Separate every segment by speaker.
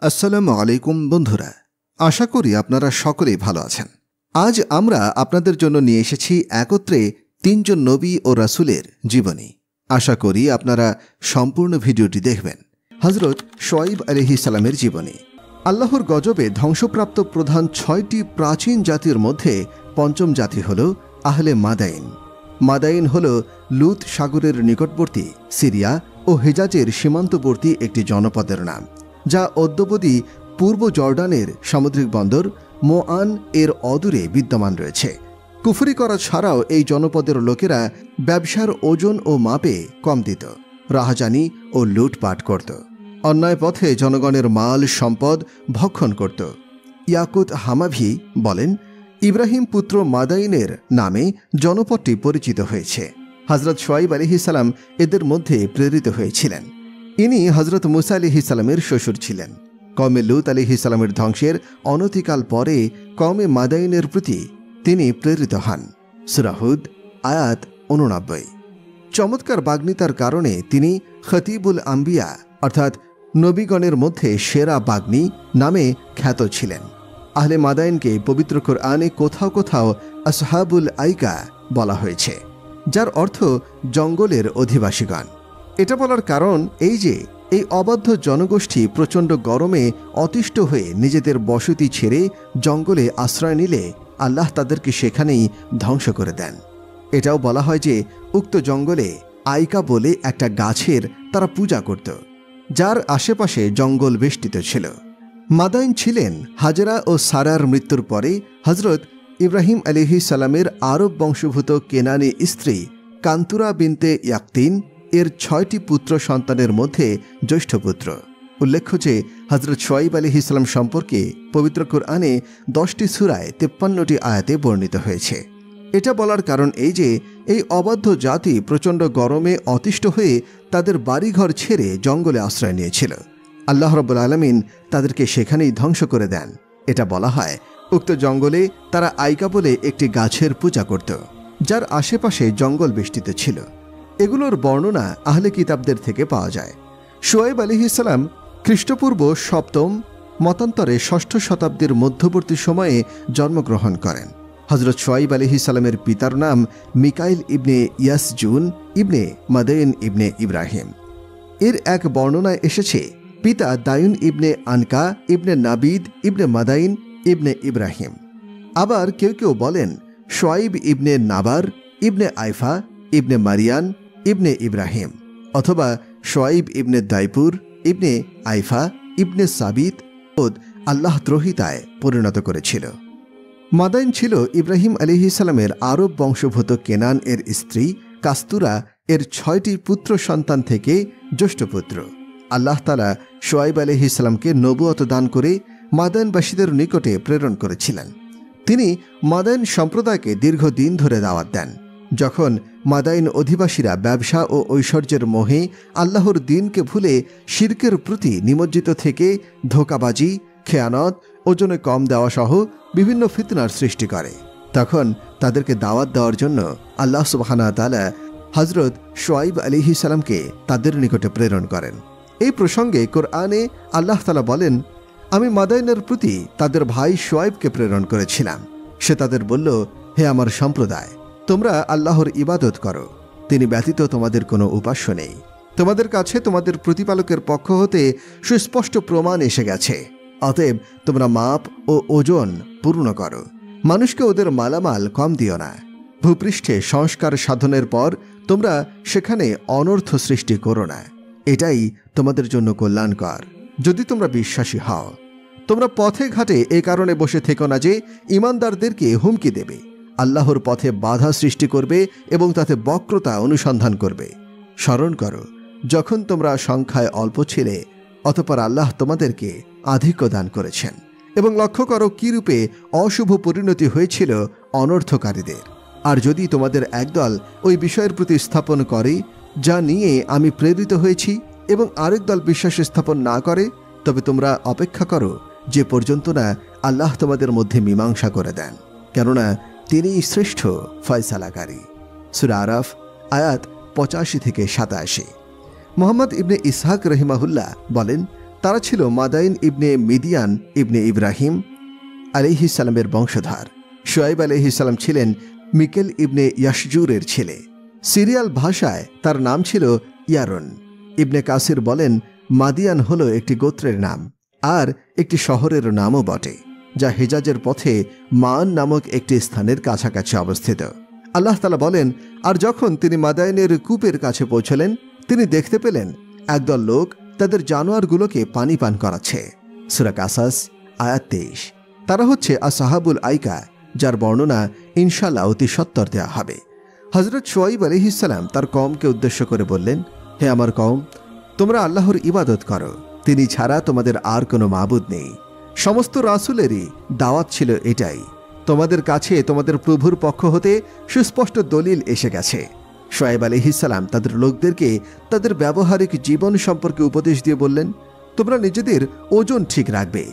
Speaker 1: আসসালামু আলাইকুম বন্ধুরা, আশা করি আপনারা সকলেই ভালো আছেন। আজ আমরা আপনাদের জন্য নিয়ে এসেছি একত্রে তিনজন নবী ও রাসূলের জীবনী। আশা করি আপনারা সম্পূর্ণ ভিডিওটি দেখবেন। হযরত শুআয়ব আলাইহিস সালামের জীবনী। আল্লাহর গজবে ধ্বংসপ্রাপ্ত প্রধান ৬টি প্রাচীন জাতির মধ্যে পঞ্চম জাতি হল আহলে মাদাইন। মাদাইন হল লুত সাগরের নিকটবর্তী সিরিয়া ও হেজাজের সীমান্তবর্তী একটি জনপদের নাম, যা অদ্যাবধি পূর্ব জর্ডানের সামুদ্রিক বন্দর মোআন এর অদূরে বিদ্যমান রয়েছে। কুফরি করা ছাড়াও এই জনপদের লোকেরা ব্যবসার ওজন ও মাপে কম দিত, রাহাজানি ও লুটপাট করত, অন্যায় পথে জনগণের মাল সম্পদ ভক্ষণ করত। ইয়াকুত হামাভি বলেন, ইব্রাহিম পুত্র মাদাইনের নামে জনপদটি পরিচিত হয়েছে। হযরত শুআয়ব আলাইহিস সালাম এদের মধ্যে প্রেরিত হয়েছিলেন। ইনি হযরত মুসা আলাইহিস সালামের শ্বশুর ছিলেন। কওমে লূত আলাইহিস সালামের ধ্বংসের অনতিকাল পরে কওমে মাদাইনের প্রতি তিনি প্রেরিত হন। সূরা হুদ আয়াত 89। চমৎকার বাগ্মিতার কারণে তিনি খতিবুল আম্বিয়া অর্থাৎ নবীগণের মধ্যে সেরা বাগ্মী নামে খ্যাত ছিলেন। আহলে মাদাইনকে পবিত্র কুরআনে কোথাও কোথাও আসহাবুল আইকা বলা হয়েছে, যার অর্থ জঙ্গলের অধিবাসীগণ। এটা বলার কারণ এই যে এই অবাধ্য জনগোষ্ঠী প্রচণ্ড গরমে অতিষ্ঠ হয়ে নিজেদের বসতি ছেড়ে জঙ্গলে আশ্রয় নিলে আল্লাহ তাদেরকে সেখানেই ধ্বংস করে দেন। এটাও বলা হয় যে উক্ত জঙ্গলে আইকা বলে একটা গাছের তারা পূজা করত, যার আশেপাশে জঙ্গল বেষ্টিত ছিল। মাদাইন ছিলেন হাজেরা ও সারার মৃত্যুর পরে হযরত ইব্রাহিম আলাইহিস সালামের আরব বংশভূত কেনানি স্ত্রী কান্তুরা বিনতে ইয়াকতিন এর ৬টি পুত্র সন্তানের মধ্যে জ্যেষ্ঠ পুত্র। উল্লেখ্য যে হযরত শুআয়ব আলাইহিস সালাম সম্পর্কে পবিত্র কুরআনে 10টি সূরায় 53টি আয়াতে বর্ণিত হয়েছে। এটা বলার কারণ এই যে এই অবাধ্য জাতি প্রচণ্ড গরমে অতিষ্ঠ হয়ে তাদের বাড়িঘর ছেড়ে জঙ্গলে আশ্রয় নিয়েছিল। আল্লাহ রাব্বুল আলামিন তাদেরকে সেখানেই ধ্বংস করে দেন। এটা বলা হয় উক্ত জঙ্গলে তারা আইকা বলে একটি গাছের পূজা করত, যার আশেপাশে জঙ্গল বেষ্টিত ছিল। এগুলোর বর্ণনা আহলে কিতাবদের থেকে পাওয়া যায়। শুআয়ব আলাইহিস সালাম খ্রিস্টপূর্ব 7ম মতান্তরে 6ষ্ঠ শতাব্দীর মধ্যবর্তী সময়ে জন্মগ্রহণ করেন। হযরত শুআয়ব আলাইহিস সালামের পিতার নাম মিকাইল ইবনে ইয়াসজুন ইবনে মাদাইন ইবনে ইব্রাহিম। এর এক বর্ণনায় এসেছে পিতা দায়ুন ইবনে আনকা ইবনে নাবিদ ইবনে মাদাইন ইবনে ইব্রাহিম। আবার কেউ কেউ বলেন শুআয়ব ইবনে নাবার ইবনে আইফা ইবনে মারিয়ান ইবনে ইব্রাহিম, অথবা শুআয়ব ইবনে দাইপুর ইবনে আইফা ইবনে সাবিত আল্লাহ দ্রোহিতায় পরিণত করেছিল। মাদাইন ছিল ইব্রাহিম আলাইহিস সালামের আরব বংশভূত কেনান এর স্ত্রী কাস্তুরা এর 6টি পুত্র সন্তান থেকে জ্যেষ্ঠ পুত্র। আল্লাহ তাআলা শুআয়ব আলাইহিস সালামকে নবুয়ত দান করে মাদাইনবাসীদের নিকটে প্রেরণ করেছিলেন। তিনি মাদাইন সম্প্রদায়কে দীর্ঘদিন ধরে দাওয়াত দেন। যখন মাদাইন অধিবাসীরা ব্যবসা ও ঐশ্বর্যের মোহে আল্লাহর দ্বীনকে ভুলে শিরকের প্রতি নিমজ্জিত থেকে ধোঁকাবাজি, খেয়ানত, ওজনে কম দেওয়া সহ বিভিন্ন ফিতনার সৃষ্টি করে, তখন তাদেরকে দাওয়াত দেওয়ার জন্য আল্লাহ সুবহানাহু ওয়া তাআলা হযরত শুআয়ব আলাইহিস সালামকে তাদের নিকটে প্রেরণ করেন। এই প্রসঙ্গে কোরআনে আল্লাহ তাআলা বলেন, আমি মাদাইনের প্রতি তাদের ভাই শুআয়বকে প্রেরণ করেছিলাম। সে তাদের বলল, হে আমার সম্প্রদায়, তোমরা আল্লাহর ইবাদত করো, তিনি ব্যতীত তোমাদের কোনো উপাস্য নেই। তোমাদের কাছে তোমাদের প্রতিপালকের পক্ষ হতে সুস্পষ্ট প্রমাণ এসে গেছে। অতএব তোমরা মাপ ও ওজন পূর্ণ করো, মানুষকে ওদের মালামাল কম দিও না। ভূপৃষ্ঠে সংস্কার সাধনের পর তোমরা সেখানে অনর্থ সৃষ্টি করো না। এটাই তোমাদের জন্য কল্যাণকর, যদি তোমরা বিশ্বাসী হও। তোমরা পথে ঘাটে এ কারণে বসে থেকো না যে ঈমানদারদেরকে হুমকি দেবে, আল্লাহর পথে বাধা সৃষ্টি করবে এবং তাতে বক্রতা অনুসন্ধান করবে। স্মরণ করো যখন তোমরা সংখ্যায় অল্প ছিলে, অতঃপর আল্লাহ তোমাদেরকে আধিক্য দান করেছেন, এবং লক্ষ্য করো কিরূপে অশুভ পরিণতি হয়েছিল অনর্থকারীদের। আর যদি তোমাদের একদল ওই বিষয়ের প্রতি স্থাপন করে যা নিয়ে আমি প্রেরিত হয়েছি, এবং আরেক দল বিশ্বাস স্থাপন না করে, তবে তোমরা অপেক্ষা করো যে পর্যন্ত না আল্লাহ তোমাদের মধ্যে মীমাংসা করে দেন, কেননা তিনিই শ্রেষ্ঠ ফয়সালাকারী। সূরা আরাফ আয়াত 85 থেকে 87। মুহাম্মদ ইবনে ইসহাক রহিমাহুল্লাহ বলেন, তারা ছিল মাদাইন ইবনে মিদিয়ান ইবনে ইব্রাহিম আলাইহিসসালামের বংশধর। শুআইব আলাইহিসসালাম ছিলেন মিকেল ইবনে ইয়াশজুরের ছেলে। সিরিয়াল ভাষায় তার নাম ছিল ইয়ারন। ইবনে কাসির বলেন, মাদিয়ান হল একটি গোত্রের নাম আর একটি শহরের নামও বটে, যা হিজাজের পথে মান নামক একটি স্থানের কাছাকাছি অবস্থিত। আল্লাহ তাআলা বলেন, আর যখন তিনি মাদাইনের কূপের কাছে পৌঁছলেন, তিনি দেখতে পেলেন একদল লোক তাদের জানোয়ারগুলোকে পানি পান করাচ্ছে। সূরা কাসাস আয়াত 23। তারা হচ্ছে আসহাবুল আইকা, যার বর্ণনা ইনশাআল্লাহ অতি সত্বর দেওয়া হবে। হযরত শুআইব আলাইহিসসালাম তার কওমকে উদ্দেশ্য করে বললেন, হে আমার কওম, তোমরা আল্লাহর ইবাদত করো, তিনি ছাড়া তোমাদের আর কোনো মাবুদ নেই। সমস্ত রাসূলেরই দাওয়াত ছিল এটাই। তোমাদের কাছে তোমাদের প্রভুর পক্ষ হতে সুস্পষ্ট দলিল এসে গেছে। শুআইব আলাইহিসসালাম তাদের লোকদেরকে তাদের ব্যবহারিক জীবন সম্পর্কে উপদেশ দিয়ে বললেন, তোমরা নিজেদের ওজন ঠিক রাখবে,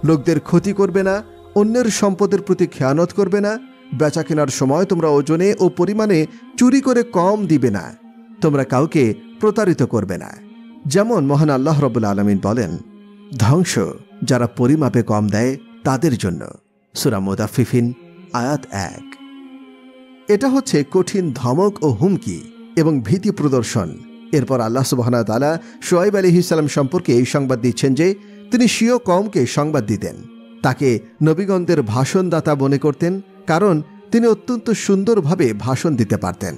Speaker 1: লোকদের ক্ষতি করবে না, অন্যের সম্পদের প্রতি খেয়ানত করবে না, বেচা কেনার সময় তোমরা ওজনে ও পরিমাণে চুরি করে কম দিবে না, তোমরা কাউকে প্রতারিত করবে না। যেমন মহান আল্লাহ রাব্বুল আলামিন বলেন, ধ্বংস যারা পরিমাপে কম দেয় তাদের জন্য। সূরা মুদাফফিফিন আয়াত 1। এটা হচ্ছে কঠিন ধমক ও হুমকি এবং ভীতি প্রদর্শন। এরপর আল্লাহ সুবহানাহু ওয়া তাআলা শুআইব আলাইহিসসালাম সম্পর্কে এই সংবাদ দিচ্ছেন যে তিনি স্বীয় কওমকে সংবাদ দিতেন, তাকে নবীগণদের ভাষণদাতা মনে করতেন, কারণ তিনি অত্যন্ত সুন্দরভাবে ভাষণ দিতে পারতেন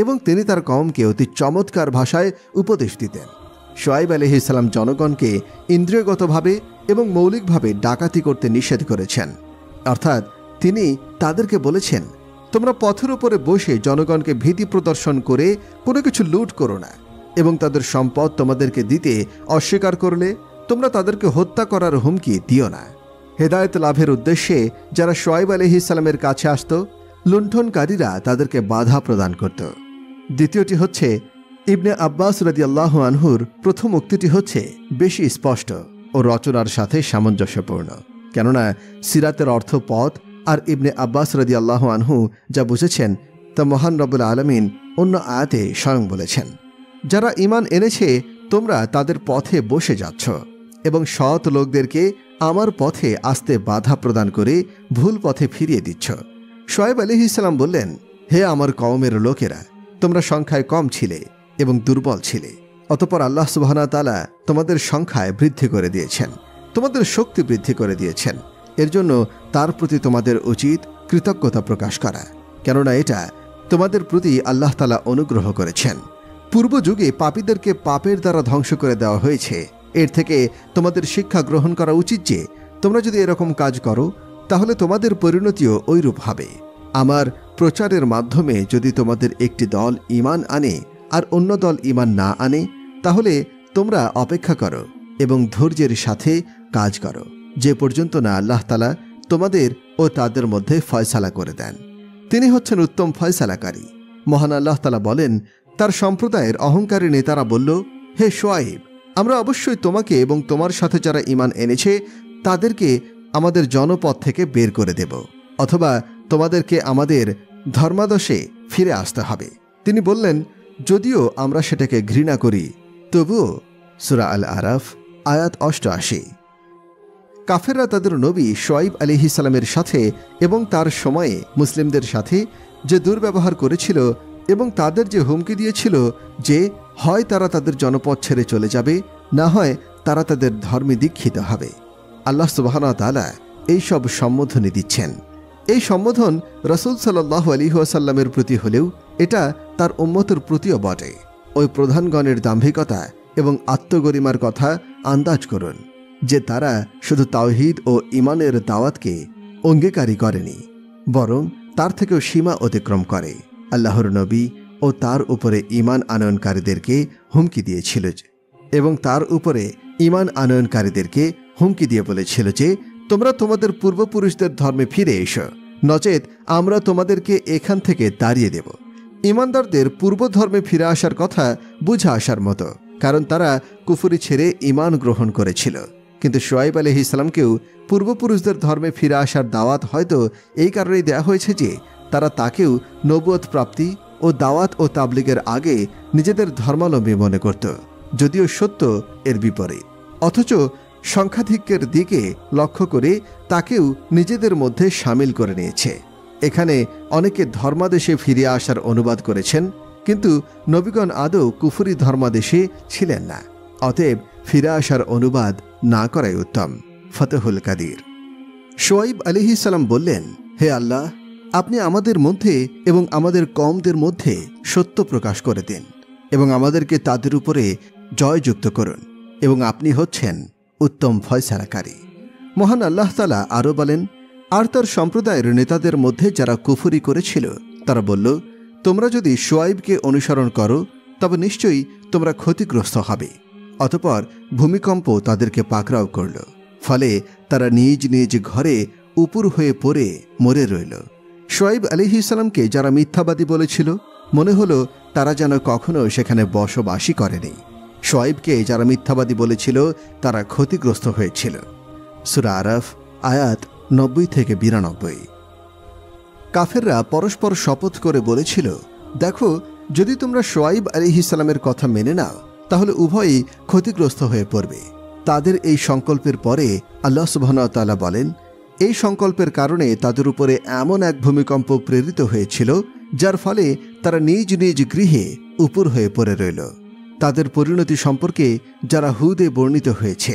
Speaker 1: এবং তিনি তার কওমকে অতি চমৎকার ভাষায় উপদেশ দিতেন। শুআইব আলাইহিসসালাম জনগণকে ইন্দ্রিয়গতভাবে এবং মৌলিকভাবে ডাকাতি করতে নিষেধ করেছেন। অর্থাৎ তিনি তাদেরকে বলেছেন, তোমরা পথের উপরে বসে জনগণকে ভীতি প্রদর্শন করে কোনো কিছু লুট করো না, এবং তাদের সম্পদ তোমাদেরকে দিতে অস্বীকার করলে তোমরা তাদেরকে হত্যা করার হুমকি দিও না। হেদায়েত লাভের উদ্দেশ্যে যারা শুআইব আলাইহিসসালামের কাছে আসত, লুণ্ঠনকারীরা তাদেরকে বাধা প্রদান করত। দ্বিতীয়টি হচ্ছে, ইবনে আব্বাস রাদিয়াল্লাহু আনহুর প্রথম উক্তিটি হচ্ছে বেশি স্পষ্ট ও রচনার সাথে সামঞ্জস্যপূর্ণ, কেননা সিরাতের অর্থ পথ, আর ইবনে আব্বাস রাদিয়াল্লাহু আনহু যা বুঝেছেন তা মহান রব্বুল আলামিন অন্য আয়াতে স্বয়ং বলেছেন। যারা ঈমান এনেছে তোমরা তাদের পথে বসে যাচ্ছ এবং সৎ লোকদেরকে আমার পথে আসতে বাধা প্রদান করে ভুল পথে ফিরিয়ে দিচ্ছ। শুআইব আলাইহিসসালাম বললেন, হে আমার কওমের লোকেরা, তোমরা সংখ্যায় কম ছিলে এবং দুর্বল ছিলে, অতঃপর আল্লাহ সুবহানাহু ওয়া তাআলা তোমাদের সংখ্যায় বৃদ্ধি করে দিয়েছেন, তোমাদের শক্তি বৃদ্ধি করে দিয়েছেন। এর জন্য তার প্রতি তোমাদের উচিত কৃতজ্ঞতা প্রকাশ করা, কেননা এটা তোমাদের প্রতি আল্লাহ তাআলা অনুগ্রহ করেছেন। পূর্ব যুগে পাপীদেরকে পাপের দ্বারা ধ্বংস করে দেওয়া হয়েছে। এর থেকে তোমাদের শিক্ষা গ্রহণ করা উচিত যে তোমরা যদি এরকম কাজ করো তাহলে তোমাদের পরিণতিও ঐরূপ হবে। আমার প্রচারের মাধ্যমে যদি তোমাদের একটি দল ঈমান আনে আর অন্য দল ঈমান না আনে, তাহলে তোমরা অপেক্ষা করো এবং ধৈর্যের সাথে কাজ করো, যে পর্যন্ত না আল্লাহ তাআলা তোমাদের ও তাদের মধ্যে ফয়সালা করে দেন। তিনি হচ্ছেন উত্তম ফয়সালাকারী। মহান আল্লাহ তাআলা বলেন, তার সম্প্রদায়ের অহংকারী নেতারা বলল, হে শুআইব, আমরা অবশ্যই তোমাকে এবং তোমার সাথে যারা ঈমান এনেছে তাদেরকে আমাদের জনপদ থেকে বের করে দেব, অথবা তোমাদেরকে আমাদের ধর্মাদর্শে ফিরে আসতে হবে। তিনি বললেন, যদিও আমরা সেটাকে ঘৃণা করি তবুও। সূরা আল আরাফ আয়াত 88। কাফেররা তাদের নবী শুআইব আলাইহিসসালামের সাথে এবং তার সময়ে মুসলিমদের সাথে যে দুর্ব্যবহার করেছিল এবং তাদের যে হুমকি দিয়েছিল যে হয় তারা তাদের জনপদ ছেড়ে চলে যাবে, না হয় তারা তাদের ধর্মে দীক্ষিত হবে, আল্লাহ সুবহানাহু ওয়া তাআলা এইসব সম্বোধনী দিচ্ছেন। এই সম্বোধন রাসূল সাল্লাল্লাহু আলাইহি ওয়াসাল্লামের প্রতি হলেও এটা তার উম্মতের প্রতিও বটে। ওই প্রধানগণের দাম্ভিকতা এবং আত্মগরিমার কথা আন্দাজ করুন যে তারা শুধু তাওহীদ ও ঈমানের দাওয়াতকে অঙ্গীকারী করেনি, বরং তার থেকেও সীমা অতিক্রম করে। আল্লাহর নবী ও তার উপরে ঈমান আনয়নকারীদেরকে হুমকি দিয়েছিল এবং তার উপরে ঈমান আনয়নকারীদেরকে হুমকি দিয়ে বলেছিল যে তোমরা তোমাদের পূর্বপুরুষদের ধর্মে ফিরে এসো, নচেত আমরা তোমাদেরকে এখান থেকে তাড়িয়ে দেব। ঈমানদারদের পূর্ব ধর্মে ফিরে আসার কথা বুঝে আসার মতো, কারণ তারা কুফরি ছেড়ে ঈমান গ্রহণ করেছিল। কিন্তু শুআইব আলাইহিসসালামকেও পূর্বপুরুষদের ধর্মে ফিরে আসার দাওয়াত হয়তো এই কারণেই দেয়া হয়েছে যে তারা তাকেও নবুয়ত প্রাপ্তি ও দাওয়াত ও তাবলীগের আগে নিজেদের ধর্মাবলম্বী মনে করত, যদিও সত্য এর বিপরীত। অথচ সংখ্যাধিক্যের দিকে লক্ষ্য করে তাকেও নিজেদের মধ্যে সামিল করে নিয়েছে। এখানে অনেকে ধর্মাদেশে ফিরে আসার অনুবাদ করেছেন, কিন্তু নবীগণ আদৌ কুফরি ধর্মাদেশে ছিলেন না। অতএব ফিরে আসার অনুবাদ না করাই উত্তম। ফতহুল কাদির। শোয়াইব আলাইহিসসালাম বললেন, হে আল্লাহ, আপনি আমাদের মধ্যে এবং আমাদের কওমদের মধ্যে সত্য প্রকাশ করে দিন এবং আমাদেরকে তাদের উপরে জয়যুক্ত করুন, এবং আপনি হচ্ছেন উত্তম ফয়সালাকারী। মহান আল্লাহ তাআলা আরও বলেন, আর তার সম্প্রদায়ের নেতাদের মধ্যে যারা কুফরি করেছিল তারা বলল, তোমরা যদি শোয়াইবকে অনুসরণ করো তবে নিশ্চয়ই তোমরা ক্ষতিগ্রস্ত হবে। অতঃপর ভূমিকম্প তাদেরকে পাকড়াও করল, ফলে তারা নিজ নিজ ঘরে উপুর হয়ে পড়ে মরে রইল। শোয়াইব আলাইহিসসালামকে যারা মিথ্যাবাদী বলেছিল, মনে হলো তারা যেন কখনো সেখানে বসবাসই করেনি। শোয়াইবকে যারা মিথ্যাবাদী বলেছিল তারা ক্ষতিগ্রস্ত হয়েছিল। সূরা আরাফ আয়াত 90-92। কাফেররা পরস্পর শপথ করে বলেছিল, দেখো, যদি তোমরা শোয়াইব আলাইহিসসালামের কথা মেনে নাও তাহলে উভয়ই ক্ষতিগ্রস্ত হয়ে পড়বে। তাদের এই সংকল্পের পরে আল্লাহ সুবহানাহু ওয়া তাআলা বলেন, এই সংকল্পের কারণে তাদের উপরে এমন এক ভূমিকম্প প্রেরিত হয়েছিল যার ফলে তারা নিজ নিজ গৃহে উপুর হয়ে পড়ে রইল। তাদের পরিণতি সম্পর্কে যারা হুদে বর্ণিত হয়েছে।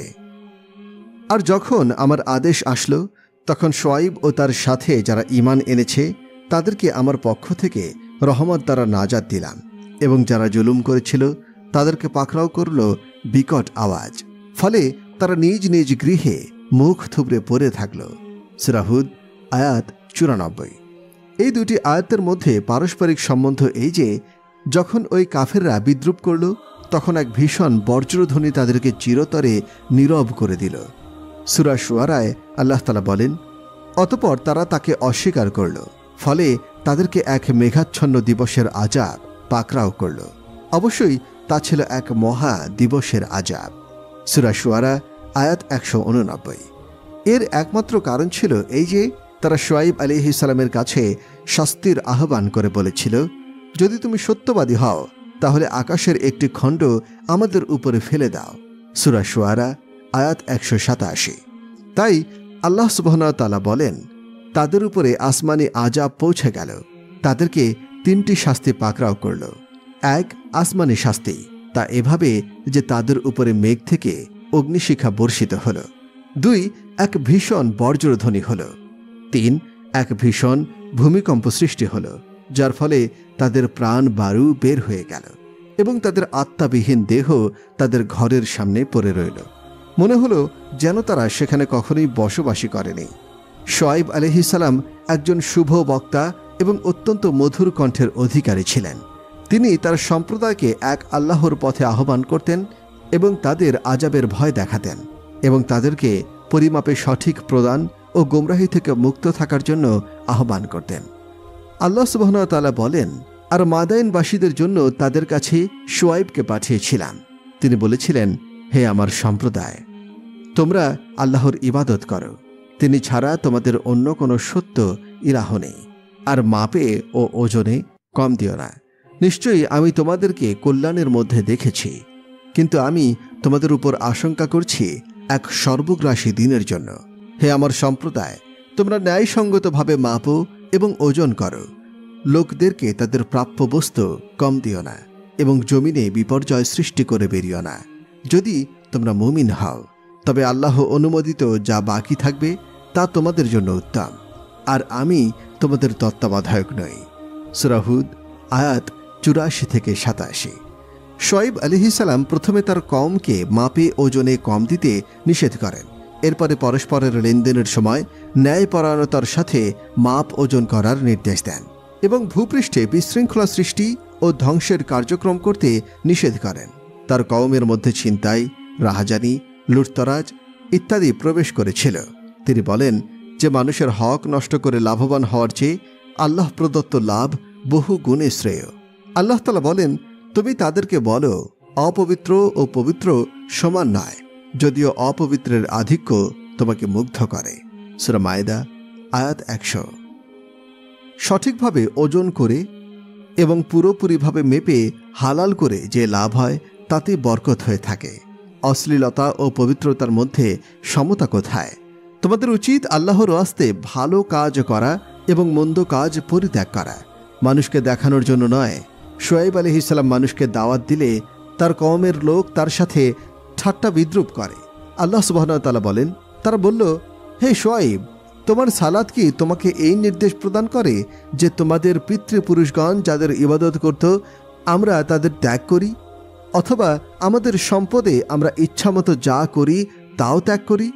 Speaker 1: আর যখন আমার আদেশ আসলো তখন শোয়াইব ও তার সাথে যারা ঈমান এনেছে তাদেরকে আমার পক্ষ থেকে রহমত দ্বারা নাজাত দিলাম, এবং যারা জুলুম করেছিল তাদেরকে পাকড়াও করল বিকট আওয়াজ, ফলে তারা নিজ নিজ গৃহে মুখ থুবড়ে পড়ে থাকল। সূরা হুদ আয়াত 94। এই দুটি আয়াতের মধ্যে পারস্পরিক সম্বন্ধ এই যে, যখন ওই কাফেররা বিদ্রুপ করল তখন এক ভীষণ বজ্রধ্বনি তাদেরকে চিরতরে নীরব করে দিল। সূরা শুআরায় আল্লাহ তাআলা বলেন, অতঃপর তারা তাকে অস্বীকার করল, ফলে তাদেরকে এক মেঘাচ্ছন্ন দিবসের আযাব পাকড়াও করল। অবশ্যই তা ছিল এক মহা দিবসের আযাব। সূরা শুআরা আয়াত 189। এর একমাত্র কারণ ছিল এই যে, তারা শোয়াইব আলাইহিসসালামের কাছে শাস্তির আহ্বান করে বলেছিল, যদি তুমি সত্যবাদী হও তাহলে আকাশের একটি খণ্ড আমাদের উপরে ফেলে দাও। সূরা শুআরা আয়াত 187। তাই আল্লাহ সুবহানাহু ওয়া তাআলা বলেন, তাদের উপরে আসমানি আযাব পৌঁছে গেল। তাদেরকে 3টি শাস্তি পাকড়াও করল। 1, আসমানি শাস্তি, তা এভাবে যে তাদের উপরে মেঘ থেকে অগ্নিশিখা বর্ষিত হল। 2, এক ভীষণ বজ্রধ্বনি হল। 3, এক ভীষণ ভূমিকম্প সৃষ্টি হল, যার ফলে তাদের প্রাণ বায়ু বের হয়ে গেল এবং তাদের আত্মাবিহীন দেহ তাদের ঘরের সামনে পড়ে রইল। মনে হলো যেন তারা সেখানে কখনোই বসবাসী করেনি। শোয়াইব আলাইহিসসালাম একজন শুভ বক্তা এবং অত্যন্ত মধুর কণ্ঠের অধিকারী ছিলেন। তিনি তার সম্প্রদায়কে এক আল্লাহর পথে আহ্বান করতেন এবং তাদের আযাবের ভয় দেখাতেন এবং তাদেরকে পরিমাপে সঠিক প্রদান ও গোমরাহি থেকে মুক্ত থাকার জন্য আহ্বান করতেন। আল্লাহ সুবহানাহু ওয়া তাআলা বলেন, আর মাদাইনবাসীদের জন্য তাদের কাছে শোয়াইবকে পাঠিয়েছিলাম। তিনি বলেছিলেন, হে আমার সম্প্রদায়, তোমরা আল্লাহর ইবাদত করো, তিনি ছাড়া তোমাদের অন্য কোনো সত্য ইলাহ নেই, আর মাপে ও ওজনে কম দিও না। নিশ্চয়ই আমি তোমাদেরকে কল্যাণের মধ্যে দেখেছি, কিন্তু আমি তোমাদের উপর আশঙ্কা করছি এক সর্বগ্রাসী দিনের জন্য। হে আমার সম্প্রদায়, তোমরা ন্যায়সঙ্গতভাবে মাপো এবং ওজন করো। লোকদেরকে তাদের প্রাপ্য বস্তু কম দিও না এবং জমিনে বিপর্যয় সৃষ্টি করে বেরিও না। যদি তোমরা মুমিন হও তবে আল্লাহ অনুমোদিত যা বাকি থাকবে তা তোমাদের জন্য উত্তম, আর আমি তোমাদের তত্ত্বাবধায়ক নই। সূরা হুদ আয়াত 84-87। শোয়াইব আলাইহিসসালাম প্রথমে তার কওমকে মাপে ওজনে কম দিতে নিষেধ করেন। এরপরে পরস্পরের লেনদেনের সময় ন্যায়পরায়ণতার সাথে মাপ ওজন করার নির্দেশ দেন এবং ভূপৃষ্ঠে বিশৃঙ্খলা সৃষ্টি ও ধ্বংসের কার্যক্রম করতে নিষেধ করেন। তার কওমের মধ্যে ছিনতাই, রাহাজানি, লুটতরাজ ইত্যাদি প্রবেশ করেছিল। তিনি বলেন যে মানুষের হক নষ্ট করে লাভবান হওয়ার চেয়ে আল্লাহ প্রদত্ত লাভ বহু গুণে শ্রেয়। আল্লাহ তাআলা বলেন, তুমি তাদেরকে বলো, অপবিত্র ও পবিত্র সমান নয়, যদিও অপবিত্রের আধিক্য তোমাকে মুগ্ধ করে। সূরা মায়েদা আয়াত 100। সঠিকভাবে ওজন করে এবং পুরোপুরিভাবে মেপে হালাল করে যে লাভ হয় তাতে বরকত হয়ে থাকে। অশ্লীলতা ও পবিত্রতার মধ্যে সমতা কোথায়? তোমাদের উচিত আল্লাহর ওয়াস্তে ভালো কাজ করা এবং মন্দ কাজ পরিত্যাগ করা, মানুষকে দেখানোর জন্য নয়। শুআয়ব আলাইহিস সালাম মানুষকে দাওয়াত দিলে তার কওমের লোক তার সাথে ঠাট্টা বিদ্রুপ করে। আল্লাহ সুবহানাহু ওয়া তাআলা বলেন, তারা বলল, হে শুআয়ব, তোমার সালাত কি তোমাকে এই নির্দেশ প্রদান করে যে তোমাদের পিতৃপুরুষগণ যাদের ইবাদত করত আমরা তাদের ত্যাগ করি, অথবা আমাদের সম্পদে আমরা ইচ্ছামতো যা করি তাও ত্যাগ করি?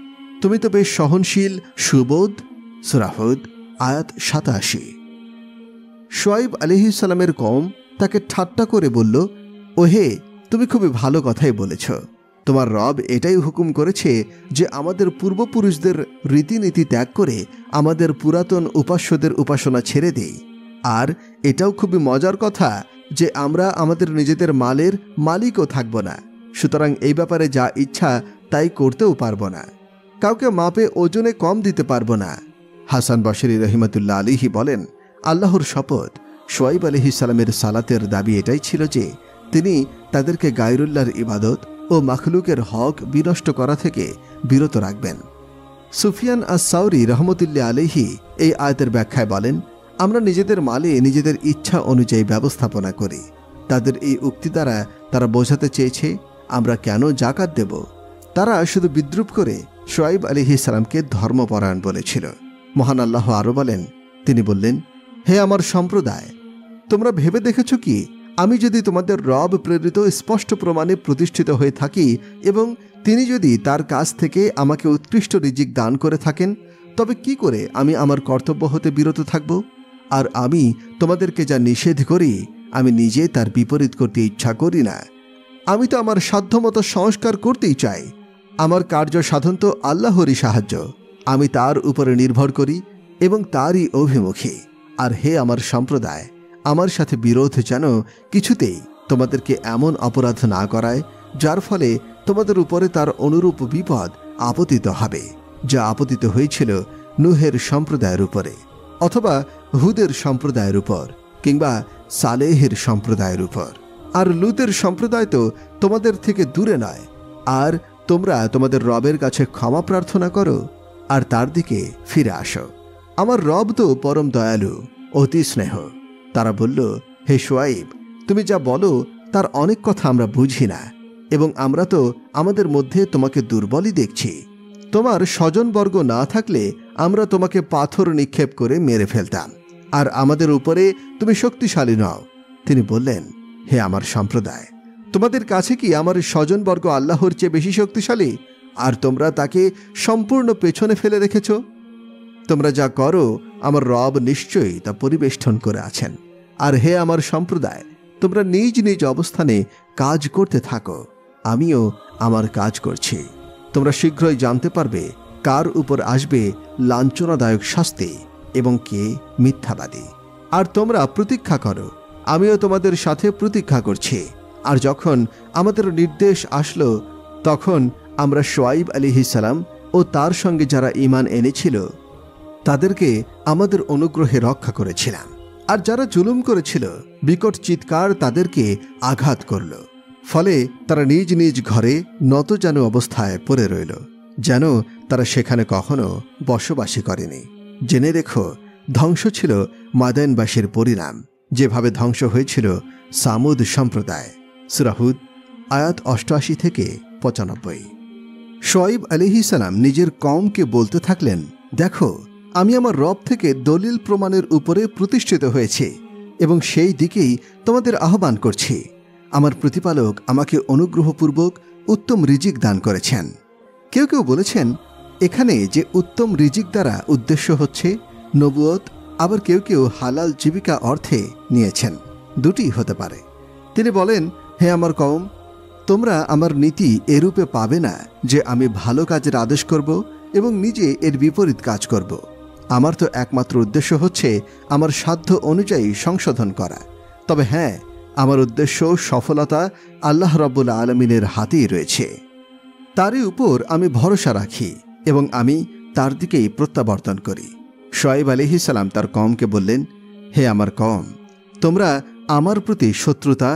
Speaker 1: তুমি তো বেশ সহনশীল, সুবোধ। সূরা হুদ আয়াত ৮৭। শুআয়ব আলাইহিস সালামের কওম তাকে ঠাট্টা করে বলল, ওহে, তুমি খুবই ভালো কথাই বলেছ। তোমার রব এটাই হুকুম করেছে যে আমাদের পূর্বপুরুষদের রীতিনীতি ত্যাগ করে আমাদের পুরাতন উপাস্যদের উপাসনা ছেড়ে দেই। আর এটাও খুবই মজার কথা যে আমরা আমাদের নিজেদের মালের মালিকও থাকব না, সুতরাং এই ব্যাপারে যা ইচ্ছা তাই করতেও পারব না, কাউকে মাপে ওজনে কম দিতে পারব না। হাসান বসরি রহিমাতুল্লাহ আলাইহি বলেন, আল্লাহর শপথ, শুআয়ব আলাইহিস সালামের সালাতের দাবি এটাই ছিল যে তিনি তাদেরকে গায়রুল্লাহর ইবাদত ও মাখলুকের হক বিনষ্ট করা থেকে বিরত রাখবেন। সুফিয়ান আস-সাউরি রহমতুল্লাহ আলাইহি এই আয়াতের ব্যাখ্যায় বলেন, আমরা নিজেদের মালে নিজেদের ইচ্ছা অনুযায়ী ব্যবস্থাপনা করি। তাদের এই উক্তি দ্বারা তারা বোঝাতে চেয়েছে আমরা কেন যাকাত দেব। তারা শুধু বিদ্রুপ করে শুআয়ব আলাইহিস সালামকে ধর্মপরায়ণ বলেছিল। মহান আল্লাহ আরও বলেন, তিনি বললেন, হে আমার সম্প্রদায়, তোমরা ভেবে দেখেছ কি, আমি যদি তোমাদের রব প্রেরিত স্পষ্ট প্রমাণে প্রতিষ্ঠিত হয়ে থাকি এবং তিনি যদি তার কাছ থেকে আমাকে উৎকৃষ্ট রিজিক দান করে থাকেন, তবে কি করে আমি আমার কর্তব্য হতে বিরত থাকব? আর আমি তোমাদেরকে যা নিষেধ করি আমি নিজে তার বিপরীত করতে ইচ্ছা করি না। আমি তো আমার সাধ্যমতো সংস্কার করতেই চাই। আমার কার্য সাধন তো আল্লাহরই সাহায্য, আমি তার উপরে নির্ভর করি এবং তারই অভিমুখী। আর হে আমার সম্প্রদায়, আমার সাথে বিরোধ যেন কিছুতেই তোমাদেরকে এমন অপরাধ না করায় যার ফলে তোমাদের উপরে তার অনুরূপ বিপদ আপতিত হবে, যা আপতিত হয়েছিল নূহের সম্প্রদায়ের উপরে, অথবা হুদের সম্প্রদায়ের উপর, কিংবা সালেহের সম্প্রদায়ের উপর। আর লুতের সম্প্রদায় তো তোমাদের থেকে দূরে নয়। আর তোমরা তোমাদের রবের কাছে ক্ষমা প্রার্থনা করো আর তার দিকে ফিরে আসো। আমার রব তো পরম দয়ালু, অতি স্নেহ। তারা বলল, হে শুআয়ব, তুমি যা বলো তার অনেক কথা আমরা বুঝি না, এবং আমরা তো আমাদের মধ্যে তোমাকে দুর্বলই দেখছি। তোমার স্বজনবর্গ না থাকলে আমরা তোমাকে পাথর নিক্ষেপ করে মেরে ফেলতাম, আর আমাদের উপরে তুমি শক্তিশালী নও। তিনি বললেন, হে আমার সম্প্রদায়, তোমাদের কাছে কি আমার স্বজনবর্গ আল্লাহর চেয়ে বেশি শক্তিশালী, আর তোমরা তাকে সম্পূর্ণ পেছনে ফেলে রেখেছ? তোমরা যা করো আমার রব নিশ্চয়ই তা পরিবেষ্টন করে আছেন। আর হে আমার সম্প্রদায়, তোমরা নিজ নিজ অবস্থানে কাজ করতে থাকো, আমিও আমার কাজ করছি। তোমরা শীঘ্রই জানতে পারবে কার উপর আসবে লাঞ্ছনাদায়ক শাস্তি এবং কে মিথ্যাবাদী। আর তোমরা প্রতীক্ষা করো, আমিও তোমাদের সাথে প্রতীক্ষা করছি। আর যখন আমাদের নির্দেশ আসলো তখন আমরা শুআয়ব আলাইহিস সালাম ও তার সঙ্গে যারা ঈমান এনেছিল তাদেরকে আমাদের অনুগ্রহে রক্ষা করেছিলাম। আর যারা জুলুম করেছিল বিকট চিৎকার তাদেরকে আঘাত করল, ফলে তারা নিজ নিজ ঘরে নতজানু অবস্থায় পড়ে রইল, যেন তারা সেখানে কখনো বসবাসী করেনি। জেনে রেখো, ধ্বংস ছিল মাদায়েনবাসীর পরিণাম, যেভাবে ধ্বংস হয়েছিল সামুদ সম্প্রদায়। সূরা হুদ আয়াত ৮৮ থেকে ৯৫। শুআয়ব আলাইহিস সালাম নিজের কওমকে বলতে থাকলেন, দেখো, আমি আমার রব থেকে দলিল প্রমাণের উপরে প্রতিষ্ঠিত হয়েছে এবং সেই দিকেই তোমাদের আহ্বান করছি। আমার প্রতিপালক আমাকে অনুগ্রহপূর্বক উত্তম রিজিক দান করেছেন। কেউ কেউ বলেছেন এখানে যে উত্তম রিজিক দ্বারা উদ্দেশ্য হচ্ছে নবুয়ত, আবার কেউ কেউ হালাল জীবিকা অর্থে নিয়েছেন। দুটি হতে পারে। তিনি বলেন, হে আমার কওম, তোমরা আমার নীতি এরূপে পাবে না যে আমি ভালো কাজের আদেশ করব এবং নিজে এর বিপরীত কাজ করব। আমার তো একমাত্র উদ্দেশ্য হচ্ছে আমার সাধ্য অনুযায়ী সংশোধন করা। তবে হ্যাঁ, আমার উদ্দেশ্য সফলতা আল্লাহ রাব্বুল আলামিনের হাতেই রয়েছে। তারই উপর আমি ভরসা রাখি এবং আমি তার দিকেই প্রত্যাবর্তন করি। শুআয়ব আলাইহিস সালাম তার কওমকে বললেন, হে আমার কওম, তোমরা আমার প্রতি শত্রুতা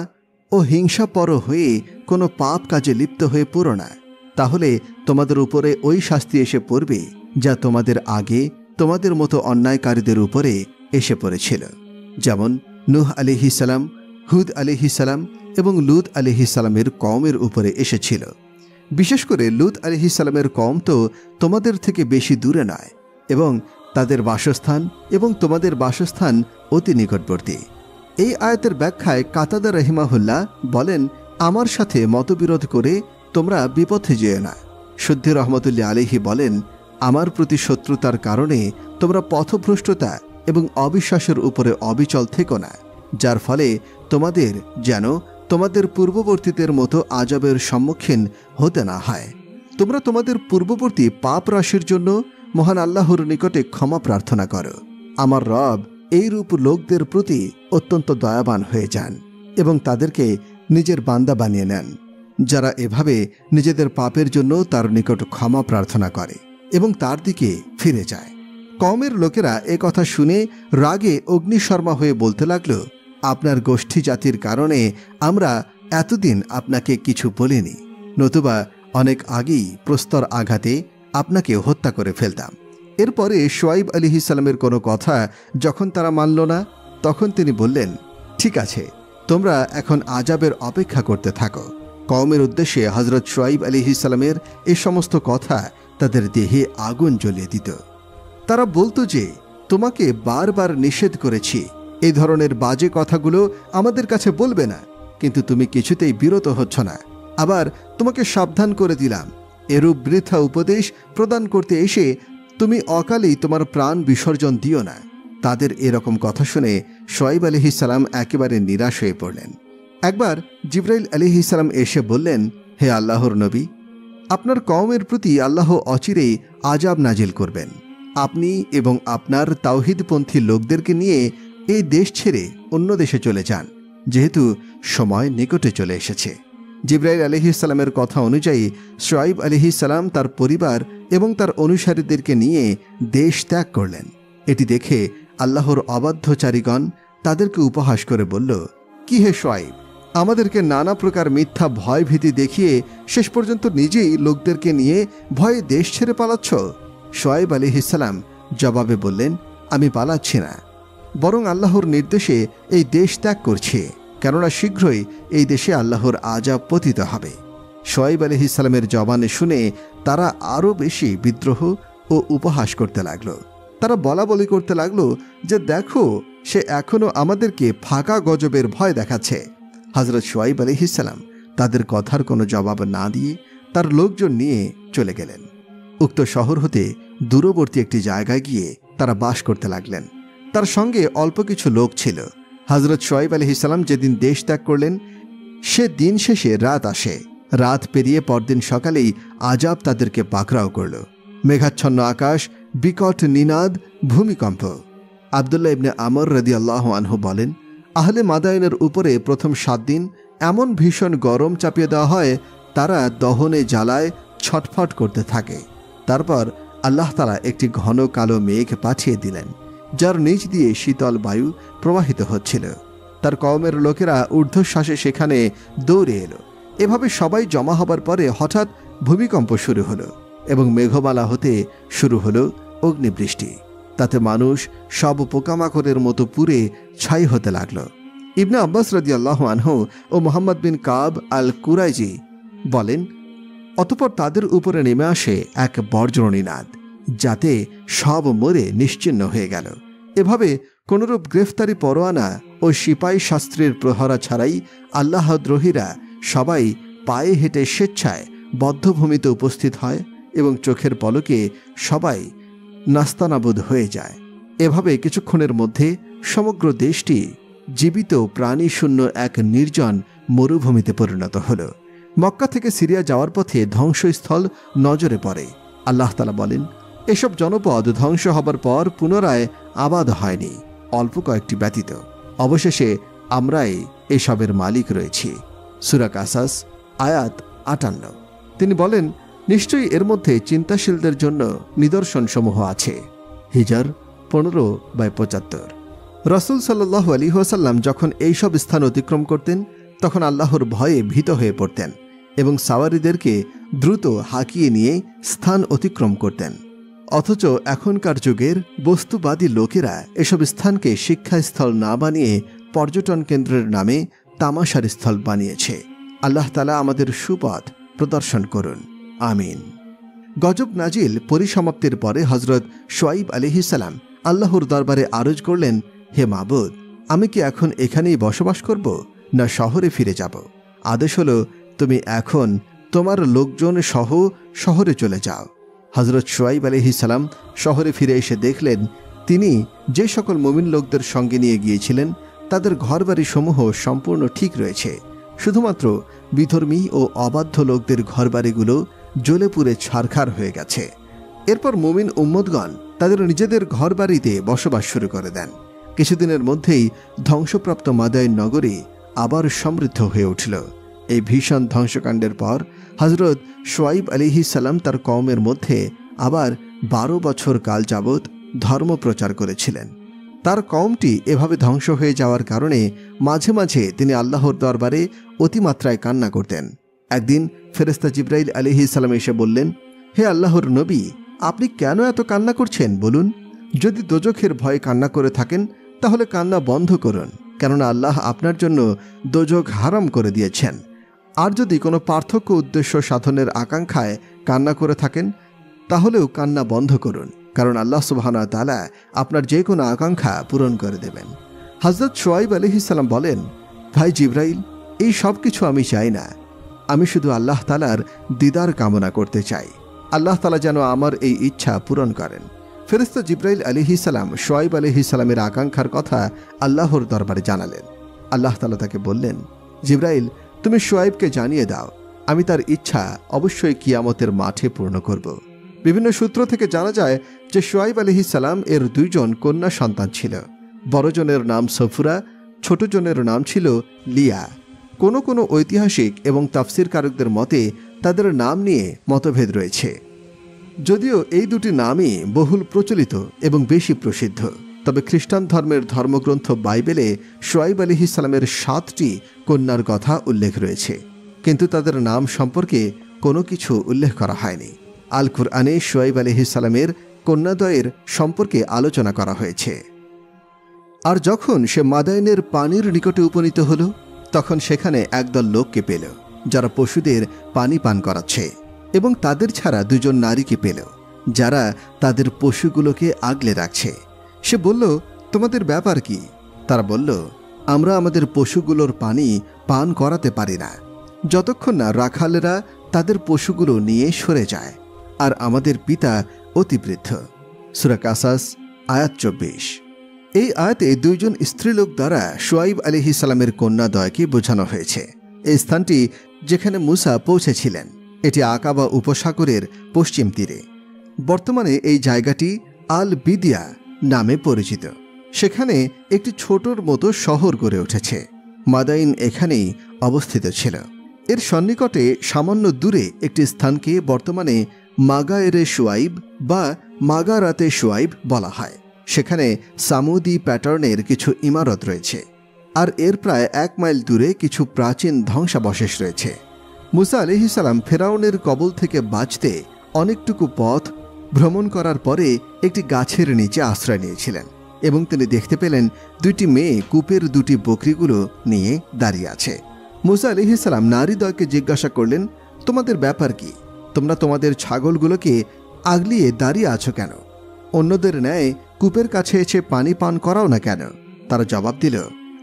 Speaker 1: ও হিংসাপর হয়ে কোনো পাপ কাজে লিপ্ত হয়ে পড়ো না, তাহলে তোমাদের উপরে ওই শাস্তি এসে পড়বে যা তোমাদের আগে তোমাদের মতো অন্যায়কারীদের উপরে এসে পড়েছিল, যেমন নূহ আলাইহিস সালাম, হুদ আলাইহিস সালাম এবং লূত আলাইহিস সালামের কওমের উপরে এসেছিল। বিশেষ করে লূত আলাইহিস সালামের কওম তো তোমাদের থেকে বেশি দূরে নয় এবং তাদের বাসস্থান এবং তোমাদের বাসস্থান অতি নিকটবর্তী। এই আয়াতের ব্যাখ্যায় কাতাদা রাহিমাহুল্লাহ বলেন, আমার সাথে মতবিরোধ করে তোমরা বিপথে যেও না। সুদ্দি রহমতুল্লাহ আলাইহি বলেন, আমার প্রতি শত্রুতার কারণে তোমরা পথভ্রষ্টতা এবং অবিশ্বাসের উপরে অবিচল থেকো না, যার ফলে তোমাদের যেন তোমাদের পূর্ববর্তীদের মতো আযাবের সম্মুখীন হতে না হয়। তোমরা তোমাদের পূর্ববর্তী পাপ রাশির জন্য মহান আল্লাহর নিকটে ক্ষমা প্রার্থনা করো। আমার রব এইরূপ লোকদের প্রতি অত্যন্ত দয়াবান হয়ে যান এবং তাদেরকে নিজের বান্দা বানিয়ে নেন, যারা এভাবে নিজেদের পাপের জন্য তার নিকট ক্ষমা প্রার্থনা করে এবং তার দিকে ফিরে যায়। কওমের লোকেরা এ কথা শুনে রাগে অগ্নিশর্মা হয়ে বলতে লাগল, আপনার গোষ্ঠী জাতির কারণে আমরা এতদিন আপনাকে কিছু বলিনি, নতুবা অনেক আগেই প্রস্তর আঘাতে আপনাকে হত্যা করে ফেলতাম। এরপরে শুআইব আলাইহিস সালামের কোনো কথা যখন তারা মানল না, তখন তিনি বললেন, ঠিক আছে, তোমরা এখন আযাবের অপেক্ষা করতে থাকো। কওমের উদ্দেশ্যে হযরত শুআইব আলাইহিস সালামের এ সমস্ত কথা তাদের দেহে আগুন জ্বলিয়ে দিত। তারা বলতো যে, তোমাকে বারবার নিষেধ করেছি এই ধরনের বাজে কথাগুলো আমাদের কাছে বলবে না, কিন্তু তুমি কিছুতেই বিরত হচ্ছ না। আবার তোমাকে সাবধান করে দিলাম, এরূপ বৃথা উপদেশ প্রদান করতে এসে তুমি অকালেই তোমার প্রাণ বিসর্জন দিও না। তাদের এরকম কথা শুনে শুআইব আলাইহিস সালাম একেবারে নিরাশ হয়ে পড়লেন। একবার জিবরাইল আলাইহিস সালাম এসে বললেন, হে আল্লাহর নবী, আপনার কওমের প্রতি আল্লাহ অচিরেই আযাব নাজিল করবেন। আপনি এবং আপনার তাওহীদপন্থী লোকদেরকে নিয়ে এই দেশ ছেড়ে অন্য দেশে চলে যান, যেহেতু সময় নিকটে চলে এসেছে। জিবরাইল আলাইহিস সালামের কথা অনুযায়ী শুআইব আলাইহিস সালাম তার পরিবার এবং তার অনুসারীদেরকে নিয়ে দেশ ত্যাগ করলেন। এটি দেখে আল্লাহর অবাধ্যচারীগণ তাদেরকে উপহাস করে বলল, কি হে শুআইব, আমাদেরকে নানা প্রকার মিথ্যা ভয় ভীতি দেখিয়ে শেষ পর্যন্ত নিজেই লোকদেরকে নিয়ে ভয়ে দেশ ছেড়ে পালাচ্ছ। শুআইব আলাইহিস সালাম জবাবে বললেন, আমি পালাচ্ছি না, বরং আল্লাহর নির্দেশে এই দেশ ত্যাগ করছি, কেননা শীঘ্রই এই দেশে আল্লাহর আযাব পতিত হবে। শুআইব আলাইহিস সালামের জবানে শুনে তারা আরও বেশি বিদ্রোহ ও উপহাস করতে লাগলো। তারা বলা বলি করতে লাগলো যে, দেখো, সে এখনো আমাদেরকে ফাঁকা গজবের ভয় দেখাচ্ছে। হযরত শুআইব আলাইহিস সালাম তাদের কথার কোনো জবাব না দিয়ে তার লোকজন নিয়ে চলে গেলেন। উক্ত শহর হতে দূরবর্তী একটি জায়গায় গিয়ে তারা বাস করতে লাগলেন। তার সঙ্গে অল্প কিছু লোক ছিল। হযরত শুআইব আলাইহিস সালাম যেদিন দেশ ত্যাগ করলেন, সে দিন শেষে রাত আসে। রাত পেরিয়ে পরদিন সকালেই আযাব তাদেরকে পাকড়াও করল। মেঘাচ্ছন্ন আকাশ, বিকট নিনাদ, ভূমিকম্প। আব্দুল্লাহ ইবনে আমর রাদিয়াল্লাহু আনহু বলেন, আহলে মাদায়েনের উপরে প্রথম 7 দিন এমন ভীষণ গরম চাপিয়ে দেওয়া হয়, তারা দহনে জ্বালায় ছটফট করতে থাকে। তারপর আল্লাহ তাআলা একটি ঘন কালো মেঘ পাঠিয়ে দিলেন, যার নিচ দিয়ে শীতল বায়ু প্রবাহিত হচ্ছিল। তার কওমের লোকেরা ঊর্ধ্বশ্বাসে সেখানে দৌড়ে এলো। এভাবে সবাই জমা হবার পরে হঠাৎ ভূমিকম্প শুরু হলো এবং মেঘমালা হতে শুরু হলো অগ্নিবৃষ্টি। তাতে মানুষ সব পোকামাকড়ের মতো পুড়ে ছাই হতে লাগলো। ইবনে আব্বাস রাদিয়াল্লাহু আনহু ও মুহাম্মদ বিন কাব আল কুরাইজি বলেন, অতঃপর তাদের উপরে নেমে আসে এক বজ্রনিনাদ, যাতে সব মরে নিশ্চিহ্ন হয়ে গেল। এভাবে কোনরূপ গ্রেফতারি পরোয়ানা ও সিপাহী শাস্ত্রের প্রহরা ছাড়াই আল্লাহদ্রোহীরা সবাই পায়ে হেঁটে স্বেচ্ছায় বদ্ধভূমিতে উপস্থিত হয় এবং চোখের পলকে সবাই নাস্তানাবুদ হয়ে যায়। এভাবে কিছুক্ষণের মধ্যে সমগ্র দেশটি জীবিত প্রাণী শূন্য এক নির্জন মরুভূমিতে পরিণত হল। মক্কা থেকে সিরিয়া যাওয়ার পথে ধ্বংসস্থল নজরে পড়ে। আল্লাহ তাআলা বলেন, এসব জনপদ ধ্বংস হবার পর পুনরায় আবাদ হয়নি, অল্প কয়েকটি ব্যতীত। অবশেষে আমরাই এসবের মালিক রয়েছি। সূরা কাসাস আয়াত ৫৮। তিনি বলেন, নিশ্চয়ই এর মধ্যে চিন্তাশীলদের জন্য নিদর্শনসমূহ আছে। হিজর ১৫/৭৫। রাসূল সাল্লাল্লাহু আলাইহি ওয়াসাল্লাম যখন এইসব স্থান অতিক্রম করতেন, তখন আল্লাহর ভয়ে ভীত হয়ে পড়তেন এবং সাওয়ারিদেরকে দ্রুত হাঁকিয়ে নিয়ে স্থান অতিক্রম করতেন। অথচ এখনকার যুগের বস্তুবাদী লোকেরা এসব স্থানকে শিক্ষাস্থল না বানিয়ে পর্যটন কেন্দ্রের নামে তামাশার স্থল বানিয়েছে। আল্লাহ তাআলা আমাদের সুপথ প্রদর্শন করুন, আমিন। গজব নাজিল পরিসমাপ্তির পরে হযরত শুআয়ব আলাইহিস সালাম আল্লাহর দরবারে আরজ করলেন, হে মাবুদ, আমি কি এখন এখানেই বসবাস করব না শহরে ফিরে যাব? আদেশ হলো, তুমি এখন তোমার লোকজন সহ শহরে চলে যাও। হযরত শুআয়ব আলাইহিস সালাম শহরে ফিরে এসে দেখলেন, তিনি যে সকল মুমিন লোকদের সঙ্গে নিয়ে গিয়েছিলেন তাদের ঘরবাড়ি সমূহ সম্পূর্ণ ঠিক রয়েছে। শুধুমাত্র বিধর্মী ও অবাধ্য লোকদের ঘরবাড়িগুলো জ্বলে পুড়ে ছারখার হয়ে গেছে। এরপর মুমিন উম্মতগণ তাদের নিজেদের ঘরবাড়িতে বসবাস শুরু করে দেন। কিছুদিনের মধ্যেই ধ্বংসপ্রাপ্ত মাদায়েন নগরী আবার সমৃদ্ধ হয়ে উঠল। এই ভীষণ ধ্বংসকাণ্ডের পর হযরত শুআয়ব আলাইহিস সালাম তার কওমের মধ্যে আবার 12 বছর কাল যাবৎ ধর্ম প্রচার করেছিলেন। তার কওমটি এভাবে ধ্বংস হয়ে যাওয়ার কারণে মাঝে মাঝে তিনি আল্লাহর দরবারে অতিমাত্রায় কান্না করতেন। একদিন ফেরেশতা জিবরাইল আলাইহিস সালাম এসে বললেন, হে আল্লাহর নবী, আপনি কেন এত কান্না করছেন বলুন? যদি দোজখের ভয়ে কান্না করে থাকেন তাহলে কান্না বন্ধ করুন, কেননা আল্লাহ আপনার জন্য দোজখ হারাম করে দিয়েছেন। আর যদি কোনো পার্থক্য উদ্দেশ্য সাধনের আকাঙ্ক্ষায় কান্না করে থাকেন তাহলেও কান্না বন্ধ করুন, কারণ আল্লাহ সুবহানাহু ওয়া তাআলা আপনার যে কোনো আকাঙ্ক্ষা পূরণ করে দেবেন। হযরত শুআয়ব আলাইহিস সালাম বলেন, ভাই জিবরাইল, এই সব কিছু আমি চাই না, আমি শুধু আল্লাহ তাআলার দিদার কামনা করতে চাই। আল্লাহ তাআলা যেন আমার এই ইচ্ছা পূরণ করেন। ফেরেশতা জিবরাইল আলাইহিস সালাম শুআয়ব আলাইহিস সালামের আকাঙ্ক্ষার কথা আল্লাহর দরবারে জানালেন। আল্লাহ তাআলা তাকে বললেন, জিবরাইল, তুমি শুআয়বকে জানিয়ে দাও, আমি তার ইচ্ছা অবশ্যই কিয়ামতের মাঠে পূর্ণ করব। বিভিন্ন সূত্র থেকে জানা যায় যে শুআয়ব আলাইহিস সালাম এর 2 জন কন্যা সন্তান ছিল। বড়জনের নাম সফুরা, ছোটজনের নাম ছিল লিয়া। কোনো কোনো ঐতিহাসিক এবং তাফসীরকারকদের মতে তাদের নাম নিয়ে মতভেদ রয়েছে। যদিও এই দুটি নামই বহুল প্রচলিত এবং বেশি প্রসিদ্ধ, তবে খ্রিস্টান ধর্মের ধর্মগ্রন্থ বাইবেলে শুআয়ব আলাইহিস সালামের 7টি কন্যার কথা উল্লেখ রয়েছে, কিন্তু তাদের নাম সম্পর্কে কোনো কিছু উল্লেখ করা হয়নি। আল কুরআনে শুআয়ব আলাইহিস সালামের কন্যাদ্বয়ের সম্পর্কে আলোচনা করা হয়েছে। আর যখন সে মাদায়েনের পানির নিকটে উপনীত হল, তখন সেখানে একদল লোককে পেল যারা পশুদের পানি পান করাচ্ছে, এবং তাদের ছাড়া 2 জন নারীকে পেল যারা তাদের পশুগুলোকে আগলে রাখছে। সে বলল, তোমাদের ব্যাপার কি? তারা বলল, আমরা আমাদের পশুগুলোর পানি পান করাতে পারি না যতক্ষণ না রাখালেরা তাদের পশুগুলো নিয়ে সরে যায়, আর আমাদের পিতা অতি বৃদ্ধ। সূরা কাসাস আয়াত 24। এই আয়াতে 2 জন স্ত্রীলোক দ্বারা শুআয়ব আলাইহিস সালামের কন্যাদ্বয়কে বোঝানো হয়েছে। এই স্থানটি যেখানে মুসা পৌঁছেছিলেন এটি আকাবা উপসাগরের পশ্চিম তীরে। বর্তমানে এই জায়গাটি আল বিদিয়া নামে পরিচিত। সেখানে একটি ছোটর মতো শহর গড়ে উঠেছে। মাদাইন এখানেই অবস্থিত ছিল। এর সন্নিকটে সামান্য দূরে একটি স্থানকে বর্তমানে মাগায়েরে শুআয়ব বা মাগারাতে শুআয়ব বলা হয়। সেখানে সামুদি প্যাটার্নের কিছু ইমারত রয়েছে, আর এর প্রায় 1 মাইল দূরে কিছু প্রাচীন ধ্বংসাবশেষ রয়েছে। মুসা আলাইহিস সালাম ফেরাউনের কবল থেকে বাঁচতে অনেকটুকু পথ ভ্রমণ করার পরে একটি গাছের নিচে আশ্রয় নিয়েছিলেন, এবং তিনি দেখতে পেলেন 2টি মেয়ে কূপের 2টি বকরিগুলো নিয়ে দাঁড়িয়ে আছে। মুসা আলাইহিস সালাম নারীদ্বয়কে জিজ্ঞাসা করলেন, তোমাদের ব্যাপার কি? তোমরা তোমাদের ছাগলগুলোকে আগলিয়ে দাঁড়িয়ে আছো কেন? অন্যদের ন্যায় কূপের কাছে এসে পানি পান করাও না কেন? তারা জবাব দিল,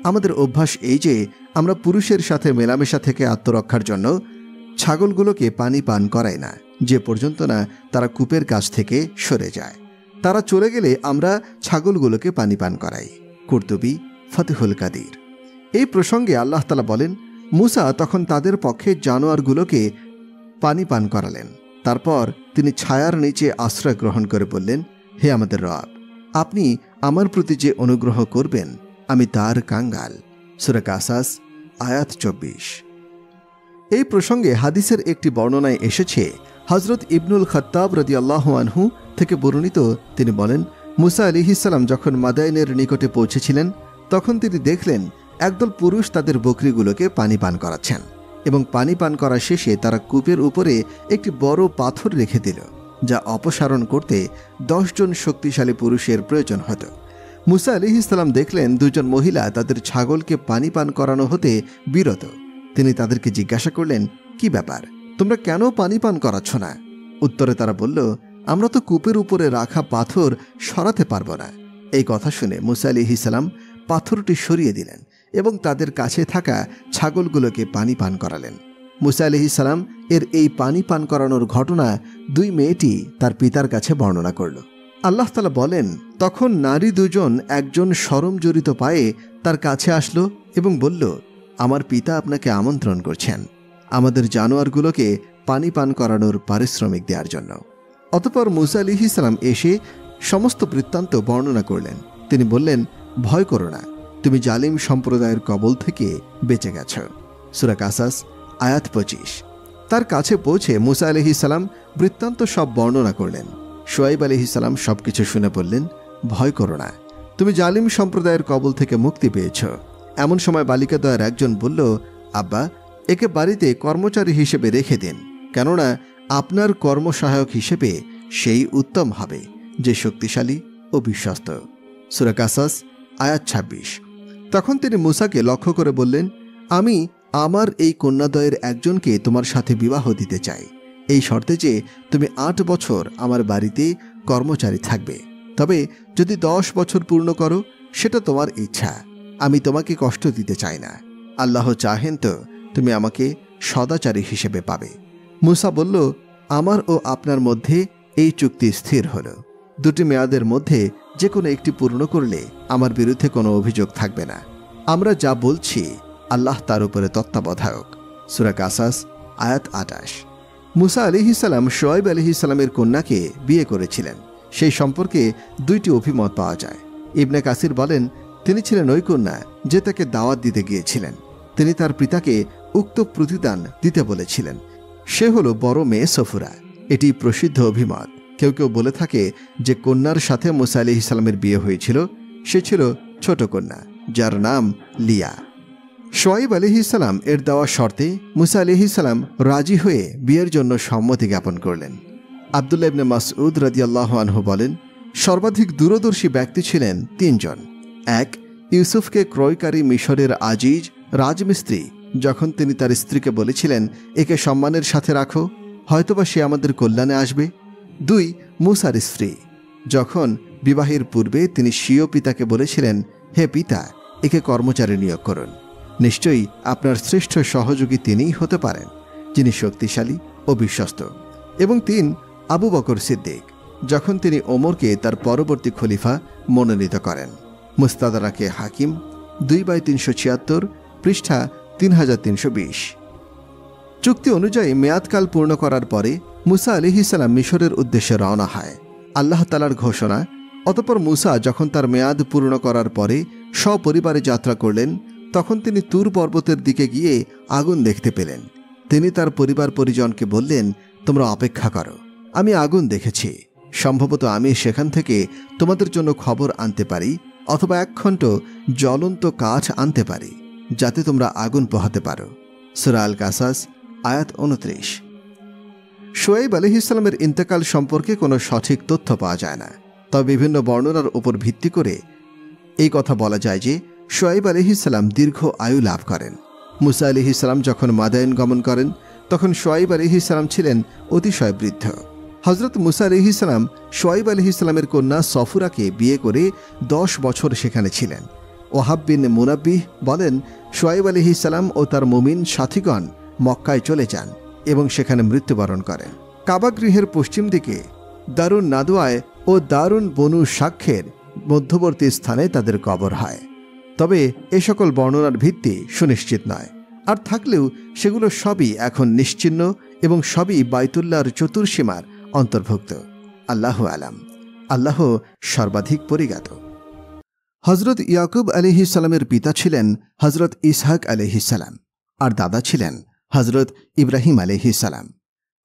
Speaker 1: আমাদের অভ্যাস এই যে আমরা পুরুষের সাথে মেলামেশা থেকে আত্মরক্ষার জন্য ছাগলগুলোকে পানি পান করাই না, যে পর্যন্ত না তারা কূপের কাছ থেকে সরে যায়। তারা চলে গেলে আমরা ছাগলগুলোকে পানি পান করাই। কুরতুবী, ফতহুল কাদির। এই প্রসঙ্গে আল্লাহ তাআলা বলেন, মুসা তখন তাদের পক্ষে জানোয়ারগুলোকে পানি পান করালেন। তারপর তিনি ছায়ার নিচে আশ্রয় গ্রহণ করে বললেন, হে আমাদের রব, আপনি আমার প্রতি যে অনুগ্রহ করবেন আমি তার কাঙ্গাল। সূরা কাসাস আয়াত 24। এই প্রসঙ্গে হাদিসের একটি বর্ণনায় এসেছে, হযরত ইবনুল খাত্তাব রাদিয়াল্লাহু আনহু থেকে বর্ণিত, তিনি বলেন, মুসা আলাইহিস সালাম যখন মাদায়েনের নিকটে পৌঁছেছিলেন তখন তিনি দেখলেন একদল পুরুষ তাদের বকরিগুলোকে পানি পান করাচ্ছেন এবং পানি পান করা শেষে তারা কূপের উপরে একটি বড় পাথর রেখে দিল, যা অপসারণ করতে 10 জন শক্তিশালী পুরুষের প্রয়োজন হতো। মুসা আলাইহিস সালাম দেখলেন 2 জন মহিলা তাদের ছাগলকে পানি পান করানো হতে বিরত। তিনি তাদেরকে জিজ্ঞাসা করলেন, কি ব্যাপার, তোমরা কেন পানি পান করাচ্ছ না? উত্তরে তারা বলল, আমরা তো কূপের উপরে রাখা পাথর সরাতে পারব না। এই কথা শুনে মুসা আলাইহিস সালাম পাথরটি সরিয়ে দিলেন এবং তাদের কাছে থাকা ছাগলগুলোকে পানি পান করালেন। মুসা আলাইহিস সালাম এর এই পানি পান করানোর ঘটনা 2 মেয়েটি তার পিতার কাছে বর্ণনা করল। আল্লাহ তাআলা বলেন, তখন নারী 2 জন একজন শরম জড়িত পায়ে তার কাছে আসলো এবং বলল, আমার পিতা আপনাকে আমন্ত্রণ করছেন আমাদের জানোয়ারগুলোকে পানি পান করানোর পারিশ্রমিক দেওয়ার জন্য। অতঃপর মুসা আলাইহিস সালাম এসে সমস্ত বৃত্তান্ত বর্ণনা করলেন। তিনি বললেন, ভয় করো না, তুমি জালিম সম্প্রদায়ের কবল থেকে বেঁচে গেছ। সূরা কাসাস আয়াত 25। তার কাছে পৌঁছে মুসা আলাইহিস সালাম বৃত্তান্ত সব বর্ণনা করলেন। শুআয়ব আলাইহিস সালাম সবকিছু শুনে বললেন, ভয় করো না, তুমি জালিম সম্প্রদায়ের কবল থেকে মুক্তি পেয়েছ। এমন সময় বালিকাদ্বয়ের একজন বলল, আব্বা, একে বাড়িতে কর্মচারী হিসেবে রেখে দিন, কেননা আপনার কর্মসহায়ক হিসেবে সেই উত্তম হবে যে শক্তিশালী ও বিশ্বস্ত। সূরা কাসাস আয়াত 26। তখন তিনি মুসাকে লক্ষ্য করে বললেন, আমি আমার এই কন্যাদ্বয়ের একজনকে তোমার সাথে বিবাহ দিতে চাই, এই শর্তে যে তুমি 8 বছর আমার বাড়িতে কর্মচারী থাকবে। তবে যদি 10 বছর পূর্ণ করো সেটা তোমার ইচ্ছা, আমি তোমাকে কষ্ট দিতে চাই না। আল্লাহ চাহেন তো তুমি আমাকে সদাচারী হিসেবে পাবে। মুসা বলল, আমার ও আপনার মধ্যে এই চুক্তি স্থির হল। 2টি মেয়াদের মধ্যে যে কোনো একটি পূর্ণ করলে আমার বিরুদ্ধে কোনো অভিযোগ থাকবে না। আমরা যা বলছি আল্লাহ তার উপরে তত্ত্বাবধায়ক। সূরা কাসাস আয়াত 28। মুসা আলাইহিস সালাম শুআয়ব আলাইহিস সালামের কন্যাকে বিয়ে করেছিলেন। সেই সম্পর্কে 2টি অভিমত পাওয়া যায়। ইবনে কাসির বলেন, তিনি ছিলেন ওই কন্যা যে তাকে দাওয়াত দিতে গিয়েছিলেন। তিনি তার পিতাকে উক্ত প্রতিদান দিতে বলেছিলেন। সে হল বড় মেয়ে সফুরা। এটি প্রসিদ্ধ অভিমত। কেউ কেউ বলে থাকে যে কন্যার সাথে মুসা আলাইহিস সালামের বিয়ে হয়েছিল সে ছিল ছোট কন্যা, যার নাম লিয়া। শুআয়ব আলাইহিস সালাম এর দেওয়া শর্তে মুসা আলাইহিস সালাম রাজি হয়ে বিয়ের জন্য সম্মতি জ্ঞাপন করলেন। আব্দুল্লাহ ইবনে মাসউদ রাদিয়াল্লাহু আনহু বলেন, সর্বাধিক দূরদর্শী ব্যক্তি ছিলেন 3 জন। 1, ইউসুফকে ক্রয়কারী মিশরের আজিজ রাজমিস্ত্রি, যখন তিনি তার স্ত্রীকে বলেছিলেন, একে সম্মানের সাথে রাখো, হয়তোবা সে আমাদের কল্যাণে আসবে। 2, মুসার স্ত্রী, যখন বিবাহের পূর্বে তিনি স্বীয় পিতাকে বলেছিলেন, হে পিতা, একে কর্মচারী নিয়োগ করুন, নিশ্চয়ই আপনার শ্রেষ্ঠ সহযোগী তিনিই হতে পারেন, যিনি শক্তিশালী ও বিশ্বস্ত। এবং 3, আবু বকর সিদ্দিক, যখন তিনি ওমরকে তার পরবর্তী খলিফা মনোনীত করেন। মুস্তাদরাকে হাকিম 2/376, পৃষ্ঠা 3320। চুক্তি অনুযায়ী মেয়াদকাল পূর্ণ করার পরে মুসা আলাইহিস সালাম মিশরের উদ্দেশ্যে রওনা হয়। আল্লাহ তাআলার ঘোষণা, অতঃপর মুসা যখন তার মেয়াদ পূর্ণ করার পরে সপরিবারে যাত্রা করলেন, তখন তিনি তুর পর্বতের দিকে গিয়ে আগুন দেখতে পেলেন। তিনি তার পরিবার পরিজনকে বললেন, তোমরা অপেক্ষা করো, আমি আগুন দেখেছি, সম্ভবত আমি সেখান থেকে তোমাদের জন্য খবর আনতে পারি অথবা 1 খণ্ড জ্বলন্ত কাঠ আনতে পারি, যাতে তোমরা আগুন পোহাতে পারো। সূরা আল কাসাস আয়াত 29। শুআয়ব আলাইহিস সালামের ইন্তেকাল সম্পর্কে কোনো সঠিক তথ্য পাওয়া যায় না, তবে বিভিন্ন বর্ণনার উপর ভিত্তি করে এই কথা বলা যায় যে শুআয়ব আলাইহিস সালাম দীর্ঘ আয়ু লাভ করেন। মুসা আলাইহিস সালাম যখন মাদায়েন গমন করেন, তখন শুআয়ব আলাইহিস সালাম ছিলেন অতিশয় বৃদ্ধ। হযরত মুসা আলাইহিস সালাম শুআয়ব আলাইহিস সালামের কন্যা সফুরাকে বিয়ে করে 10 বছর সেখানে ছিলেন। ওহাব বিন মুনাব্বিহ বলেন, শুআয়ব আলাইহিস সালাম ও তার মুমিন সাথীগণ মক্কায় চলে যান এবং সেখানে মৃত্যুবরণ করেন। কাবা গৃহের পশ্চিম দিকে দারুন নাদওয়ায় ও দারুন বনু সাক্ষের মধ্যবর্তী স্থানে তাদের কবর হয়। তবে এ সকল বর্ণনার ভিত্তি সুনিশ্চিত নয়, আর থাকলেও সেগুলো সবই এখন নিশ্চিহ্ন এবং সবই বাইতুল্লাহর চতুর্সীমার অন্তর্ভুক্ত। আল্লাহু আলাম, আল্লাহ সর্বাধিক পরিজ্ঞাত। হযরত ইয়াকুব আলাইহিস সালামের পিতা ছিলেন হযরত ইসহাক আলাইহিস সালাম, আর দাদা ছিলেন হযরত ইব্রাহিম আলাইহিস সালাম।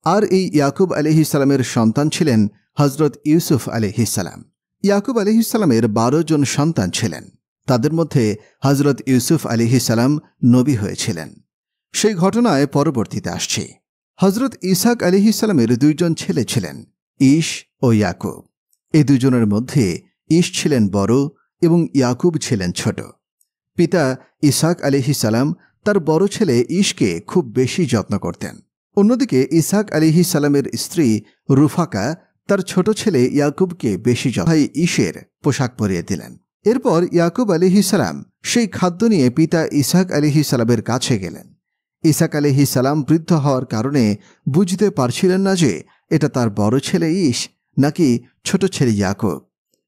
Speaker 1: আর এই ইয়াকুব আলাইহিস সালামের সন্তান ছিলেন হযরত ইউসুফ আলাইহিস সালাম। ইয়াকুব আলাইহিস সালামের 12 জন সন্তান ছিলেন। তাদের মধ্যে হজরত ইউসুফ আলাইহিসসালাম নবী হয়েছিলেন। সেই ঘটনায় পরবর্তীতে আসছে। হজরত ইসহাক আলাইহিসসালামের দুইজন ছেলে ছিলেন, ঈশ ও ইয়াকুব। এই দুজনের মধ্যে ঈশ ছিলেন বড় এবং ইয়াকুব ছিলেন ছোট। পিতা ইসহাক আলাইহিসসালাম তার বড় ছেলে ঈশকে খুব বেশি যত্ন করতেন। অন্যদিকে ইসহাক আলাইহিসসালামের স্ত্রী রুফাকা তার ছোট ছেলে ইয়াকুবকে বেশি ভাই ঈশের পোশাক পরিয়ে দিলেন। এরপর ইয়াকুব আলাইহিসসালাম সেই খাদ্য নিয়ে পিতা ইসহাক আলাইহিসসালামের কাছে গেলেন। ইসহাক আলাইহিসসালাম বৃদ্ধ হওয়ার কারণে বুঝতে পারছিলেন না যে এটা তার বড় ছেলে ঈশ নাকি ছোট ছেলে ইয়াকুব।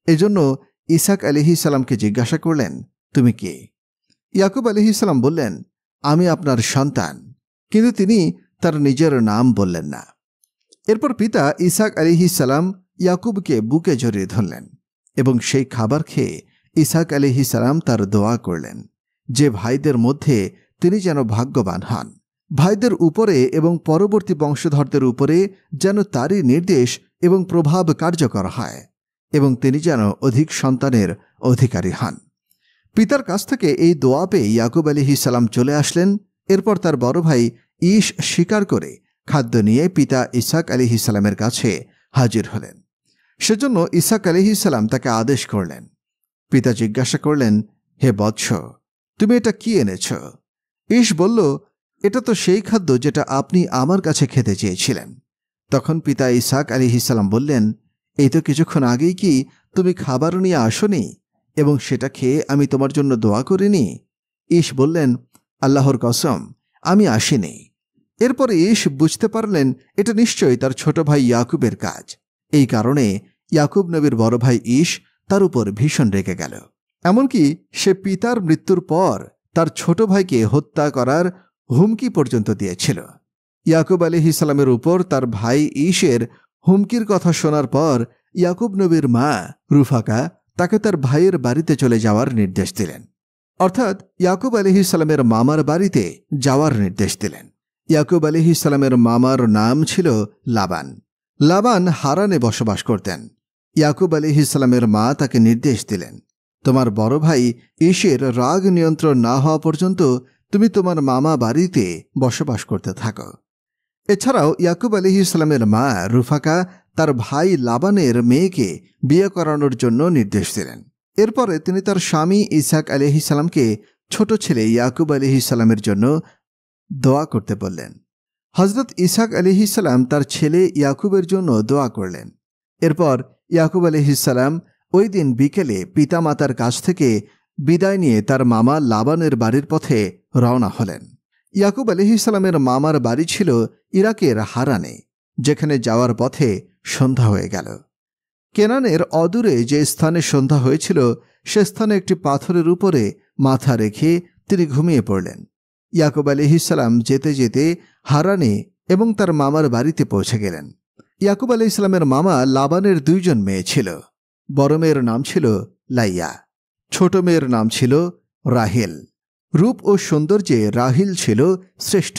Speaker 1: এজন্য ইসহাক আলাইহিসসালামকে জিজ্ঞাসা করলেন, তুমি কে? ইয়াকুব আলাইহিসসালাম বললেন, আমি আপনার সন্তান। কিন্তু তিনি তার নিজের নাম বললেন না। এরপর পিতা ইসহাক আলাইহিসসালাম ইয়াকুবকে বুকে জড়িয়ে ধরলেন এবং সেই খাবার খেয়ে ইসহাক আলাইহিসসালাম তার দোয়া করলেন যে ভাইদের মধ্যে তিনি যেন ভাগ্যবান হন। ভাইদের উপরে এবং পরবর্তী বংশধরদের উপরে যেন তারই নির্দেশ এবং প্রভাব কার্যকর হয় এবং তিনি যেন অধিক সন্তানের অধিকারী হন। পিতার কাছ থেকে এই দোয়া পেয়ে ইয়াকুব আলাইহিসসালাম চলে আসলেন। এরপর তার বড় ভাই ঈশ শিকার করে খাদ্য নিয়ে পিতা ইসহাক আলাইহিসসালামের কাছে হাজির হলেন। সেজন্য ইসহাক আলাইহিসসালাম তাকে আদেশ করলেন। পিতা জিজ্ঞাসা করলেন, হে বৎস, তুমি এটা কি এনেছ? ঈশ বলল, এটা তো সেই খাদ্য যেটা আপনি আমার কাছে খেতে চেয়েছিলেন। তখন পিতা ইসহাক আলাইহিসসালাম বললেন, এই তো কিছুক্ষণ আগেই কি তুমি খাবার নিয়ে আসোনি এবং সেটা খেয়ে আমি তোমার জন্য দোয়া করিনি? ঈশ বললেন, আল্লাহর কসম, আমি আসিনি। এরপরে ঈশ বুঝতে পারলেন এটা নিশ্চয়ই তার ছোট ভাই ইয়াকুবের কাজ। এই কারণে ইয়াকুব নবীর বড় ভাই ঈশ তার উপর ভীষণ রেগে গেল। এমনকি সে পিতার মৃত্যুর পর তার ছোট ভাইকে হত্যা করার হুমকি পর্যন্ত দিয়েছিল। ইয়াকুব আলাইহিসসালামের উপর তার ভাই ঈশের হুমকির কথা শোনার পর ইয়াকুব নবীর মা রুফাকা তাকে তার ভাইয়ের বাড়িতে চলে যাওয়ার নির্দেশ দিলেন। অর্থাৎ ইয়াকুব আলাইহিসসালামের মামার বাড়িতে যাওয়ার নির্দেশ দিলেন। ইয়াকুব আলাইহিসসালামের মামার নাম ছিল লাবান। লাবান হারানে বসবাস করতেন। ইয়াকুব আলাইহিসসালামের মা তাকে নির্দেশ দিলেন, তোমার বড় ভাই ঈশের রাগ নিয়ন্ত্রণ না হওয়া পর্যন্ত তুমি তোমার মামা বাড়িতে বসবাস করতে থাকো। এছাড়াও ইয়াকুব আলাইহিসসালামের মা রুফাকা তার ভাই লাবানের মেয়েকে বিয়ে করানোর জন্য নির্দেশ দিলেন। এরপরে তিনি তার স্বামী ইসহাক আলাইহিসসালামকে ছোট ছেলে ইয়াকুব আলাইহিসসালামের জন্য দোয়া করতে বললেন। হজরত ইসহাক আলাইহিসসালাম তার ছেলে ইয়াকুবের জন্য দোয়া করলেন। এরপর ইয়াকুব আলাইহিসসালাম ওই দিন বিকেলে পিতামাতার কাছ থেকে বিদায় নিয়ে তার মামা লাবানের বাড়ির পথে রওনা হলেন। ইয়াকুব আলাইহিসসালামের মামার বাড়ি ছিল ইরাকের হারানে, যেখানে যাওয়ার পথে সন্ধ্যা হয়ে গেল। কেনানের অদূরে যে স্থানে সন্ধ্যা হয়েছিল সে স্থানে একটি পাথরের উপরে মাথা রেখে তিনি ঘুমিয়ে পড়লেন। ইয়াকুব আলাইহিসসালাম যেতে যেতে হারানে এবং তার মামার বাড়িতে পৌঁছে গেলেন। ইয়াকুব আলাইহিসসালামের মামা লাবানের দুইজন মেয়ে ছিল। বড় মেয়ের নাম ছিল লাইয়া, ছোট মেয়ের নাম ছিল রাহেল। রূপ ও সৌন্দর্যে রাহিল ছিল শ্রেষ্ঠ।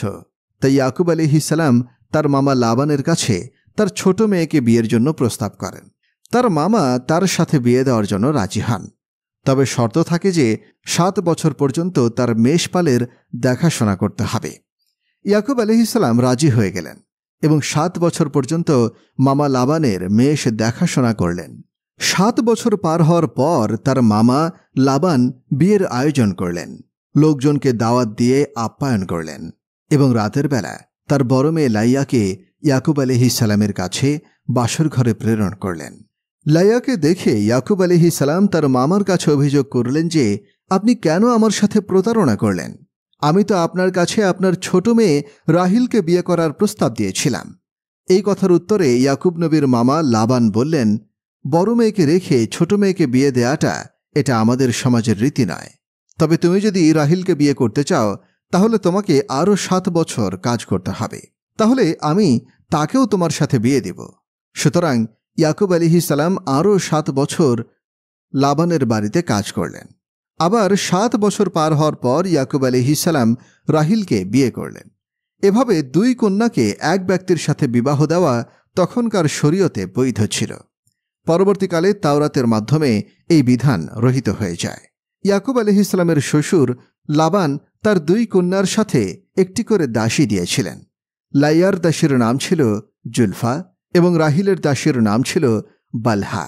Speaker 1: তাই ইয়াকুব আলাইহিসসালাম তার মামা লাবানের কাছে তার ছোট মেয়েকে বিয়ের জন্য প্রস্তাব করেন। তার মামা তার সাথে বিয়ে দেওয়ার জন্য রাজি হন। তবে শর্ত থাকে যে 7 বছর পর্যন্ত তার মেষপালের দেখাশোনা করতে হবে। ইয়াকুব আলাইহিসসালাম রাজি হয়ে গেলেন এবং 7 বছর পর্যন্ত মামা লাবানের মেষ দেখাশোনা করলেন। 7 বছর পার হওয়ার পর তার মামা লাবান বিয়ের আয়োজন করলেন, লোকজনকে দাওয়াত দিয়ে আপ্যায়ন করলেন এবং রাতের বেলা তার বড় মেয়ে লাইয়াকে ইয়াকুব আলাইহিসসালামের কাছে বাসর ঘরে প্রেরণ করলেন। লাইয়াকে দেখে ইয়াকুব আলাইহিসসালাম তার মামার কাছে অভিযোগ করলেন যে, আপনি কেন আমার সাথে প্রতারণা করলেন? আমি তো আপনার কাছে আপনার ছোট মেয়ে রাহিলকে বিয়ে করার প্রস্তাব দিয়েছিলাম। এই কথার উত্তরে ইয়াকুব নবীর মামা লাবান বললেন, বড় মেয়েকে রেখে ছোট মেয়েকে বিয়ে দেয়াটা এটা আমাদের সমাজের রীতি নয়। তবে তুমি যদি রাহিলকে বিয়ে করতে চাও তাহলে তোমাকে আরও 7 বছর কাজ করতে হবে, তাহলে আমি তাকেও তোমার সাথে বিয়ে দেব। সুতরাং ইয়াকুব আলাইহিসসালাম আরও 7 বছর লাবানের বাড়িতে কাজ করলেন। আবার 7 বছর পার হওয়ার পর ইয়াকুব আলাইহিসসালাম রাহিলকে বিয়ে করলেন। এভাবে 2 কন্যাকে এক ব্যক্তির সাথে বিবাহ দেওয়া তখনকার শরীয়তে বৈধ ছিল। পরবর্তীকালে তাওরাতের মাধ্যমে এই বিধান রহিত হয়ে যায়। ইয়াকুব আলাইহিসসালামের শ্বশুর লাবান তার 2 কন্যার সাথে একটি করে দাসী দিয়েছিলেন। লাইয়ার দাসীর নাম ছিল জুলফা এবং রাহিলের দাসীর নাম ছিল বালহা।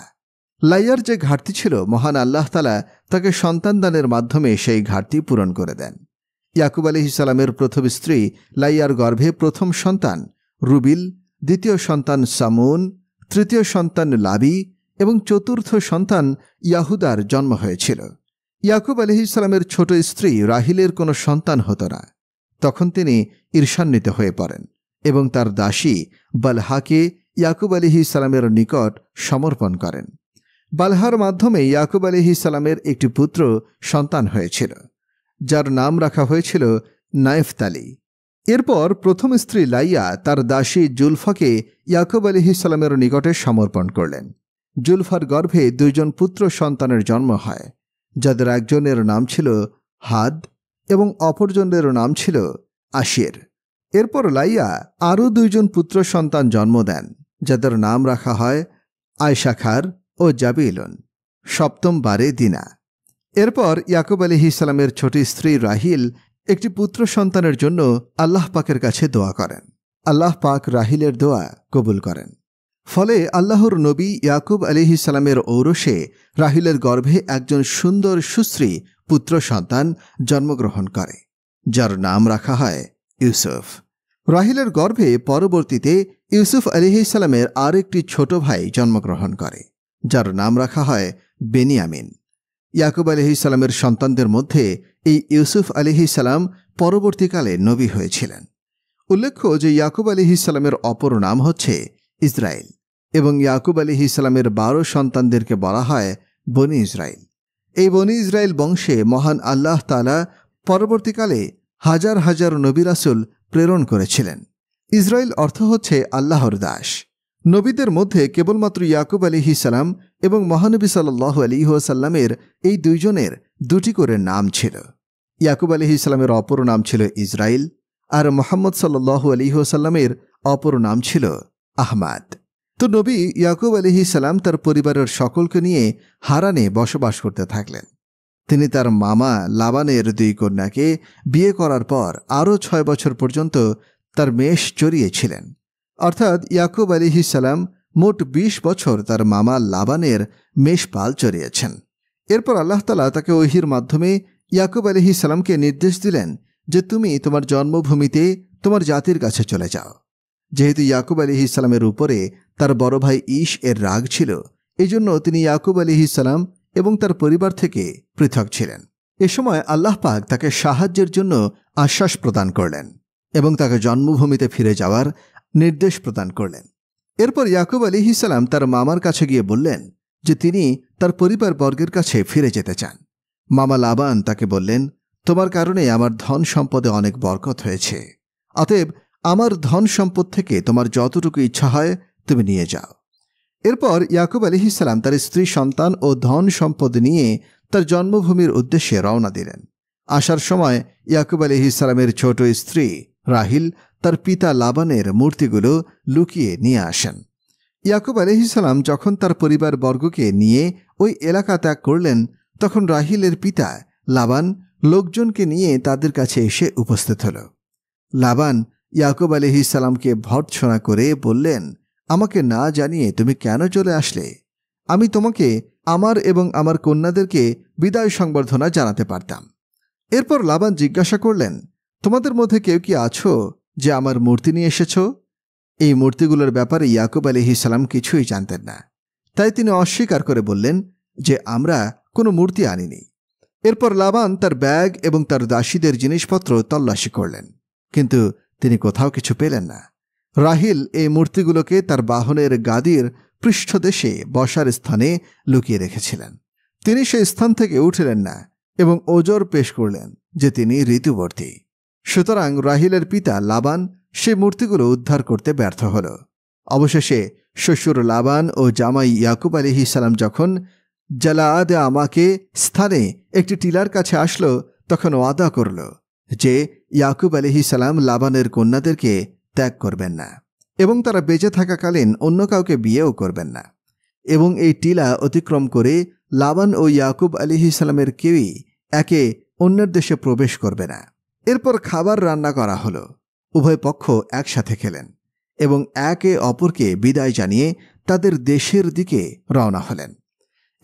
Speaker 1: লাইয়ার যে ঘাটতি ছিল, মহান আল্লাহ তাআলা তাকে সন্তান দানের মাধ্যমে সেই ঘাটতি পূরণ করে দেন। ইয়াকুব আলাইহিসসালামের প্রথম স্ত্রী লাইয়ার গর্ভে প্রথম সন্তান রুবিল, দ্বিতীয় সন্তান সামুন, তৃতীয় সন্তান লাবি এবং চতুর্থ সন্তান ইয়াহুদার জন্ম হয়েছিল। ইয়াকুব আলাইহিসসালামের ছোট স্ত্রী রাহিলের কোনো সন্তান হতো না। তখন তিনি ঈর্ষান্বিত হয়ে পড়েন এবং তার দাসী বালহাকে ইয়াকুব আলাইহিসসালামের নিকট সমর্পণ করেন। বালহার মাধ্যমে ইয়াকুব আলাইহিসসালামের একটি পুত্র সন্তান হয়েছিল, যার নাম রাখা হয়েছিল নাইফতালি। এরপর প্রথম স্ত্রী লাইয়া তার দাসী জুলফাকে ইয়াকুব আলাইহিসসালামের নিকটে সমর্পণ করলেন। জুলফার গর্ভে 2 জন পুত্র সন্তানের জন্ম হয়, যাদের একজনের নাম ছিল হাদ এবং অপরজনের নাম ছিল আশির। এরপর লাইয়া আরও 2 জন পুত্র সন্তান জন্ম দেন, যাদের নাম রাখা হয় আয়শাখার ও জাবিলুন, সপ্তম বারে দিনা। এরপর ইয়াকুব আলাইহিসসালামের ছোট স্ত্রী রাহিল একটি পুত্র সন্তানের জন্য আল্লাহ পাকের কাছে দোয়া করেন। আল্লাহ পাক রাহিলের দোয়া কবুল করেন। ফলে আল্লাহর নবী ইয়াকুব আলাইহিসসালামের ঔরসে রাহিলের গর্ভে একজন সুন্দর সুশ্রী পুত্র সন্তান জন্মগ্রহণ করে, যার নাম রাখা হয় ইউসুফ। রাহিলের গর্ভে পরবর্তীতে ইউসুফ আলাইহিসসালামের আর একটি ছোট ভাই জন্মগ্রহণ করে, যার নাম রাখা হয় বেনিয়ামিন। ইয়াকুব আলাইহিসসালামের সন্তানদের মধ্যে এই ইউসুফ আলাইহিসসালাম পরবর্তীকালে নবী হয়েছিলেন। উল্লেখ্য যে ইয়াকুব আলাইহিসসালামের অপর নাম হচ্ছে ইসরাইল এবং ইয়াকুব আলাইহিসসালামের 12 সন্তানদেরকে বলা হয় বনি ইসরাইল। এই বনি ইসরাইল বংশে মহান আল্লাহ তাআলা পরবর্তীকালে হাজার হাজার নবী রাসূল প্রেরণ করেছিলেন। ইসরাইল অর্থ হচ্ছে আল্লাহর দাস। নবীদের মধ্যে কেবলমাত্র ইয়াকুব আলাইহিসসালাম এবং মহানবী সাল্লাল্লাহু আলাইহি ওয়াসাল্লামের এই 2 জনের 2টি করে নাম ছিল। ইয়াকুব আলাইহিসসালামের অপর নাম ছিল ইসরাইল আর মুহাম্মদ সাল্লাল্লাহু আলাইহি ওয়াসাল্লামের অপর নাম ছিল আহমাদ। তো নবী ইয়াকুব আলাইহিসসালাম তার পরিবারের সকলকে নিয়ে হারানে বসবাস করতে থাকলেন। তিনি তার মামা লাবানের 2 কন্যাকে বিয়ে করার পর আরও 6 বছর পর্যন্ত তার মেষ চড়িয়েছিলেন। অর্থাৎ ইয়াকুব আলাইহিসসালাম মোট 20 বছর তার মামা লাবানের মেষপাল চড়িয়েছেন। এরপর আল্লাহ তাআলা তাকে ওহীর মাধ্যমে ইয়াকুব আলাইহিসসালামকে নির্দেশ দিলেন যে তুমি তোমার জন্মভূমিতে তোমার জাতির কাছে চলে যাও। যেহেতু ইয়াকুব আলাইহিসসালামের উপরে তার বড় ভাই ঈশ এর রাগ ছিল, এজন্য তিনি ইয়াকুব আলাইহিসসালাম এবং তার পরিবার থেকে পৃথক ছিলেন। এ সময় আল্লাহ পাক তাকে সাহায্যের জন্য আশ্বাস প্রদান করলেন এবং তাকে জন্মভূমিতে ফিরে যাওয়ার নির্দেশ প্রদান করলেন। এরপর ইয়াকুব আলাইহিসসালাম তার মামার কাছে গিয়ে বললেন যে তিনি তার পরিবার বর্গের কাছে ফিরে যেতে চান। মামা লাবান তাকে বললেন, তোমার কারণে আমার ধন সম্পদে অনেক বরকত হয়েছে, অতএব আমার ধন সম্পদ থেকে তোমার যতটুকু ইচ্ছা হয় তুমি নিয়ে যাও। এরপর ইয়াকুব আলাইহিসসালাম তার স্ত্রী সন্তান ও ধন সম্পদ নিয়ে তার জন্মভূমির উদ্দেশ্যে রওনা দিলেন। আসার সময় ইয়াকুব আলাইহিসসালামের ছোট স্ত্রী রাহিল তার পিতা লাবানের মূর্তিগুলো লুকিয়ে নিয়ে আসেন। ইয়াকুব আলাইহিসসালাম যখন তার পরিবার বর্গকে নিয়ে ওই এলাকা ত্যাগ করলেন, তখন রাহিলের পিতা লাবান লোকজনকে নিয়ে তাদের কাছে এসে উপস্থিত হল। লাবান ইয়াকুব আলাইহিসসালামকে ভর্ৎসনা করে বললেন, আমাকে না জানিয়ে তুমি কেন চলে আসলে? আমি তোমাকে আমার এবং আমার কন্যাদেরকে বিদায় সংবর্ধনা জানাতে পারতাম। এরপর লাবান জিজ্ঞাসা করলেন, তোমাদের মধ্যে কেউ কি আছো যে আমার মূর্তি নিয়ে এসেছ? এই মূর্তিগুলোর ব্যাপারে ইয়াকুব আলাইহিসসালাম কিছুই জানতেন না, তাই তিনি অস্বীকার করে বললেন যে আমরা কোনো মূর্তি আনিনি। এরপর লাবান তার ব্যাগ এবং তার দাসীদের জিনিসপত্র তল্লাশি করলেন, কিন্তু তিনি কোথাও কিছু পেলেন না। রাহিল এই মূর্তিগুলোকে তার বাহনের গাদির পৃষ্ঠদেশে বসার স্থানে লুকিয়ে রেখেছিলেন। তিনি সেই স্থান থেকে উঠলেন না এবং ওজর পেশ করলেন যে তিনি ঋতুবর্তী। সুতরাং রাহিলের পিতা লাবান সে মূর্তিগুলো উদ্ধার করতে ব্যর্থ হল। অবশেষে শ্বশুর লাবান ও জামাই ইয়াকুব আলাইহিসসালাম যখন জালাআদে আমাকে স্থানে একটি টিলার কাছে আসলো, তখন ওয়াদা করল যে ইয়াকুব আলাইহিসসালাম লাবানের কন্যাদেরকে ত্যাগ করবেন না এবং তারা বেঁচে থাকাকালীন অন্য কাউকে বিয়েও করবেন না। এবং এই টিলা অতিক্রম করে লাবান ও ইয়াকুব আলাইহিসসালামের কেউই একে অন্যের দেশে প্রবেশ করবে না। এরপর খাবার রান্না করা হলো। উভয় পক্ষ একসাথে খেলেন এবং একে অপরকে বিদায় জানিয়ে তাদের দেশের দিকে রওনা হলেন।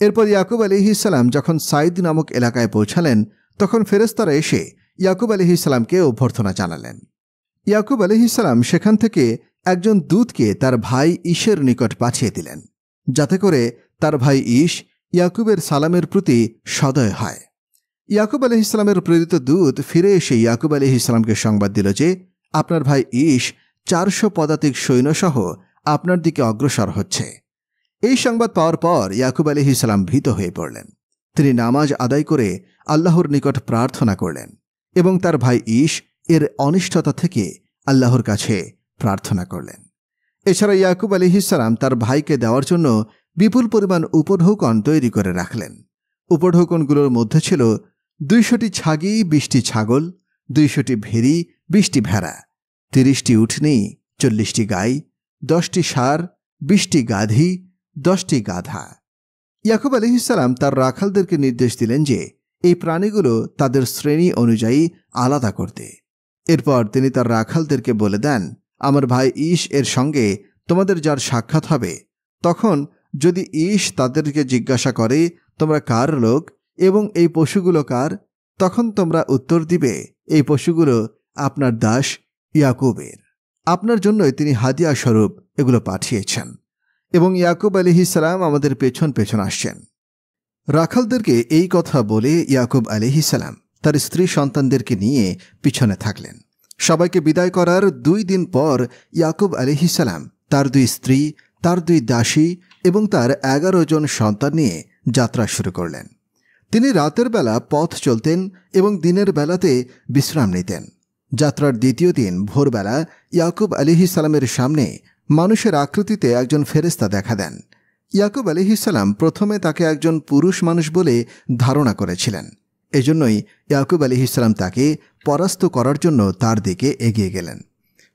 Speaker 1: এরপর ইয়াকুব আলাইহিসসালাম যখন সাইদ নামক এলাকায় পৌঁছালেন, তখন ফেরেশতারা এসে ইয়াকুব আলাইহিসসালামকে অভ্যর্থনা জানালেন। ইয়াকুব আলাইহিসসালাম সেখান থেকে একজন দূতকে তার ভাই ঈশের নিকট পাঠিয়ে দিলেন, যাতে করে তার ভাই ঈশ ইয়াকুবের সালামের প্রতি সদয় হয়। ইয়াকুব আলাইহিসসালামের প্রেরিত দূত ফিরে এসে ইয়াকুব আলাইহিসসালামকে সংবাদ দিল যে আপনার ভাই ঈশ 400 পদাতিক সৈন্যসহ আপনার দিকে অগ্রসর হচ্ছে। এই সংবাদ পাওয়ার পর ইয়াকুব আলাইহিসসালাম ভীত হয়ে পড়লেন। তিনি নামাজ আদায় করে আল্লাহর নিকট প্রার্থনা করলেন এবং তার ভাই ঈশ এর অনিষ্টতা থেকে আল্লাহর কাছে প্রার্থনা করলেন। এছাড়া ইয়াকুব আলাইহিসসালাম তার ভাইকে দেওয়ার জন্য বিপুল পরিমাণ উপঢৌকন তৈরি করে রাখলেন। উপঢৌকনগুলোর মধ্যে ছিল 200টি ছাগি, 20টি ছাগল, 200টি ভেড়ি, 20টি ভেড়া, 30টি উটনি, 40টি গাই, 10টি ষাঁড়, 20টি গাধী, 10টি গাধা। ইয়াকুব আলাইহিসসালাম তার রাখালদেরকে নির্দেশ দিলেন যে এই প্রাণীগুলো তাদের শ্রেণী অনুযায়ী আলাদা করতে। এরপর তিনি তার রাখালদেরকে বলে দেন, আমার ভাই ঈশ এর সঙ্গে তোমাদের যার সাক্ষাৎ হবে, তখন যদি ঈশ তাদেরকে জিজ্ঞাসা করে তোমরা কার লোক এবং এই পশুগুলো কার, তখন তোমরা উত্তর দিবে এই পশুগুলো আপনার দাস ইয়াকুবের। আপনার জন্যই তিনি হাদিয়া স্বরূপ এগুলো পাঠিয়েছেন এবং ইয়াকুব আলাইহিসসালাম আমাদের পেছন পেছন আসছেন। রাখালদেরকে এই কথা বলে ইয়াকুব আলাইহিসসালাম তার স্ত্রী সন্তানদেরকে নিয়ে পিছনে থাকলেন। সবাইকে বিদায় করার 2 দিন পর ইয়াকুব আলাইহিসসালাম তার 2 স্ত্রী, তার 2 দাসী এবং তার 11 জন সন্তান নিয়ে যাত্রা শুরু করলেন। তিনি রাতের বেলা পথ চলতেন এবং দিনের বেলাতে বিশ্রাম নিতেন। যাত্রার দ্বিতীয় দিন ভোরবেলা ইয়াকুব আলাইহিসসালামের সামনে মানুষের আকৃতিতে একজন ফেরেশতা দেখা দেন। ইয়াকুব আলাইহিসসালাম প্রথমে তাকে একজন পুরুষ মানুষ বলে ধারণা করেছিলেন। এজন্যই ইয়াকুব আলাইহিসসালাম তাকে পরাস্ত করার জন্য তার দিকে এগিয়ে গেলেন।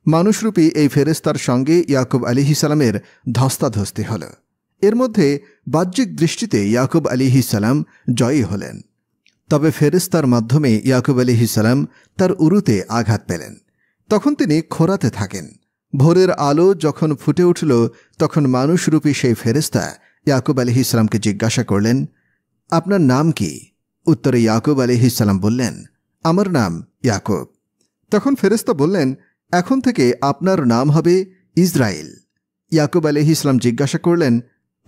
Speaker 1: মানুষরূপী এই ফেরেশতার সঙ্গে ইয়াকুব আলাইহিসসালামের ধস্তাধস্তি হল। এর মধ্যে বাহ্যিক দৃষ্টিতে ইয়াকুব আলাইহিসসালাম জয়ী হলেন, তবে ফেরেশতার মাধ্যমে ইয়াকুব আলাইহিসসালাম তার উরুতে আঘাত পেলেন। তখন তিনি খোঁড়াতে থাকেন। ভোরের আলো যখন ফুটে উঠল, তখন মানুষরূপী সেই ফেরেশতা ইয়াকুব আলাইহিসসালামকে জিজ্ঞাসা করলেন, আপনার নাম কি? উত্তরে ইয়াকুব আলাইহিসসালাম বললেন, আমার নাম ইয়াকুব। তখন ফেরেশতা বললেন, এখন থেকে আপনার নাম হবে ইসরাইল। ইয়াকুব আলাইহিসসালাম জিজ্ঞাসা করলেন,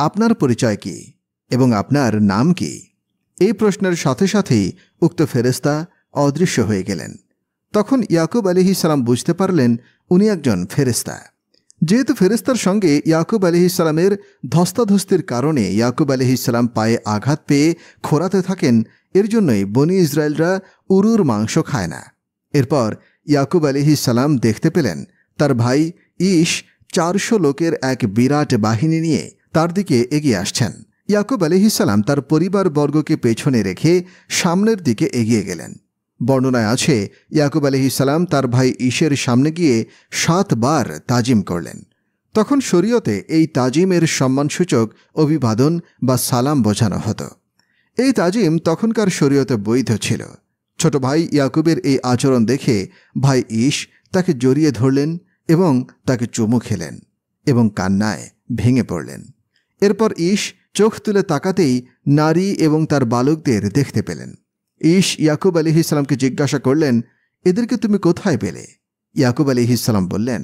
Speaker 1: আপনার পরিচয় কি এবং আপনার নাম কি? এই প্রশ্নের সাথে সাথেই উক্ত ফেরেশতা অদৃশ্য হয়ে গেলেন। তখন ইয়াকুব আলাইহিসসালাম বুঝতে পারলেন উনি একজন ফেরেশতা। যেহেতু ফেরেশতার সঙ্গে ইয়াকুব আলাইহিসসালামের ধস্তাধস্তির কারণে ইয়াকুব আলাইহিসসালাম পায়ে আঘাত পেয়ে খোঁড়াতে থাকেন, এর জন্যই বনি ইসরায়েলরা উরুর মাংস খায় না। এরপর ইয়াকুব আলাইহিসসালাম দেখতে পেলেন তার ভাই ঈশ 400 লোকের এক বিরাট বাহিনী নিয়ে তার দিকে এগিয়ে আসছেন। ইয়াকুব আলাইহিসসালাম তার পরিবারবর্গকে পেছনে রেখে সামনের দিকে এগিয়ে গেলেন। বর্ণনায় আছে ইয়াকুব আলাইহিসসালাম তার ভাই ঈশের সামনে গিয়ে 7 বার তাজিম করলেন। তখন শরীয়তে এই তাজিমের সম্মানসূচক অভিবাদন বা সালাম বোঝানো হতো। এই তাজিম তখনকার শরীয়তে বৈধ ছিল। ছোট ভাই ইয়াকুবের এই আচরণ দেখে ভাই ঈশ তাকে জড়িয়ে ধরলেন এবং তাকে চুমু খেলেন এবং কান্নায় ভেঙে পড়লেন। এরপর ঈশ চোখ তুলে তাকাতেই নারী এবং তার বালকদের দেখতে পেলেন। ঈশ ইয়াকুব আলাইহিসসালামকে জিজ্ঞাসা করলেন, এদেরকে তুমি কোথায় পেলে? ইয়াকুব আলাইহিসসালাম বললেন,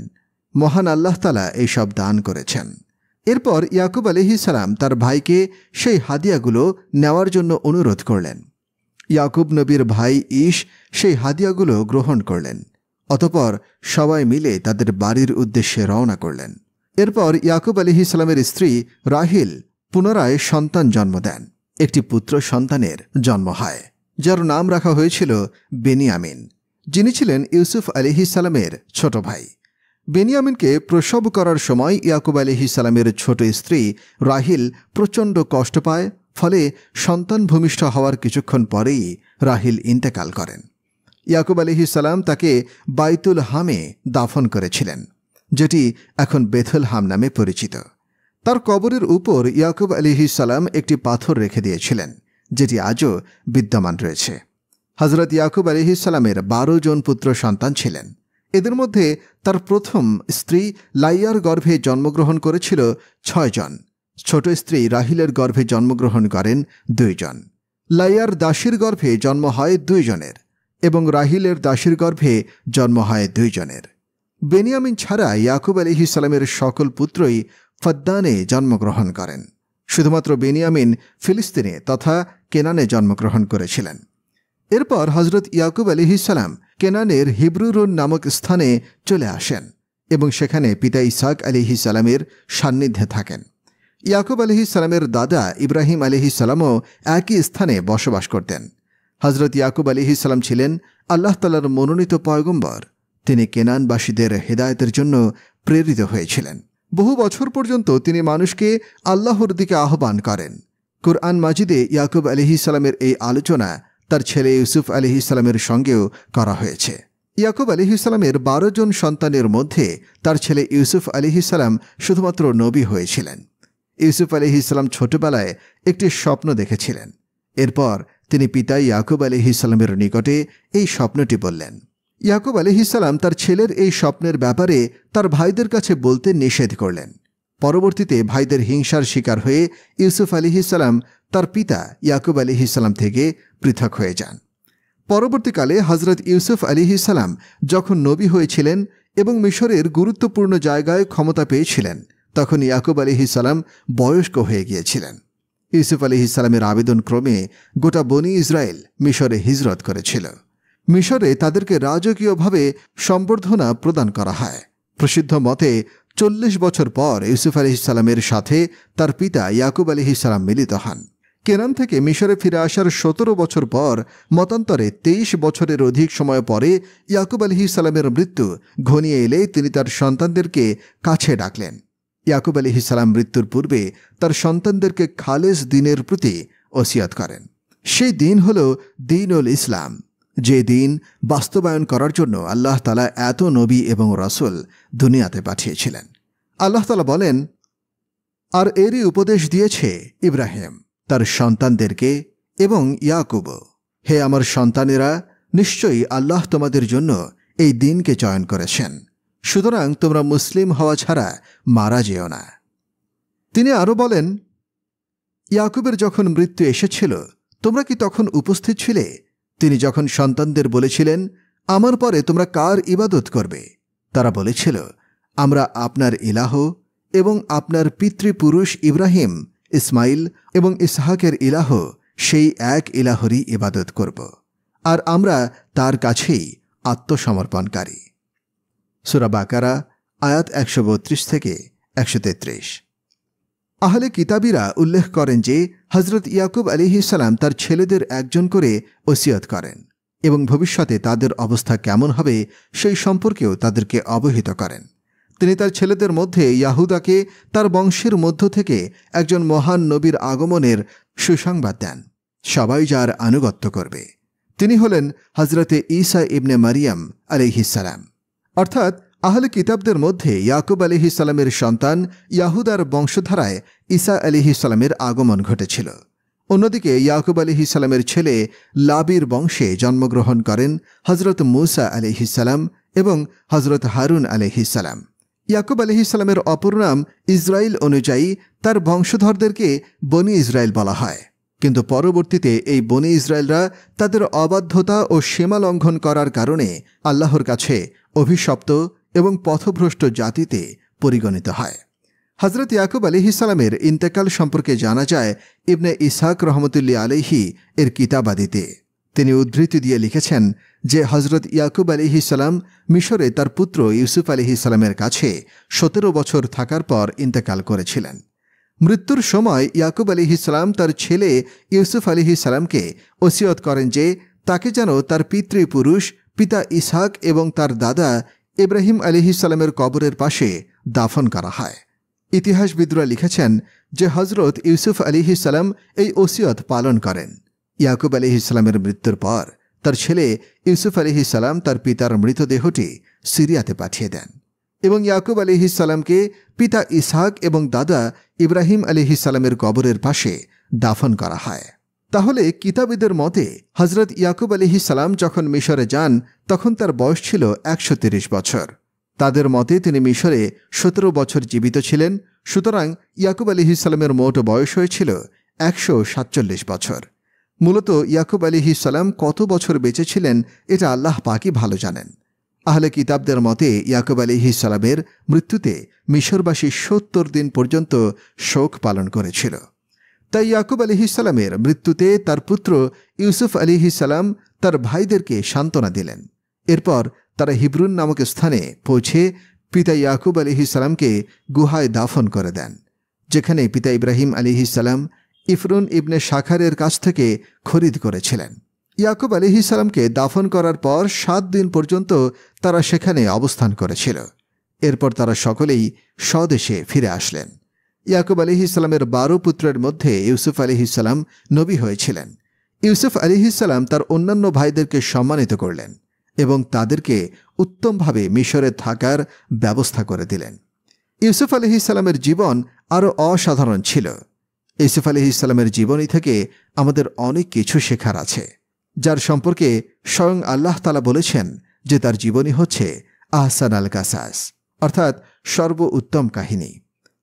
Speaker 1: মহান আল্লাহ তাআলা এইসব দান করেছেন। এরপর ইয়াকুব আলাইহিসসালাম তার ভাইকে সেই হাদিয়াগুলো নেওয়ার জন্য অনুরোধ করলেন। ইয়াকুব নবীর ভাই ঈশ সেই হাদিয়াগুলো গ্রহণ করলেন। অতঃপর সবাই মিলে তাদের বাড়ির উদ্দেশ্যে রওনা করলেন। এরপর ইয়াকুব আলাইহিসসালামের স্ত্রী রাহিল পুনরায় সন্তান জন্ম দেন। একটি পুত্র সন্তানের জন্ম হয়, যার নাম রাখা হয়েছিল বেনিয়ামিন, যিনি ছিলেন ইউসুফ আলাইহিসসালামের ছোট ভাই। বেনিয়ামিনকে প্রসব করার সময় ইয়াকুব আলাইহিসসালামের ছোট স্ত্রী রাহিল প্রচণ্ড কষ্ট পায়, ফলে সন্তান ভূমিষ্ঠ হওয়ার কিছুক্ষণ পরেই রাহিল ইন্তেকাল করেন। ইয়াকুব আলাইহিসসালাম তাকে বাইতুল হামে দাফন করেছিলেন, যেটি এখন বেথলহাম নামে পরিচিত। তার কবরের উপর ইয়াকুব আলাইহিসসালাম একটি পাথর রেখে দিয়েছিলেন, যেটি আজও বিদ্যমান রয়েছে। হজরত ইয়াকুব আলাইহিসসালামের 12 জন পুত্র সন্তান ছিলেন। এদের মধ্যে তার প্রথম স্ত্রী লাইয়ার গর্ভে জন্মগ্রহণ করেছিল 6 জন। ছোট স্ত্রী রাহিলের গর্ভে জন্মগ্রহণ করেন 2 জন। লাইয়ার দাসীর গর্ভে জন্ম হয় 2 জনের এবং রাহিলের দাসীর গর্ভে জন্ম হয় 2 জনের। বেনিয়ামিন ছাড়া ইয়াকুব আলাইহিসসালামের সকল পুত্রই ফদ্দানে জন্মগ্রহণ করেন। শুধুমাত্র বেনিয়ামিন ফিলিস্তিনে তথা কেনানে জন্মগ্রহণ করেছিলেন। এরপর হজরত ইয়াকুব আলাইহিসসালাম কেনানের হিব্রুরুন নামক স্থানে চলে আসেন এবং সেখানে পিতা ইসহাক আলাইহিসসালামের সান্নিধ্যে থাকেন। ইয়াকুব আলাইহিসসালামের দাদা ইব্রাহিম আলাইহিসসালামও একই স্থানে বসবাস করতেন। হজরত ইয়াকুব আলাইহিসসালাম ছিলেন আল্লাহ তাআলার মনোনীত পয়গম্বর। তিনি কেনানবাসীদের হেদায়েতের জন্য প্রেরিত হয়েছিলেন। বহু বছর পর্যন্ত তিনি মানুষকে আল্লাহর দিকে আহ্বান করেন। কুরআন মাজিদে ইয়াকুব আলাইহিসসালামের এই আলোচনা তার ছেলে ইউসুফ আলাইহিসসালামের সঙ্গেও করা হয়েছে। ইয়াকুব আলাইহিসসালামের 12 জন সন্তানের মধ্যে তার ছেলে ইউসুফ আলাইহিসসালাম শুধুমাত্র নবী হয়েছিলেন। ইউসুফ আলাইহিসসালাম ছোটবেলায় একটি স্বপ্ন দেখেছিলেন। এরপর তিনি পিতা ইয়াকুব আলাইহিসসালামের নিকটে এই স্বপ্নটি বললেন। ইয়াকুব আলাইহিসসালাম তার ছেলের এই স্বপ্নের ব্যাপারে তার ভাইদের কাছে বলতে নিষেধ করলেন। পরবর্তীতে ভাইদের হিংসার শিকার হয়ে ইউসুফ আলাইহিসসালাম তার পিতা ইয়াকুব আলাইহিসসালাম থেকে পৃথক হয়ে যান। পরবর্তীকালে হজরত ইউসুফ আলাইহিসসালাম যখন নবী হয়েছিলেন এবং মিশরের গুরুত্বপূর্ণ জায়গায় ক্ষমতা পেয়েছিলেন, তখন ইয়াকুব আলাইহিসসালাম বয়স্ক হয়ে গিয়েছিলেন। ইউসুফ আলাইহিসসালামের আবেদন ক্রমে গোটা বনি ইসরায়েল মিশরে হিজরত করেছিল। মিশরে তাদেরকে রাজকীয়ভাবে সম্বর্ধনা প্রদান করা হয়। প্রসিদ্ধ মতে 40 বছর পর ইউসুফ আলাইহিসসালামের সাথে তার পিতা ইয়াকুব আলাইহিসসালাম মিলিত হন। কেনান থেকে মিশরে ফিরে আসার 17 বছর পর মতান্তরে 23 বছরের অধিক সময় পরে ইয়াকুব আলাইহিসসালামের মৃত্যু ঘনিয়ে এলে তিনি তার সন্তানদেরকে কাছে ডাকলেন। ইয়াকুব আলাইহিসসালাম মৃত্যুর পূর্বে তার সন্তানদেরকে খালেস দ্বীনের প্রতি ওসিয়ত করেন। সেই দিন হল দ্বীনুল ইসলাম, যে দিন বাস্তবায়ন করার জন্য আল্লাহ তাআলা এত নবী এবং রাসূল দুনিয়াতে পাঠিয়েছিলেন। আল্লাহ তাআলা বলেন, আর এরই উপদেশ দিয়েছে ইব্রাহিম তার সন্তানদেরকে এবং ইয়াকুব, হে আমার সন্তানেরা, নিশ্চয়ই আল্লাহ তোমাদের জন্য এই দিনকে চয়ন করেছেন, সুতরাং তোমরা মুসলিম হওয়া ছাড়া মারা যেও না। তিনি আরও বলেন, ইয়াকুবের যখন মৃত্যু এসেছিল তোমরা কি তখন উপস্থিত ছিলে? তিনি যখন সন্তানদের বলেছিলেন, আমার পরে তোমরা কার ইবাদত করবে? তারা বলেছিল, আমরা আপনার ইলাহ এবং আপনার পিতৃপুরুষ ইব্রাহিম, ইসমাইল এবং ইসহাকের ইলাহ, সেই এক ইলাহরই ইবাদত করব, আর আমরা তার কাছেই আত্মসমর্পণকারী। সূরা বাকারা আয়াত 132 থেকে 133। আহলে কিতাবীরা উল্লেখ করেন যে হজরত ইয়াকুব আলাইহিসসালাম তার ছেলেদের একজন করে ওসিয়ত করেন এবং ভবিষ্যতে তাদের অবস্থা কেমন হবে সেই সম্পর্কেও তাদেরকে অবহিত করেন। তিনি তার ছেলেদের মধ্যে ইয়াহুদাকে তার বংশের মধ্য থেকে একজন মহান নবীর আগমনের সুসংবাদ দেন, সবাই যার আনুগত্য করবে। তিনি হলেন হজরতে ঈসা ইবনে মারিয়াম আলাইহিসসালাম। অর্থাৎ আহলে কিতাবদের মধ্যে ইয়াকুব আলাইহিসসালামের সন্তান ইয়াহুদার বংশধারায় ঈসা আলাইহিসসালামের আগমন ঘটেছিল। অন্যদিকে ইয়াকুব আলাইহিসসালামের ছেলে লাবির বংশে জন্মগ্রহণ করেন হজরত মূসা আলাইহিসসালাম এবং হজরত হারুন আলাইহিসসালাম। ইয়াকুব আলাইহিসসালামের অপর নাম ইসরাইল অনুযায়ী তার বংশধরদেরকে বনি ইসরায়েল বলা হয়, কিন্তু পরবর্তীতে এই বনি ইসরায়েলরা তাদের অবাধ্যতা ও সীমা লঙ্ঘন করার কারণে আল্লাহর কাছে অভিশপ্ত এবং পথভ্রষ্ট জাতিতে পরিগণিত হয়। হজরত ইয়াকুব আলাইহিসসালামের ইন্তেকাল সম্পর্কে জানা যায় ইবনে ইসহাক রহমতুল্লাহ আলাইহি এর কিতাবাদিতে। তিনি উদ্ধৃতি দিয়ে লিখেছেন যে হজরত ইয়াকুব আলাইহিসসালাম মিশরে তার পুত্র ইউসুফ আলাইহিসসালামের কাছে 17 বছর থাকার পর ইন্তেকাল করেছিলেন। মৃত্যুর সময় ইয়াকুব আলাইহিসসালাম তার ছেলে ইউসুফ আলাইহিসসালামকে ওসিয়ত করেন যে তাকে যেন তার পিতৃপুরুষ পিতা ইসহাক এবং তার দাদা ইব্রাহিম আলাইহিসসালামের কবরের পাশে দাফন করা হয়। ইতিহাসবিদরা লিখেছেন যে হজরত ইউসুফ আলাইহিসসালাম এই ওসিয়ত পালন করেন। ইয়াকুব আলাইহিসসালামের মৃত্যুর পর তার ছেলে ইউসুফ আলাইহিসসালাম তার পিতার মৃতদেহটি সিরিয়াতে পাঠিয়ে দেন এবং ইয়াকুব আলাইহিসসালামকে পিতা ইসহাক এবং দাদা ইব্রাহিম আলাইহিসসালামের কবরের পাশে দাফন করা হয়। তাহলে কিতাবীদের মতে হজরত ইয়াকুব আলাইহিসসালাম যখন মিশরে যান তখন তার বয়স ছিল 130 বছর। তাদের মতে তিনি মিশরে 17 বছর জীবিত ছিলেন। সুতরাং ইয়াকুব আলাইহিসসালামের মোট বয়স হয়েছিল 147 বছর। মূলত ইয়াকুব আলাইহিসসালাম কত বছর বেঁচে ছিলেন এটা আল্লাহ পাকই ভালো জানেন। আহলে কিতাবদের মতে ইয়াকুব আলাইহিসসালামের মৃত্যুতে মিশরবাসী 70 দিন পর্যন্ত শোক পালন করেছিল। তাই ইয়াকুব আলাইহিসসালামের মৃত্যুতে তার পুত্র ইউসুফ আলাইহিসসালাম তার ভাইদেরকে সান্ত্বনা দিলেন। এরপর তারা হিব্রুন নামক স্থানে পৌঁছে পিতা ইয়াকুব আলাইহিসসালামকে গুহায় দাফন করে দেন, যেখানে পিতা ইব্রাহিম আলাইহিসসালাম ইফরুন ইবনে শাখারের কাছ থেকে খরিদ করেছিলেন। ইয়াকুব আলাইহিসসালামকে দাফন করার পর 7 দিন পর্যন্ত তারা সেখানে অবস্থান করেছিল। এরপর তারা সকলেই স্বদেশে ফিরে আসলেন। ইয়াকুব আলাইহিসসালামের 12 পুত্রের মধ্যে ইউসুফ আলাইহিসসালাম নবী হয়েছিলেন। ইউসুফ আলাইহিসসালাম তার অন্যান্য ভাইদেরকে সম্মানিত করলেন এবং তাদেরকে উত্তমভাবে মিশরে থাকার ব্যবস্থা করে দিলেন। ইউসুফ আলাইহিসসালামের জীবন আরও অসাধারণ ছিল। ইউসুফ আলাইহিসসালামের জীবনী থেকে আমাদের অনেক কিছু শেখার আছে, যার সম্পর্কে স্বয়ং আল্লাহ তাআলা বলেছেন যে তার জীবনী হচ্ছে আহসান আল কাসাস, অর্থাৎ সর্বোত্তম কাহিনী।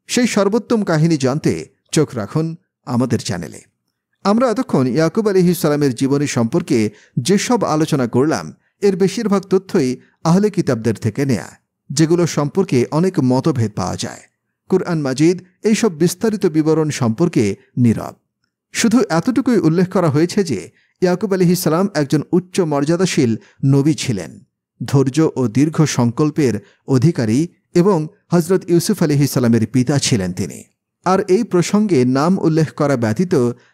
Speaker 1: সেই সর্বোত্তম কাহিনী জানতে চোখ রাখুন আমাদের চ্যানেলে। আমরা এতক্ষণ ইয়াকুব আলাইহিসসালামের জীবনী সম্পর্কে যেসব আলোচনা করলাম এর বেশিরভাগ তথ্যই আহলে কিতাবদের থেকে নেয়া, যেগুলো সম্পর্কে অনেক মতভেদ পাওয়া যায়। কুরআন মাজিদ এইসব বিস্তারিত বিবরণ সম্পর্কে নীরব। শুধু এতটুকুই উল্লেখ করা হয়েছে যে ইয়াকুব আলাইহিসসালাম একজন উচ্চ মর্যাদাশীল নবী ছিলেন, ধৈর্য ও দীর্ঘ সংকল্পের অধিকারী এবং হজরত ইউসুফ আলাইহিসসালামের পিতা ছিলেন তিনি। আর এই প্রসঙ্গে নাম উল্লেখ করা ব্যতীত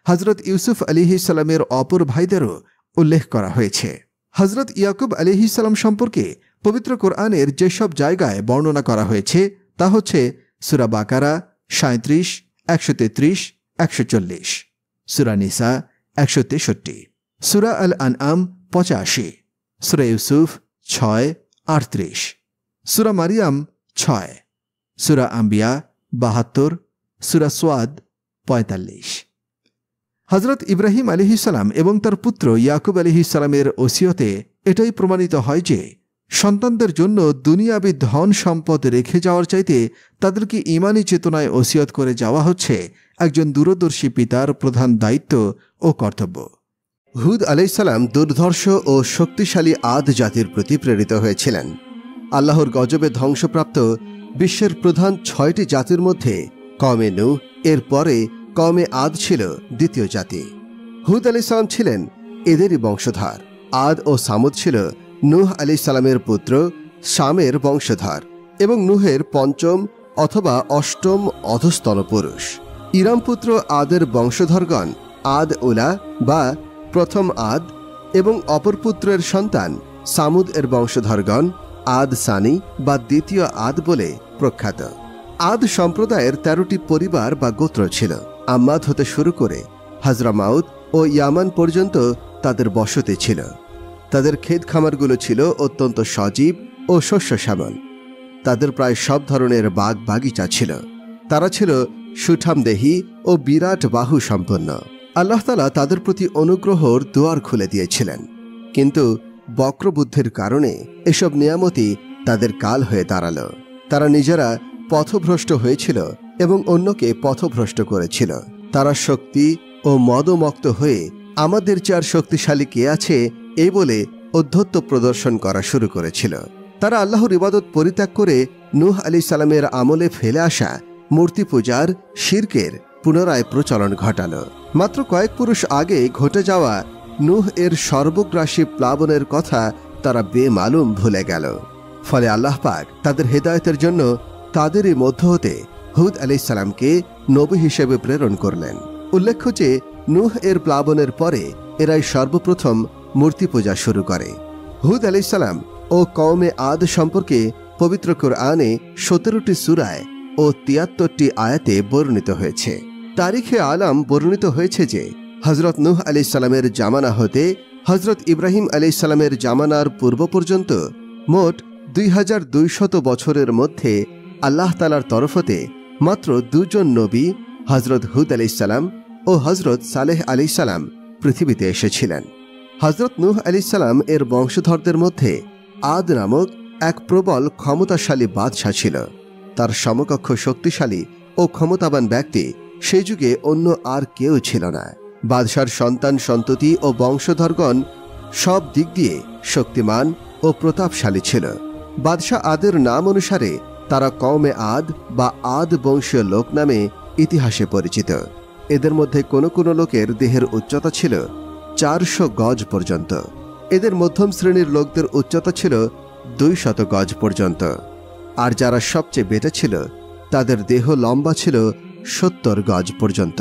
Speaker 1: হজরত ইউসুফ আলাইহিসসালামের অপর ভাইদেরও উল্লেখ করা হয়েছে। হজরত ইয়াকুব আলাইহিসসালাম সম্পর্কে পবিত্র কোরআনের যেসব জায়গায় বর্ণনা করা হয়েছে তা হচ্ছে সূরা বাকারা 37, 133, 140, সূরা নিসা 163, সূরা আল আনআম 85, সূরা ইউসুফ 6, 38, সূরা মারিয়াম 6, সূরা আম্বিয়া 72, সূরা সোয়াদ 45। হজরত ইব্রাহিম আলাইহিসসালাম এবং তার পুত্র ইয়াকুব আলাইহিসসালামের ওসিয়তে এটাই প্রমাণিত হয় যে সন্তানদের জন্য দুনিয়াবী ধন সম্পদ রেখে যাওয়ার চাইতে তাদেরকে ঈমানী চেতনায় ওসিয়ত করে যাওয়া হচ্ছে একজন দূরদর্শী পিতার প্রধান দায়িত্ব ও কর্তব্য। হুদ আলাইহিসসালাম দুর্ধর্ষ ও শক্তিশালী আদ জাতির প্রতি প্রেরিত হয়েছিলেন। আল্লাহর গজবে ধ্বংসপ্রাপ্ত বিশ্বের প্রধান 6টি জাতির মধ্যে কওমে নূহ এর পরে কওমে আদ ছিল দ্বিতীয় জাতি। হুদ আলাইহিসসালাম ছিলেন এদেরই বংশধর। আদ ও সামুদ ছিল নূহ আলাইহিসসালামের পুত্র শামের বংশধর এবং নূহের 5ম অথবা 8ম অধস্তন পুরুষ। ইরাম পুত্র আদের বংশধরগণ আদ উলা বা প্রথম আদ এবং অপর পুত্রের সন্তান সামুদ এর বংশধরগণ আদ সানি বা দ্বিতীয় আদ বলে প্রখ্যাত। আদ সম্প্রদায়ের 13টি পরিবার বা গোত্র ছিল। আম্মাদ হতে শুরু করে হাজরামাউত ও ইয়ামান পর্যন্ত তাদের বসতি ছিল। তাদের ক্ষেত খামারগুলো ছিল অত্যন্ত সজীব ও শস্য শ্যামল। তাদের প্রায় সব ধরনের বাগ বাগিচা ছিল। তারা ছিল সুঠামদেহী ও বিরাট বাহু সম্পন্ন। আল্লাহ তাআলা তাদের প্রতি অনুগ্রহর দুয়ার খুলে দিয়েছিলেন, কিন্তু বক্রবুদ্ধির কারণে এসব নিয়ামতই তাদের কাল হয়ে দাঁড়ালো। তারা নিজেরা পথভ্রষ্ট হয়েছিল এবং অন্যকে পথভ্রষ্ট করেছিল। তারা শক্তি ও মদমত্ত হয়ে আমাদের চেয়ে শক্তিশালী কে আছে এই বলে অধ্যত্ব প্রদর্শন করা শুরু করেছিল। তারা আল্লাহর ইবাদত পরিত্যাগ করে নূহ আলাইহিসসালামের আমলে ফেলে আসা মূর্তি পূজার শিরকের পুনরায় প্রচলন ঘটালো। মাত্র কয়েক পুরুষ আগে ঘটে যাওয়া নূহ এর সর্বগ্রাসী প্লাবনের কথা তারা বেমালুম ভুলে গেল। ফলে আল্লাহ পাক তাদের হেদায়েতের জন্য তাদেরই মধ্য হতে হুদ আলাইহিসসালামকে নবী হিসেবে প্রেরণ করলেন। উল্লেখ্য যে নূহ এর প্লাবনের পরে এরাই সর্বপ্রথম মূর্তি পূজা শুরু করে। হুদ আলাইহিসসালাম ও কওমে আদ সম্পর্কে পবিত্র কোরআনে 17টি সূরায় ও 73টি আয়াতে বর্ণিত হয়েছে। তারিখে আলাম বর্ণিত হয়েছে যে হজরত নূহ আলাইহিসসালামের জামানা হতে হজরত ইব্রাহিম আলাইহিসসালামের জামানার পূর্ব পর্যন্ত মোট 2200 বছরের মধ্যে আল্লাহ তাআলার তরফ হতে মাত্র দুজন নবী হজরত হুদ আলাইহিসসালাম ও হজরত সালেহ আলাইহিসসালাম পৃথিবীতে এসেছিলেন। হজরত নূহ আলাইহিসসালাম এর বংশধরদের মধ্যে আদ নামক এক প্রবল ক্ষমতাশালী বাদশাহ ছিল। তার সমকক্ষ শক্তিশালী ও ক্ষমতাবান ব্যক্তি সেই যুগে অন্য আর কেউ ছিল না। বাদশার সন্তান সন্ততি ও বংশধরগণ সব দিক দিয়ে শক্তিমান ও প্রতাপশালী ছিল। বাদশাহ আদের নাম অনুসারে তারা কওমে আদ বা আদ বংশীয় লোক নামে ইতিহাসে পরিচিত। এদের মধ্যে কোনো কোনো লোকের দেহের উচ্চতা ছিল 400 গজ পর্যন্ত। এদের মধ্যম শ্রেণীর লোকদের উচ্চতা ছিল 200 গজ পর্যন্ত। আর যারা সবচেয়ে বেটে ছিল তাদের দেহ লম্বা ছিল 70 গজ পর্যন্ত।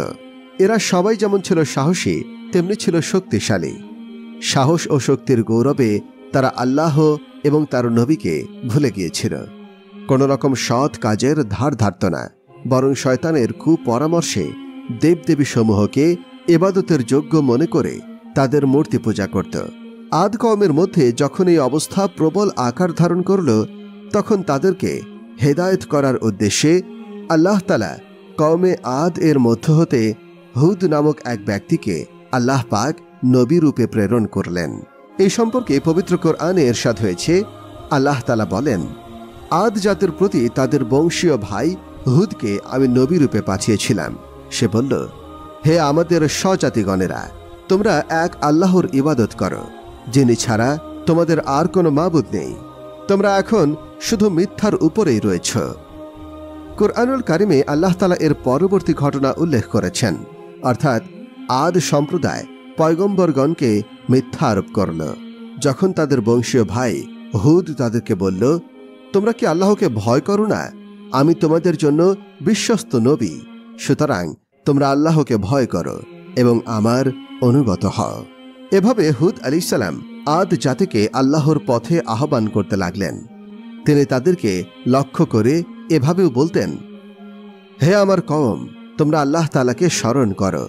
Speaker 1: এরা সবাই যেমন ছিল সাহসী তেমনি ছিল শক্তিশালী। সাহস ও শক্তির গৌরবে তারা আল্লাহ এবং তার নবীকে ভুলে গিয়েছিল। কোন রকম সৎ কাজের ধার ধারত না, বরং শয়তানের কুপরামর্শে দেবদেবী সমূহকে ইবাদতের যোগ্য মনে করে তাদের মূর্তি পূজা করত। আদ কওমের মধ্যে যখন এই অবস্থা প্রবল আকার ধারণ করল, তখন তাদেরকে হেদায়েত করার উদ্দেশ্যে আল্লাহ তাআলা কওমে আদ এর মধ্য হতে হুদ নামক এক ব্যক্তিকে আল্লাহ পাক নবী রূপে প্রেরণ করলেন। এই সম্পর্কে পবিত্র কোরআনে ইরশাদ হয়েছে, আল্লাহ তাআলা বলেন, আদ জাতির প্রতি তাদের বংশীয় ভাই হুদকে আমি নবী রূপে পাঠিয়েছিলাম। সে বলল, হে আমাদের স্বজাতিগণেরা, তোমরা এক আল্লাহর ইবাদত করো, যিনি ছাড়া তোমাদের আর কোনো মাবুদ নেই। তোমরা এখন শুধু মিথ্যার উপরেই রয়েছ। কুরআনুল কারিমে আল্লাহ তাআলা এর পরবর্তী ঘটনা উল্লেখ করেছেন, অর্থাৎ আদ সম্প্রদায় পয়গম্বরগণকে মিথ্যা আরোপ করল। যখন তাদের বংশীয় ভাই হুদ তাদেরকে বলল, তোমরা কি আল্লাহকে ভয় করো না? আমি তোমাদের জন্য বিশ্বস্ত নবী, সুতরাং তোমরা আল্লাহকে ভয় করো এবং আমার অনুগত হও। এভাবে হুদ আলাইহিসসালাম আদ জাতিকে আল্লাহর পথে আহ্বান করতে লাগলেন। তিনি তাদেরকে লক্ষ্য করে এভাবেও বলতেন, হে আমার কওম, তোমরা আল্লাহ তাআলাকে স্মরণ করো।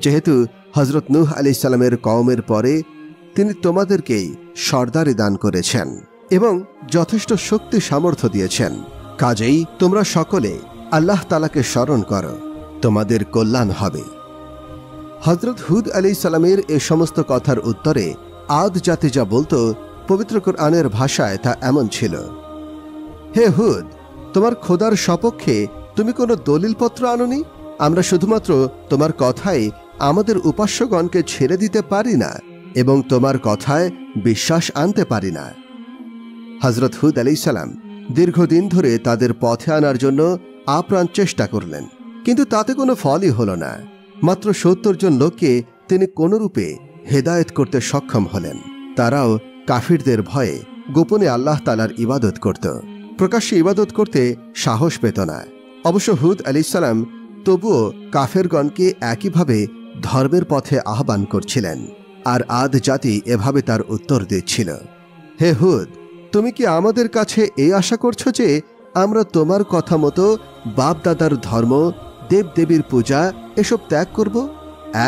Speaker 1: যেহেতু হজরত নূহ আলাইহিসসালামের কওমের পরে তিনি তোমাদেরকেই সর্দারি দান করেছেন এবং যথেষ্ট শক্তি সামর্থ্য দিয়েছেন, কাজেই তোমরা সকলে আল্লাহ তাআলাকে স্মরণ করো, তোমাদের কল্যাণ হবে। হজরত হুদ আলাইহিসসালামের এ সমস্ত কথার উত্তরে আদ জাতি যা বলতো, পবিত্র কোরআনের ভাষায় তা এমন ছিল, হে হুদ, তোমার খোদার সপক্ষে তুমি কোনো দলিলপত্র আনোনি? আমরা শুধুমাত্র তোমার কথায় আমাদের উপাস্যগণকে ছেড়ে দিতে পারি না এবং তোমার কথায় বিশ্বাস আনতে পারি না। হজরত হুদ আলাইহিসসালাম দীর্ঘদিন ধরে তাদের পথে আনার জন্য আপ্রাণ চেষ্টা করলেন, কিন্তু তাতে কোনো ফলই হল না। মাত্র 70 জন লোককে তিনি কোনরূপে হেদায়েত করতে সক্ষম হলেন। তারাও কাফিরদের ভয়ে গোপনে আল্লাহ তাআলার ইবাদত করত, প্রকাশ্যে ইবাদত করতে সাহস পেত না। অবশ্য হুদ আলাইহিসসালাম তবুও কাফেরগণকে একইভাবে ধর্মের পথে আহ্বান করছিলেন, আর আদ জাতি এভাবে তার উত্তর দিচ্ছিল, হে হুদ, তুমি কি আমাদের কাছে এই আশা করছো যে আমরা তোমার কথা মতো বাপদাদার ধর্ম, দেবদেবীর পূজা এসব ত্যাগ করব,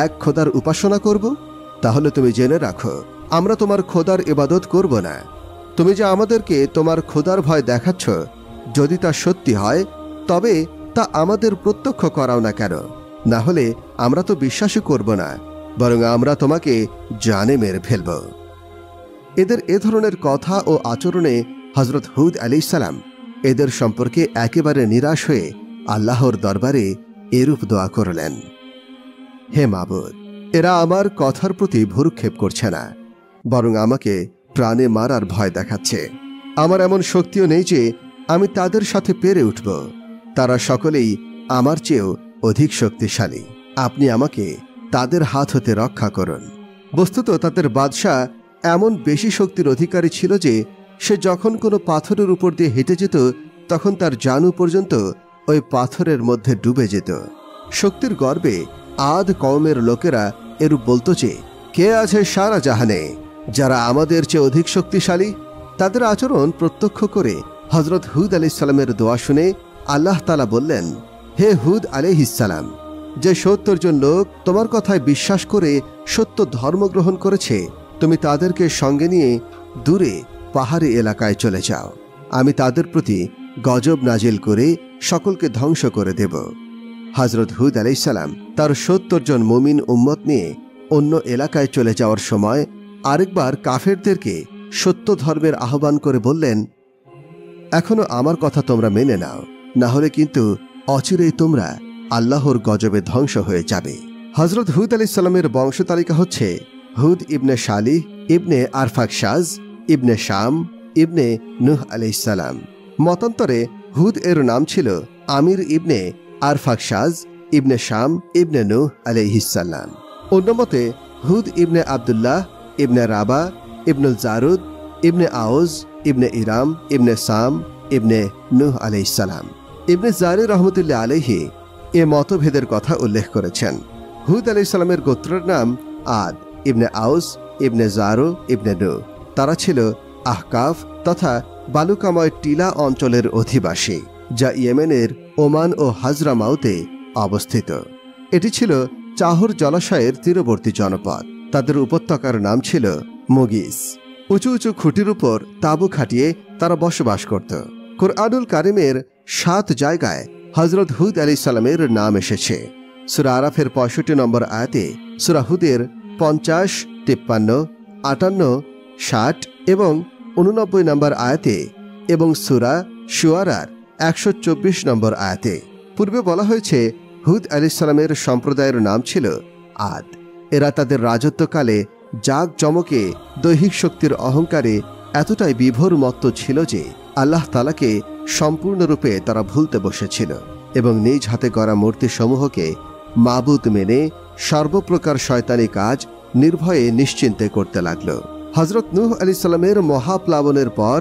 Speaker 1: এক খোদার উপাসনা করব? তাহলে তুমি জেনে রাখো, আমরা তোমার খোদার ইবাদত করব না। তুমি যে আমাদেরকে তোমার খোদার ভয় দেখাচ্ছ, যদি তা সত্যি হয় তবে তা আমাদের প্রত্যক্ষ করাও না কেন, না হলে আমরা তো বিশ্বাসই করব না, বরং আমরা তোমাকে জানে মেরে ফেলব। এদের এ ধরনের কথা ও আচরণে হজরত হুদ আলাইহিসসালাম এদের সম্পর্কে একেবারে নিরাশ হয়ে আল্লাহর দরবারে এরূপ দোয়া করলেন, হে মাবুদ, এরা আমার কথার প্রতি ভ্রুক্ষেপ করছে না, বরং আমাকে প্রাণে মারার ভয় দেখাচ্ছে। আমার এমন শক্তিও নেই যে আমি তাদের সাথে পেরে উঠব। তারা সকলেই আমার চেয়েও অধিক শক্তিশালী। আপনি আমাকে তাদের হাত হতে রক্ষা করুন। বস্তুত তাদের বাদশাহ এমন বেশি শক্তির অধিকারী ছিল যে সে যখন কোনো পাথরের উপর দিয়ে হেঁটে যেত, তখন তার জানু পর্যন্ত ওই পাথরের মধ্যে ডুবে যেত। শক্তির গর্বে আদ কওমের লোকেরা এরূপ বলতো যে, কে আছে সারা জাহানে যারা আমাদের চেয়ে অধিক শক্তিশালী? তাদের আচরণ প্রত্যক্ষ করে হজরত হুদ আলাইহিসসালামের দোয়া শুনে আল্লাহ তাআলা বললেন, হে হুদ আলাইহিসসালাম, যে 70 জন লোক তোমার কথায় বিশ্বাস করে সত্য ধর্ম গ্রহণ করেছে, তুমি তাদেরকে সঙ্গে নিয়ে দূরে পাহাড়ি এলাকায় চলে যাও। আমি তাদের প্রতি
Speaker 2: গজব নাজিল করে সকলকে ধ্বংস করে দেব। হযরত হুদ আলাইহিস সালাম তার ৭০ জন মুমিন উম্মত নিয়ে অন্য এলাকায় চলে যাওয়ার সময় আরেকবার কাফেরদেরকে সত্য ধর্মের আহ্বান করে বললেন, এখনো আমার কথা তোমরা মেনে নাও, না হলে কিন্তু অচিরেই তোমরা আল্লাহর গজবে ধ্বংস হয়ে যাবে। হযরত হুদ আলাইহিস সালামের বংশ তালিকা হচ্ছে হুদ ইবনে শালিহ ইবনে আরফাকশাজ ইবনে শাম ইবনে নূহ আলাইহিস সালাম। মতান্তরে হুদ এর নাম ছিল আমির ইবনে আরফাকশাজ ইবনে শাম ইবনে নূহ আলাইহিস সালাম। অন্য মতে হুদ ইবনে আব্দুল্লাহ ইবনে রাবা ইবনুল জারুদ ইবনে আউজ ইবনে ইরাম ইবনে সাম ইবনে নূহ আলাইহিস সালাম। ইবনে জারি রহমতুল্লাহ আলাইহি এ মতভেদের কথা উল্লেখ করেছেন। হুদ আলাইহিস সালামের গোত্রের নাম আদ ইবনে আউস ইবনে জারো ইবনে নূহ। তারা ছিল আহকাফ তথা বালুকাময় টিলা অঞ্চলের অধিবাসী, যা ইয়েমেনের ওমান ও হাজরামাউতে অবস্থিত। এটি ছিল চাহর জলাশয়ের তীরবর্তী জনপদ। তাদের উপত্যকার নাম ছিল মুগিস। উঁচু উঁচু খুঁটির উপর তাঁবু খাটিয়ে তারা বসবাস করত। কুরআনুল কারিমের ৭ জায়গায় হযরত হুদ আলাইহিস সালামের নাম এসেছে। সূরা আরাফের ৬৫ নম্বর আয়াতে, সূরা হুদের ৫০, ৫৩, ৫৮, ৬০ এবং ৮৯ নম্বর আয়াতে এবং সূরা শুআরার ১২৪ নম্বর আয়াতে। পূর্বে বলা হয়েছে হুদ আলাইহিস সালামের সম্প্রদায়ের নাম ছিল আদ। এরা তাদের রাজত্বকালে জাঁকজমকে দৈহিক শক্তির অহংকারে এতটাই বিভোর মত্ত ছিল যে আল্লাহ তাআলাকে সম্পূর্ণরূপে তারা ভুলতে বসেছিল এবং নিজ হাতে গড়া মূর্তিসমূহকে মাবুদ মেনে সর্বপ্রকার শয়তানি কাজ নির্ভয়ে নিশ্চিন্তে করতে লাগল। হযরত নূহ আলাইহিস সালামের মহাপ্লাবনের পর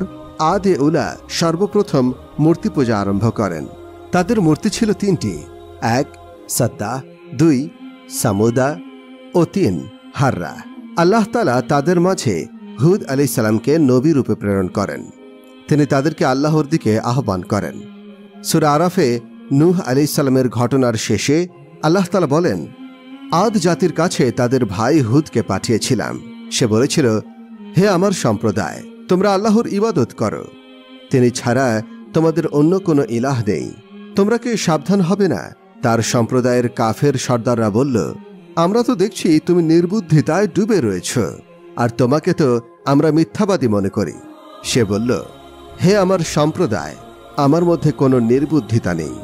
Speaker 2: আদে উলা সর্বপ্রথম মূর্তি পূজা আরম্ভ করেন। তাদের মূর্তি ছিল ৩টি, ১ সাদ্দা, ২ সামুদা ও ৩ হাররা। আল্লাহ তাআলা তাদের মাঝে হুদ আলাইহিস সালামকে নবী রূপে প্রেরণ করেন। তিনি তাদেরকে আল্লাহর দিকে আহ্বান করেন। সূরা আরাফে নূহ আলাইহিস সালামের ঘটনার শেষে আল্লাহ তাআলা বলেন, আদ জাতির কাছে তাদের ভাই হুদকে পাঠিয়েছিলাম। সে বলেছিল, হে আমার সম্প্রদায়, তোমরা আল্লাহর ইবাদত করো, তিনি ছাড়া তোমাদের অন্য কোনো ইলাহ নেই। তোমরা কি সাবধান হবে না? তার সম্প্রদায়ের কাফের সর্দাররা বলল, আমরা তো দেখছি তুমি নির্বুদ্ধিতায় ডুবে রয়েছ, আর তোমাকে তো আমরা মিথ্যাবাদী মনে করি। সে বলল, হে আমার সম্প্রদায়, আমার মধ্যে কোনো নির্বুদ্ধিতা নেই।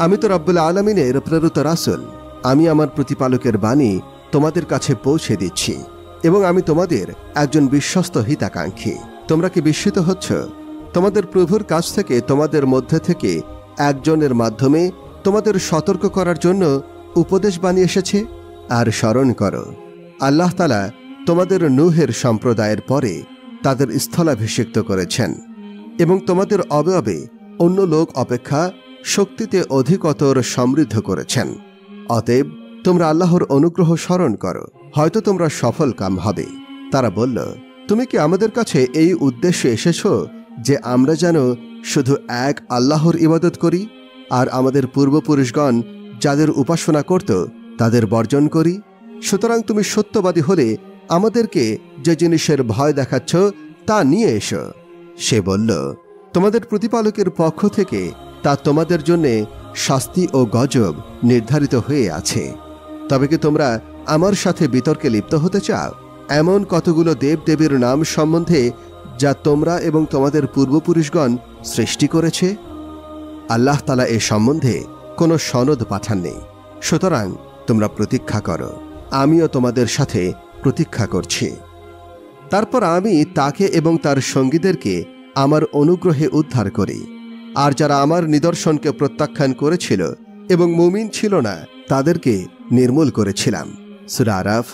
Speaker 2: আমি তো রব্বুল আলামিনের প্রেরিত রাসূল। আমি আমার প্রতিপালকের বাণী তোমাদের কাছে পৌঁছে দিচ্ছি এবং আমি তোমাদের একজন বিশ্বস্ত হিতাকাঙ্ক্ষী। তোমরা কি বিস্মিত হচ্ছ? তোমাদের প্রভুর কাছ থেকে তোমাদের মধ্যে থেকে একজনের মাধ্যমে তোমাদের সতর্ক করার জন্য উপদেশ বাণী এসেছে। আর স্মরণ করো, আল্লাহ তাআলা তোমাদের নূহের সম্প্রদায়ের পরে তাদের স্থলাভিষিক্ত করেছেন এবং তোমাদের অবয়বে অন্য লোক অপেক্ষা শক্তিতে অধিকতর সমৃদ্ধ করেছেন। অতএব তোমরা আল্লাহর অনুগ্রহ স্মরণ করো, হয়তো তোমরা সফল কাম হবে। তারা বলল, তুমি কি আমাদের কাছে এই উদ্দেশ্যে এসেছ যে আমরা যেন শুধু এক আল্লাহর ইবাদত করি আর আমাদের পূর্বপুরুষগণ যাদের উপাসনা করত তাদের বর্জন করি? সুতরাং তুমি সত্যবাদী হলে আমাদেরকে যে জিনিসের ভয় দেখাচ্ছ তা নিয়ে এসো। সে বলল, তোমাদের প্রতিপালকের পক্ষ থেকে তা তোমাদের জন্যে শাস্তি ও গজব নির্ধারিত হয়ে আছে। তবে কি তোমরা আমার সাথে বিতর্কে লিপ্ত হতে চাও এমন কতগুলো দেবদেবীর নাম সম্বন্ধে যা তোমরা এবং তোমাদের পূর্বপুরুষগণ সৃষ্টি করেছে? আল্লাহ তাআলা এ সম্বন্ধে কোনো সনদ পাঠাননি। সুতরাং তোমরা প্রতীক্ষা করো, আমিও তোমাদের সাথে প্রতীক্ষা করছি। তারপর আমি তাকে এবং তার সঙ্গীদেরকে আমার অনুগ্রহে উদ্ধার করি, আর যারা আমার নিদর্শনকে প্রত্যাখ্যান করেছিল এবং মুমিন ছিল না তাদেরকে নির্মূল করেছিলাম। সূরা আরাফ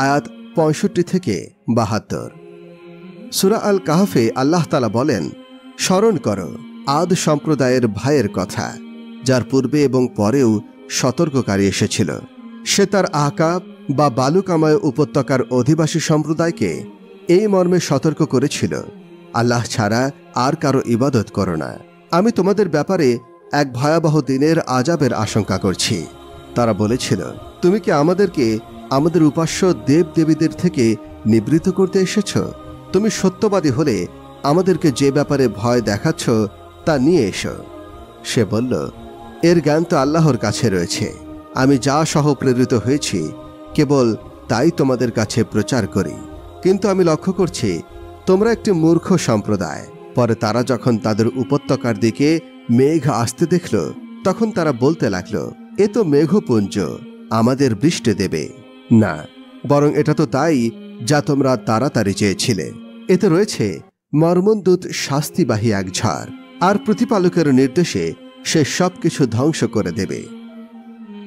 Speaker 2: আয়াত ৬৫ থেকে ৭২। সূরা আল কাহফে আল্লাহ তাআলা বলেন, স্মরণ করো আদ সম্প্রদায়ের ভাইয়ের কথা, যার পূর্বে এবং পরেও সতর্ককারী এসেছিল। সে তার আকাব বা বালুকাময় উপত্যকার অধিবাসী সম্প্রদায়কে এই মর্মে সতর্ক করেছিল, আল্লাহ ছাড়া আর কারো ইবাদত করো না। আমি তোমাদের ব্যাপারে এক ভয়াবহ দিনের আযাবের আশঙ্কা করছি। তারা বলেছিল, তুমি কি আমাদেরকে আমাদের উপাস্য দেবদেবীদের থেকে নিবৃত্ত করতে এসেছ? তুমি সত্যবাদী হলে আমাদেরকে যে ব্যাপারে ভয় দেখাচ্ছ তা নিয়ে এসো। সে বলল, এর জ্ঞান তো আল্লাহর কাছে রয়েছে। আমি যা সহ প্রেরিত হয়েছি কেবল তাই তোমাদের কাছে প্রচার করি। কিন্তু আমি লক্ষ্য করছি তোমরা একটি মূর্খ সম্প্রদায়। পরে তারা যখন তাদের উপত্যকার দিকে মেঘ আসতে দেখল, তখন তারা বলতে লাগল, এ তো মেঘপুঞ্জ, আমাদের বৃষ্টি দেবে। না, বরং এটা তো তাই যা তোমরা তাড়াতাড়ি চেয়েছিলে। এতে রয়েছে মর্মন্তুদ শাস্তিবাহী এক ঝড়, আর প্রতিপালকের নির্দেশে সে সবকিছু ধ্বংস করে দেবে।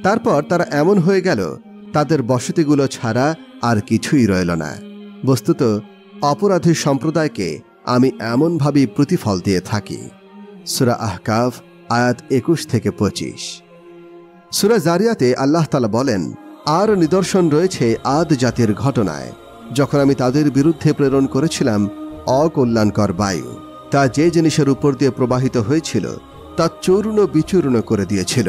Speaker 2: তারপর তারা এমন হয়ে গেল, তাদের বসতিগুলো ছাড়া আর কিছুই রইল না। বস্তুত অপরাধী সম্প্রদায়কে আমি এমনভাবেই প্রতিফল দিয়ে থাকি। সূরা আহকাফ আয়াত 21-25। সূরা জারিয়াতে আল্লাহ তাআলা বলেন, আর নিদর্শন রয়েছে আদ জাতির ঘটনায়, যখন আমি তাদের বিরুদ্ধে প্রেরণ করেছিলাম অকল্যাণকর বায়ু। তা যে জিনিসের উপর দিয়ে প্রবাহিত হয়েছিল তা চূর্ণ বিচূর্ণ করে দিয়েছিল।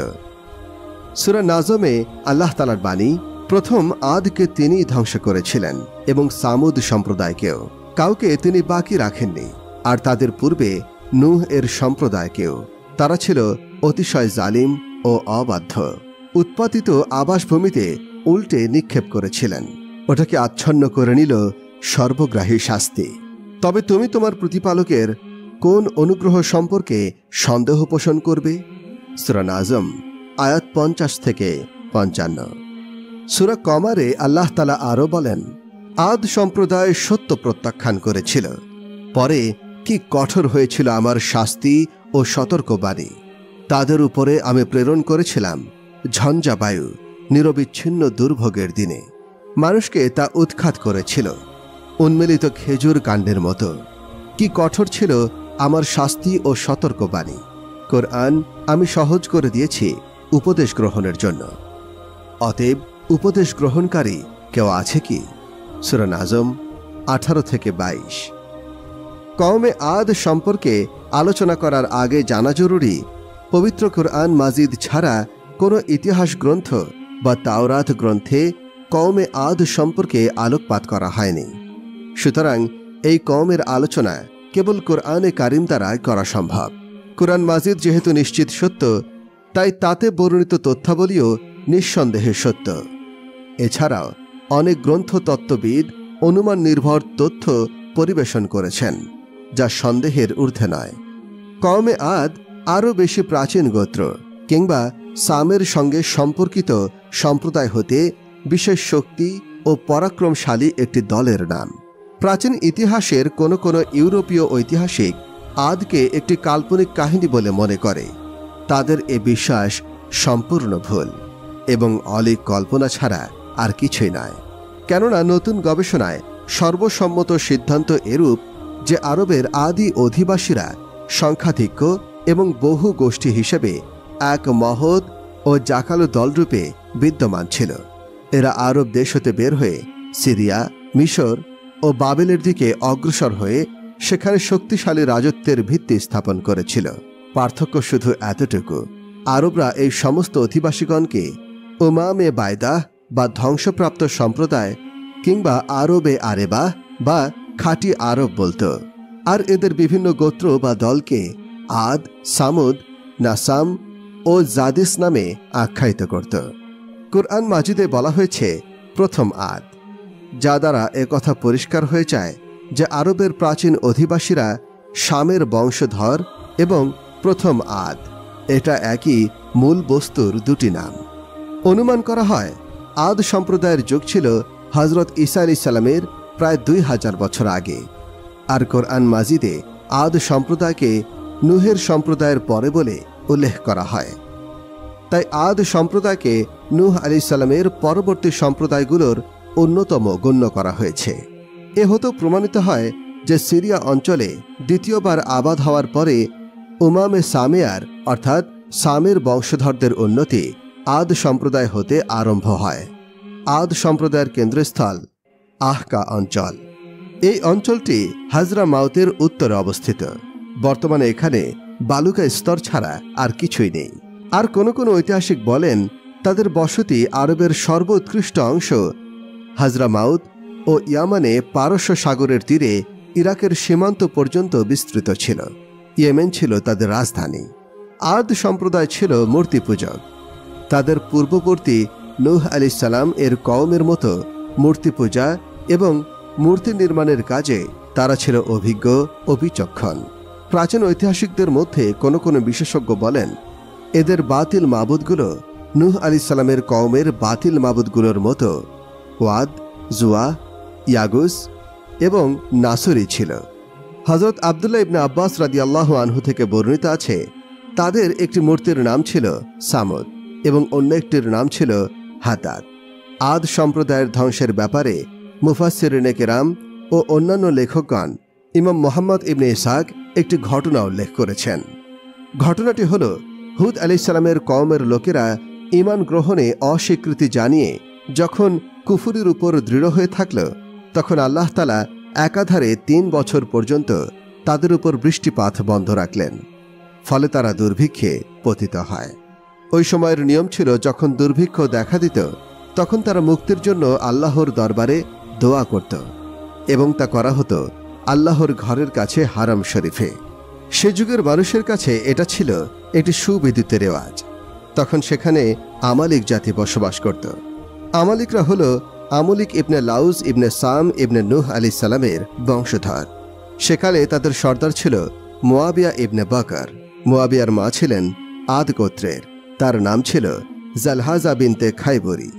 Speaker 2: সূরা নাজমে আল্লাহ তাআলার বাণী, প্রথম আদকে তিনি ধ্বংস করেছিলেন এবং সামুদ সম্প্রদায়কেও। কাউকে তিনি বাকি রাখেননি। আর তাদের পূর্বে নূহ এর সম্প্রদায়কেও। তারা ছিল অতিশয় জালিম ও অবাধ্য। উৎপাদিত আবাসভূমিতে উল্টে নিক্ষেপ করেছিলেন। ওটাকে আচ্ছন্ন করে নিল সর্বগ্রাহী শাস্তি। তবে তুমি তোমার প্রতিপালকের কোন অনুগ্রহ সম্পর্কে সন্দেহ পোষণ করবে? সূরা নাজম আয়াত 50-55। সূরা কমারে আল্লাহ তাআলা আরো বলেন, আদ সম্প্রদায় সত্য প্রত্যাখ্যান করেছিল। পরে কি কঠোর হয়েছিল আমার শাস্তি ও সতর্কবাণী। তাদের উপরে আমি প্রেরণ করেছিলাম ঝঞ্ঝা বায়ু, নিরবিচ্ছিন্ন দুর্ভোগের দিনে। মানুষকে তা উৎখাত করেছিল উন্মিলিত খেজুর কাণ্ডের মতো। কি কঠোর ছিল আমার শাস্তি ও সতর্কবাণী। কোরআন আমি সহজ করে দিয়েছি উপদেশ গ্রহণের জন্য। অতএব উপদেশ গ্রহণকারী কেউ আছে কি? সূরা নাজম 18-22। কওমে আদ সম্পর্কে আলোচনা করার আগে জানা জরুরি, পবিত্র কোরআন মাজিদ ছাড়া কোনো ইতিহাস গ্রন্থ বা তাওরাত গ্রন্থে কওমে আদ সম্পর্কে আলোকপাত করা হয়নি। সুতরাং এই কওমের আলোচনা কেবল কোরআনে কারিম দ্বারাই করা সম্ভব। কোরআন মাজিদ যেহেতু নিশ্চিত সত্য, তাই তাতে বর্ণিত তথ্যাবলীও নিঃসন্দেহে সত্য। এছাড়াও অনেক গ্রন্থ তত্ত্ববিদ অনুমান নির্ভর তথ্য পরিবেশন করেছেন, যা সন্দেহের ঊর্ধ্বে নয়। কওমে আদ আরও বেশি প্রাচীন গোত্র কিংবা সামের সঙ্গে সম্পর্কিত সম্প্রদায় হতে বিশেষ শক্তি ও পরাক্রমশালী একটি দলের নাম। প্রাচীন ইতিহাসের কোনো কোনো ইউরোপীয় ঐতিহাসিক আদকে একটি কাল্পনিক কাহিনী বলে মনে করে। তাদের এ বিশ্বাস সম্পূর্ণ ভুল এবং অলীক কল্পনা ছাড়া আর কিছুই নয়। কেননা নতুন গবেষণায় সর্বসম্মত সিদ্ধান্ত এরূপ যে আরবের আদি অধিবাসীরা সংখ্যাধিক্য এবং বহু গোষ্ঠী হিসেবে এক মহৎ ও জাকালো দলরূপে বিদ্যমান ছিল। এরা আরব দেশ হতে বের হয়ে সিরিয়া, মিশর ও বাবেলের দিকে অগ্রসর হয়ে সেখানে শক্তিশালী রাজত্বের ভিত্তি স্থাপন করেছিল। পার্থক্য শুধু এতটুকু, আরবরা এই সমস্ত অধিবাসীগণকে উমামে বায়দা বা ধ্বংসপ্রাপ্ত সম্প্রদায় কিংবা আরবে আরেবা বা খাঁটি আরব বলত। আর এদের বিভিন্ন গোত্র বা দলকে আদ, সামুদ, নাসাম ও জাদিস নামে আখ্যায়িত করত। কুরআন মাজিদে বলা হয়েছে প্রথম আদ, যা দ্বারা একথা পরিষ্কার হয়ে যায় যে আরবের প্রাচীন অধিবাসীরা শামের বংশধর এবং প্রথম আদ এটা একই মূল বস্তুর দুটি নাম। অনুমান করা হয় আদ সম্প্রদায়ের যুগ ছিল হজরত ঈসা আলাইহিস সালামের প্রায় 2000 বছর আগে। আর কোরআন মাজিদে আদ সম্প্রদায়কে নূহের সম্প্রদায়ের পরে বলে উল্লেখ করা হয়। তাই আদ সম্প্রদায়কে নূহ আলাইহিস সালামের পরবর্তী সম্প্রদায়গুলোর অন্যতম গণ্য করা হয়েছে। এ হতো প্রমাণিত হয় যে সিরিয়া অঞ্চলে দ্বিতীয়বার আবাদ হওয়ার পরে উমামে সামেয়ার অর্থাৎ সামের বংশধরদের উন্নতি আদ সম্প্রদায় হতে আরম্ভ হয়। আদ সম্প্রদায়ের কেন্দ্রস্থল আহকা অঞ্চল। এই অঞ্চলটি হাজরা মাউতের উত্তরে অবস্থিত। বর্তমানে এখানে বালুকা স্তর ছাড়া আর কিছুই নেই। আর কোনো কোনো ঐতিহাসিক বলেন তাদের বসতি আরবের সর্বোৎকৃষ্ট অংশ হাজরা মাউত ও ইয়ামানে পারস্য সাগরের তীরে ইরাকের সীমান্ত পর্যন্ত বিস্তৃত ছিল। ইয়েমেন ছিল তাদের রাজধানী। আদ সম্প্রদায় ছিল মূর্তি পূজক। তাদের পূর্ববর্তী নূহ আলাইহিস সালাম এর কওমের মতো মূর্তি পূজা এবং মূর্তি নির্মাণের কাজে তারা ছিল অভিজ্ঞ ও বিচক্ষণ। প্রাচীন ঐতিহাসিকদের মধ্যে কোনো কোনো বিশেষজ্ঞ বলেন, এদের বাতিল মাবুদগুলো নূহ আলাইহিস সালামের কওমের বাতিল মাবুদগুলোর মতো ওয়াদ, জুয়া, ইয়াগুস এবং নাসরি ছিল। হযরত আব্দুল্লাহ ইবনে আব্বাস রাদিয়াল্লাহু আনহু থেকে বর্ণিত আছে, তাদের একটি মূর্তির নাম ছিল সামুদ এবং অন্য একটির নাম ছিল হাতাত। আদ সম্প্রদায়ের ধ্বংসের ব্যাপারে মুফাসসিরিনে কেরাম ও অন্যান্য লেখকগণ ইমাম মুহাম্মদ ইবনে ইসহাক একটি ঘটনা উল্লেখ করেছেন। ঘটনাটি হল, হুদ আলাইহিস সালামের কওমের লোকেরা ঈমান গ্রহণে অস্বীকৃতি জানিয়ে যখন কুফরির উপর দৃঢ় হয়ে থাকল, তখন আল্লাহ তাআলা একাধারে ৩ বছর পর্যন্ত তাদের উপর বৃষ্টিপাত বন্ধ রাখলেন। ফলে তারা দুর্ভিক্ষে পতিত হয়। ওই সময়ের নিয়ম ছিল, যখন দুর্ভিক্ষ দেখা দিত তখন তারা মুক্তির জন্য আল্লাহর দরবারে দোয়া করত এবং তা করা হতো আল্লাহর ঘরের কাছে হারাম শরীফে। সে যুগের মানুষের কাছে এটা ছিল একটি সুবিদিত রেওয়াজ। তখন সেখানে আমালিক জাতি বসবাস করত। আমালিকরা হল আমলিক ইবনে লাউজ ইবনে সাম ইবনে নূহ আলাইহিস সালামের বংশধর। সেকালে তাদের সর্দার ছিল মুয়াবিয়া ইবনে বকর। মুয়াবিয়ার মা ছিলেন আদ গোত্রের, তার নাম ছিল জালহাজা বিনতে খাইবরি।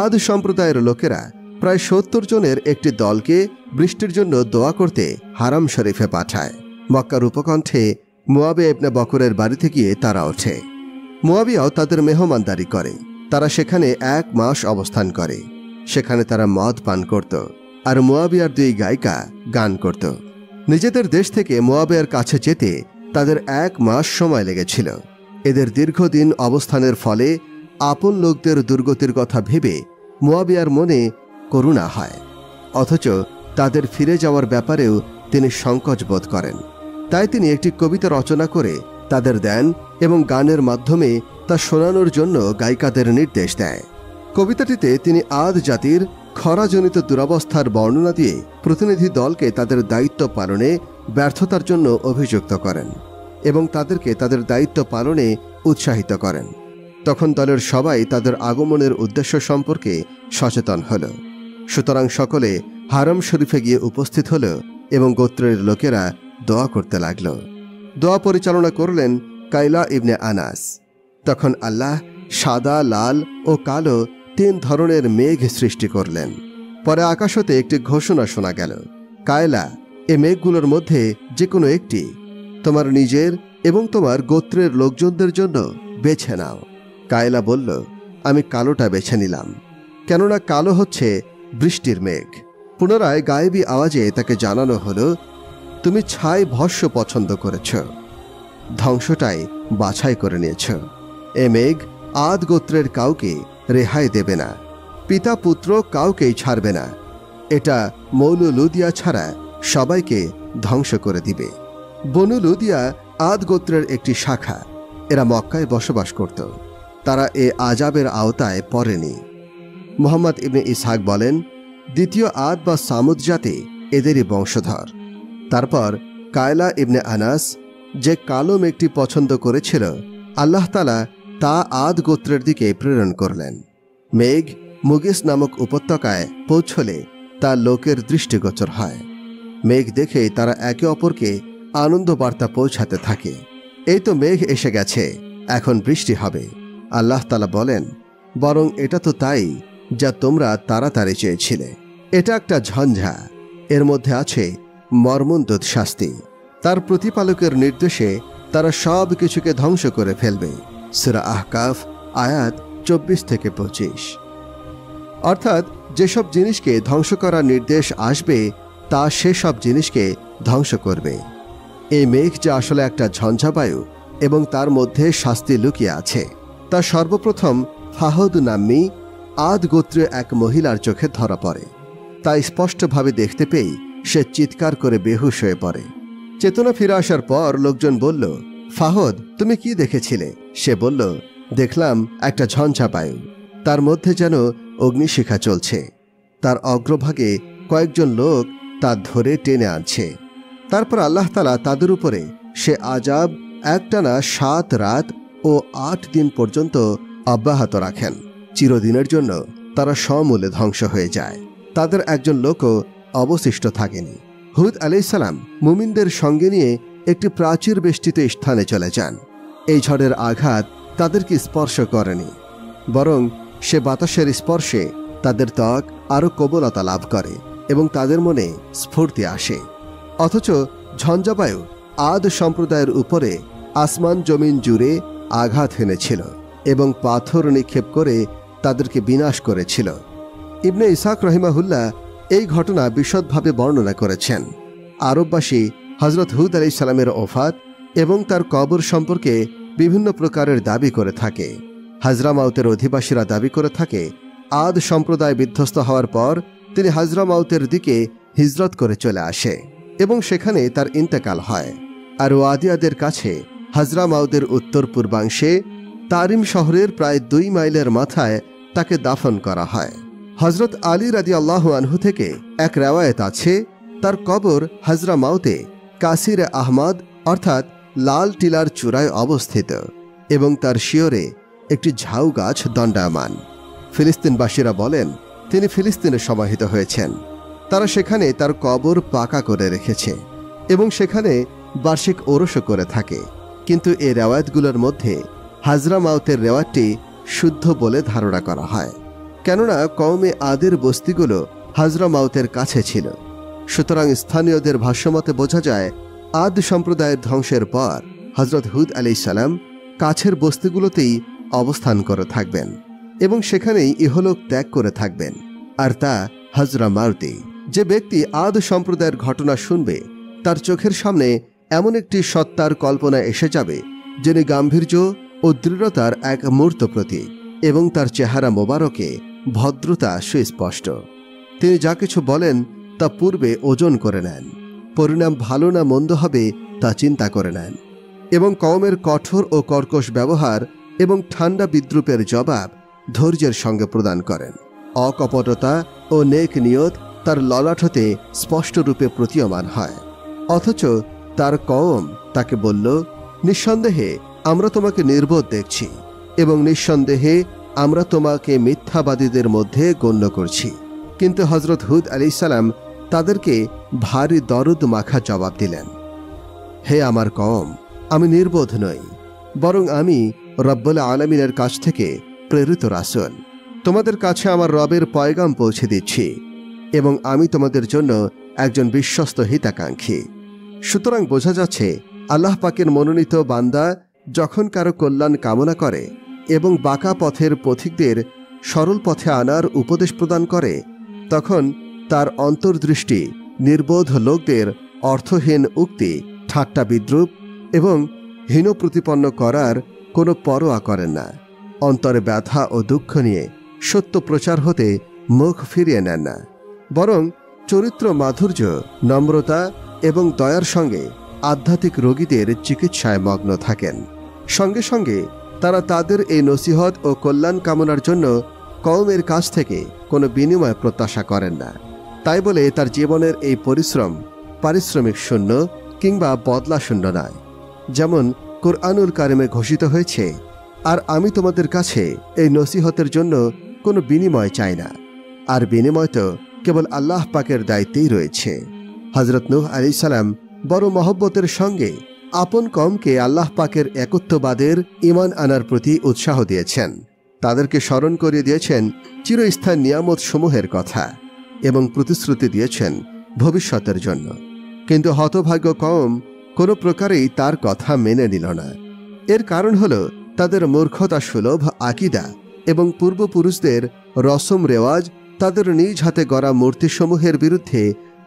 Speaker 2: আদ সম্প্রদায়ের লোকেরা প্রায় ৭০ জনের একটি দলকে বৃষ্টির জন্য দোয়া করতে হারাম শরীফে পাঠায়। মক্কার উপকণ্ঠে মুয়াবিয়া ইবনে বকরের বাড়িতে গিয়ে তারা ওঠে। মুয়াবিয়াও তাদের মেহমানদারি করে। তারা সেখানে ১ মাস অবস্থান করে। সেখানে তারা মদ পান করত আর মুয়াবিয়ার ২ গায়িকা গান করত। নিজেদের দেশ থেকে মুয়াবিয়ার কাছে যেতে তাদের ১ মাস সময় লেগেছিল। এদের দীর্ঘদিন অবস্থানের ফলে আপন লোকদের দুর্গতির কথা ভেবে মুয়াবিয়ার মনে করুণা হয়, অথচ তাদের ফিরে যাওয়ার ব্যাপারেও তিনি সংকোচ বোধ করেন। তাই তিনি একটি কবিতা রচনা করে তাদের দেন এবং গানের মাধ্যমে তা শোনানোর জন্য গায়িকাদের নির্দেশ দেয়। কবিতাটিতে তিনি আদ জাতির খরাজনিত দুরবস্থার বর্ণনা দিয়ে প্রতিনিধি দলকে তাদের দায়িত্ব পালনে ব্যর্থতার জন্য অভিযুক্ত করেন এবং তাদেরকে তাদের দায়িত্ব পালনে উৎসাহিত করেন। তখন দলের সবাই তাদের আগমনের উদ্দেশ্য সম্পর্কে সচেতন হল। সুতরাং সকলে হারাম শরীফে গিয়ে উপস্থিত হল এবং গোত্রের লোকেরা দোয়া করতে লাগল। দোয়া পরিচালনা করলেন কাইলা ইবনে আনাস। তখন আল্লাহ সাদা, লাল ও কালো ৩ ধরনের মেঘ সৃষ্টি করলেন। পরে আকাশ হতে একটি ঘোষণা শোনা গেল, কায়লা, এ মেঘগুলোর মধ্যে যে কোনো একটি তোমার নিজের এবং তোমার গোত্রের লোকজনদের জন্য বেছে নাও। কায়লা বলল, আমি কালোটা বেছে নিলাম, কেননা কালো হচ্ছে বৃষ্টির মেঘ। পুনরায় গায়েবী আওয়াজে তাকে জানানো হলো, তুমি ছাই ভস্য পছন্দ করেছ, ধ্বংসটাই বাছাই করে নিয়েছ। এ মেঘ আদ গোত্রের কাউকে রেহাই দেবে না, পিতা পুত্র কাউকেই ছাড়বে না। এটা মৌলু লুদিয়া ছাড়া সবাইকে ধ্বংস করে দিবে। বনু লুদিয়া আদ গোত্রের একটি শাখা। এরা মক্কায় বসবাস করত। তারা এ আজাবের আওতায় পড়েনি। মুহাম্মদ ইবনে ইসহাক বলেন, দ্বিতীয় আদ বা সামুদ জাতি এদেরই বংশধর। তারপর কায়লা ইবনে আনাস যে কালো মেঘটি পছন্দ করেছিল, আল্লাহ তাআলা তা আদ গোত্রের দিকে প্রেরণ করলেন। মেঘ মুগিস নামক উপত্যকায় পৌঁছলে তা লোকের দৃষ্টিগোচর হয়। মেঘ দেখে তারা একে অপরকে আনন্দ বার্তা পৌঁছাতে থাকে, এই তো মেঘ এসে গেছে, এখন বৃষ্টি হবে। আল্লাহ তাআলা বলেন, বরং এটা তো তাই যা তোমরা তাড়াতাড়ি চেয়েছিলে। এটা একটা ঝঞ্ঝা, এর মধ্যে আছে মর্মন্তুদ শাস্তি। তার প্রতিপালকের নির্দেশে তারা সব কিছুকে ধ্বংস করে ফেলবে। সূরা আহকাফ আয়াত 24-25। অর্থাৎ যেসব জিনিসকে ধ্বংস করার নির্দেশ আসবে তা সেসব জিনিসকে ধ্বংস করবে। এই মেঘ যে আসলে একটা ঝঞ্ঝাবায়ু এবং তার মধ্যে শাস্তি লুকিয়ে আছে, তা সর্বপ্রথম ফাহদ নাম্নী আদ গোত্রে এক মহিলার চোখে ধরা পড়ে। তাই স্পষ্টভাবে দেখতে পেয়ে সে চিৎকার করে বেহুশ হয়ে পড়ে। চেতনা ফিরে আসার পর লোকজন বলল, ফাহদ, তুমি কি দেখেছিলে? সে বলল, দেখলাম একটা ঝঞ্ঝাবায়ু, তার মধ্যে যেন অগ্নিশিখা চলছে, তার অগ্রভাগে কয়েকজন লোক তা ধরে টেনে আনছে। তারপর আল্লাহ তাআলা তাদের উপরে সে আজাব একটানা 7 রাত ও 8 দিন পর্যন্ত অব্যাহত রাখেন। চিরদিনের জন্য তারা সমূলে ধ্বংস হয়ে যায়। তাদের একজন লোকও অবশিষ্ট থাকেনি। হুদ আলাইহিস সালাম মুমিনদের সঙ্গে নিয়ে একটি প্রাচীর বেষ্টিত স্থানে চলে যান। এই ঝড়ের আঘাত তাদেরকে স্পর্শ করেনি, বরং সে বাতাসের স্পর্শে তাদের ত্বক আরও কোমলতা লাভ করে এবং তাদের মনে স্ফূর্তি আসে। অথচ ঝঞ্ঝাবায়ু আদ সম্প্রদায়ের উপরে আসমান জমিন জুড়ে আঘাত হেনেছিল এবং পাথর নিক্ষেপ করে তাদেরকে বিনাশ করেছিল। ইবনে ইসহাক রহিমাহুল্লাহ এই ঘটনা বিশদভাবে বর্ণনা করেছেন। আরববাসী হজরত হুদ আলাইহিস সালামের ওফাত এবং তার কবর সম্পর্কে বিভিন্ন প্রকারের দাবি করে থাকে। হাজরামাউতের অধিবাসীরা দাবি করে থাকে আদ সম্প্রদায় বিধ্বস্ত হওয়ার পর তিনি হাজরামাউতের দিকে হিজরত করে চলে আসে এবং সেখানে তার ইন্তেকাল হয়। আর ওয়াদিয়াদের কাছে হাজরামাউতের উত্তর পূর্বাংশে তারিম শহরের প্রায় 2 মাইলের মাথায় তাকে দাফন করা হয়। হজরত আলী রাদিয়াল্লাহু আনহু থেকে এক রেওয়ায়েত আছে, তার কবর হাজরামাউতে কাসির আহমদ অর্থাৎ লাল টিলার চূড়ায় অবস্থিত এবং তার শিয়রে একটি ঝাউ গাছ দণ্ডায়মান। ফিলিস্তিনবাসীরা বলেন তিনি ফিলিস্তিনে সমাহিত হয়েছেন। তারা সেখানে তার কবর পাকা করে রেখেছে এবং সেখানে বার্ষিক ওরসও করে থাকে। কিন্তু এই রেওয়ায়েতগুলোর মধ্যে হাজরামাউতের রেওয়ায়তটি শুদ্ধ বলে ধারণা করা হয়, কেননা কওমে আদের বস্তিগুলো হাজরামাউতের কাছে ছিল। সুতরাং স্থানীয়দের ভাষ্যমতে বোঝা যায় আদ সম্প্রদায়ের ধ্বংসের পর হজরত হুদ আলাইহিস সালাম কাছের বস্তিগুলোতেই অবস্থান করে থাকবেন এবং সেখানেই ইহলোক ত্যাগ করে থাকবেন, আর তা হাজরামাউতে। যে ব্যক্তি আদ সম্প্রদায়ের ঘটনা শুনবে তার চোখের সামনে এমন একটি সত্তার কল্পনা এসে যাবে যিনি গাম্ভীর্য ও দৃঢ়তার এক মূর্ত প্রতীক এবং তার চেহারা মোবারকে ভদ্রতা সুস্পষ্ট। তিনি যা কিছু বলেন তা পূর্বে ওজন করে নেন, পরিণাম ভালো না মন্দ হবে তা চিন্তা করে নেন এবং কওমের কঠোর ও কর্কশ ব্যবহার এবং ঠান্ডা বিদ্রুপের জবাব ধৈর্যের সঙ্গে প্রদান করেন। অকপটতা ও নেক নিয়ত তার ললাট হতে স্পষ্টরূপে প্রতীয়মান হয়। অথচ তার কওম তাকে বলল, নিঃসন্দেহে আমরা তোমাকে নির্বোধ দেখছি এবং নিঃসন্দেহে আমরা তোমাকে মিথ্যাবাদীদের মধ্যে গণ্য করছি। কিন্তু হজরত হুদ আলাইহিস সালাম তাদেরকে ভারী দরদ মাখা জবাব দিলেন, হে আমার কওম, আমি নির্বোধ নই, বরং আমি রব্বুল আলামিনের কাছ থেকে প্রেরিত রাসূল। তোমাদের কাছে আমার রবের পয়গাম পৌঁছে দিচ্ছি এবং আমি তোমাদের জন্য একজন বিশ্বস্ত হিতাকাঙ্ক্ষী। সুতরাং বোঝা যাচ্ছে আল্লাহ পাকের মনোনীত বান্দা যখন কারো কল্যাণ কামনা করে এবং বাঁকা পথের পথিকদের সরল পথে আনার উপদেশ প্রদান করে, তখন তার অন্তর্দৃষ্টি নির্বোধ লোকদের অর্থহীন উক্তি, ঠাট্টা বিদ্রুপ এবং হীন প্রতিপন্ন করার কোনো পরোয়া করেন না। অন্তরে ব্যথা ও দুঃখ নিয়ে সত্য প্রচার হতে মুখ ফিরিয়ে নেন না, বরং চরিত্র মাধুর্য, নম্রতা এবং দয়ার সঙ্গে আধ্যাত্মিক রোগীদের চিকিৎসায় মগ্ন থাকেন। সঙ্গে সঙ্গে তারা তাদের এই নসিহত ও কল্যাণ কামনার জন্য কওমের কাছ থেকে কোনো বিনিময় প্রত্যাশা করেন না। তাই বলে তার জীবনের এই পরিশ্রম পারিশ্রমিক শূন্য কিংবা বদলা শূন্য নয়। যেমন কুরআনুল কারিমে ঘোষিত হয়েছে, আর আমি তোমাদের কাছে এই নসিহতের জন্য কোনো বিনিময় চাই না, আর বিনিময় তো কেবল আল্লাহ পাকের দায়িত্বেই রয়েছে। হজরত নূহ আলাইহিস সালাম বড় মহব্বতের সঙ্গে আপন কওমকে আল্লাহ পাকের একত্ববাদের ঈমান আনার প্রতি উৎসাহ দিয়েছেন। তাদেরকে স্মরণ করিয়ে দিয়েছেন চিরস্থায়ী নিয়ামত সমূহের কথা এবং প্রতিশ্রুতি দিয়েছেন ভবিষ্যতের জন্য। কিন্তু হতভাগ্য কওম কোনো প্রকারেই তার কথা মেনে নিল না। এর কারণ হল তাদের মূর্খতা সুলভ আকিদা এবং পূর্বপুরুষদের রসম রেওয়াজ। তাদের নিজ হাতে গড়া মূর্তিসমূহের বিরুদ্ধে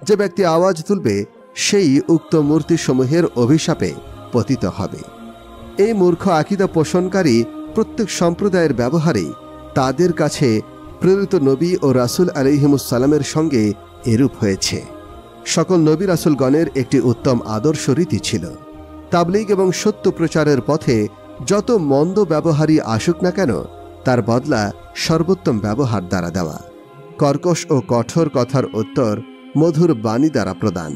Speaker 2: যে ব্যক্তি আওয়াজ তুলবে সেই উক্ত মূর্তিসমূহের অভিশাপে পতিত হবে। এই মূর্খ আকিদা পোষণকারী প্রত্যেক সম্প্রদায়ের ব্যবহারেই তাদের কাছে প্রেরিত নবী ও রাসূল আলাইহিমুসসালামের সঙ্গে এরূপ হয়েছে। সকল নবী রাসূলগণের একটি উত্তম আদর্শ রীতি ছিল, তাবলীগ এবং সত্য প্রচারের পথে যত মন্দ ব্যবহারই আসুক না কেন তার বদলা সর্বোত্তম ব্যবহার দ্বারা দেওয়া, কর্কশ ও কঠোর কথার উত্তর মধুর বাণী দ্বারা প্রদান।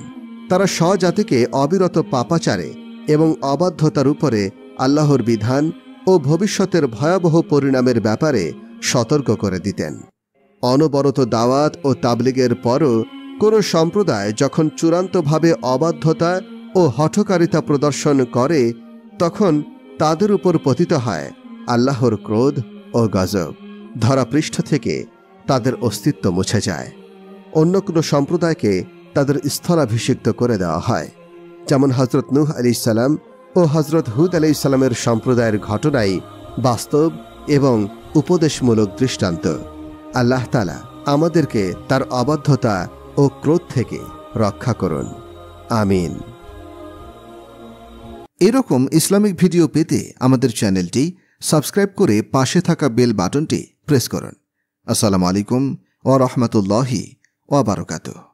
Speaker 2: তারা স্বজাতিকে অবিরত পাপাচারে এবং অবাধ্যতার উপরে আল্লাহর বিধান ও ভবিষ্যতের ভয়াবহ পরিণামের ব্যাপারে সতর্ক করে দিতেন। অনবরত দাওয়াত ও তাবলিগের পরও কোনো সম্প্রদায় যখন চূড়ান্তভাবে অবাধ্যতা ও হঠকারিতা প্রদর্শন করে, তখন তাদের উপর পতিত হয় আল্লাহর ক্রোধ ও গজব। ধরাপৃষ্ঠ থেকে তাদের অস্তিত্ব মুছে যায়। অন্য কোনো সম্প্রদায়কে তাদের স্থলাভিষিক্ত করে দেওয়া হয়, যেমন হজরত নূহ আলাইহিসসালাম ও হজরত হুদ আলাইহিসসালামের সম্প্রদায়ের ঘটনাই বাস্তব এবং উপদেশমূলক দৃষ্টান্ত। আল্লাহ তাআলা আমাদেরকে তার অবাধ্যতা ও ক্রোধ থেকে রক্ষা করুন। আমিন।
Speaker 1: এরকম ইসলামিক ভিডিও পেতে আমাদের চ্যানেলটি সাবস্ক্রাইব করে পাশে থাকা বেল বাটনটি প্রেস করুন। আসসালামু আলাইকুম ওয়া রাহমাতুল্লাহি ওয়া বারাকাতুহু।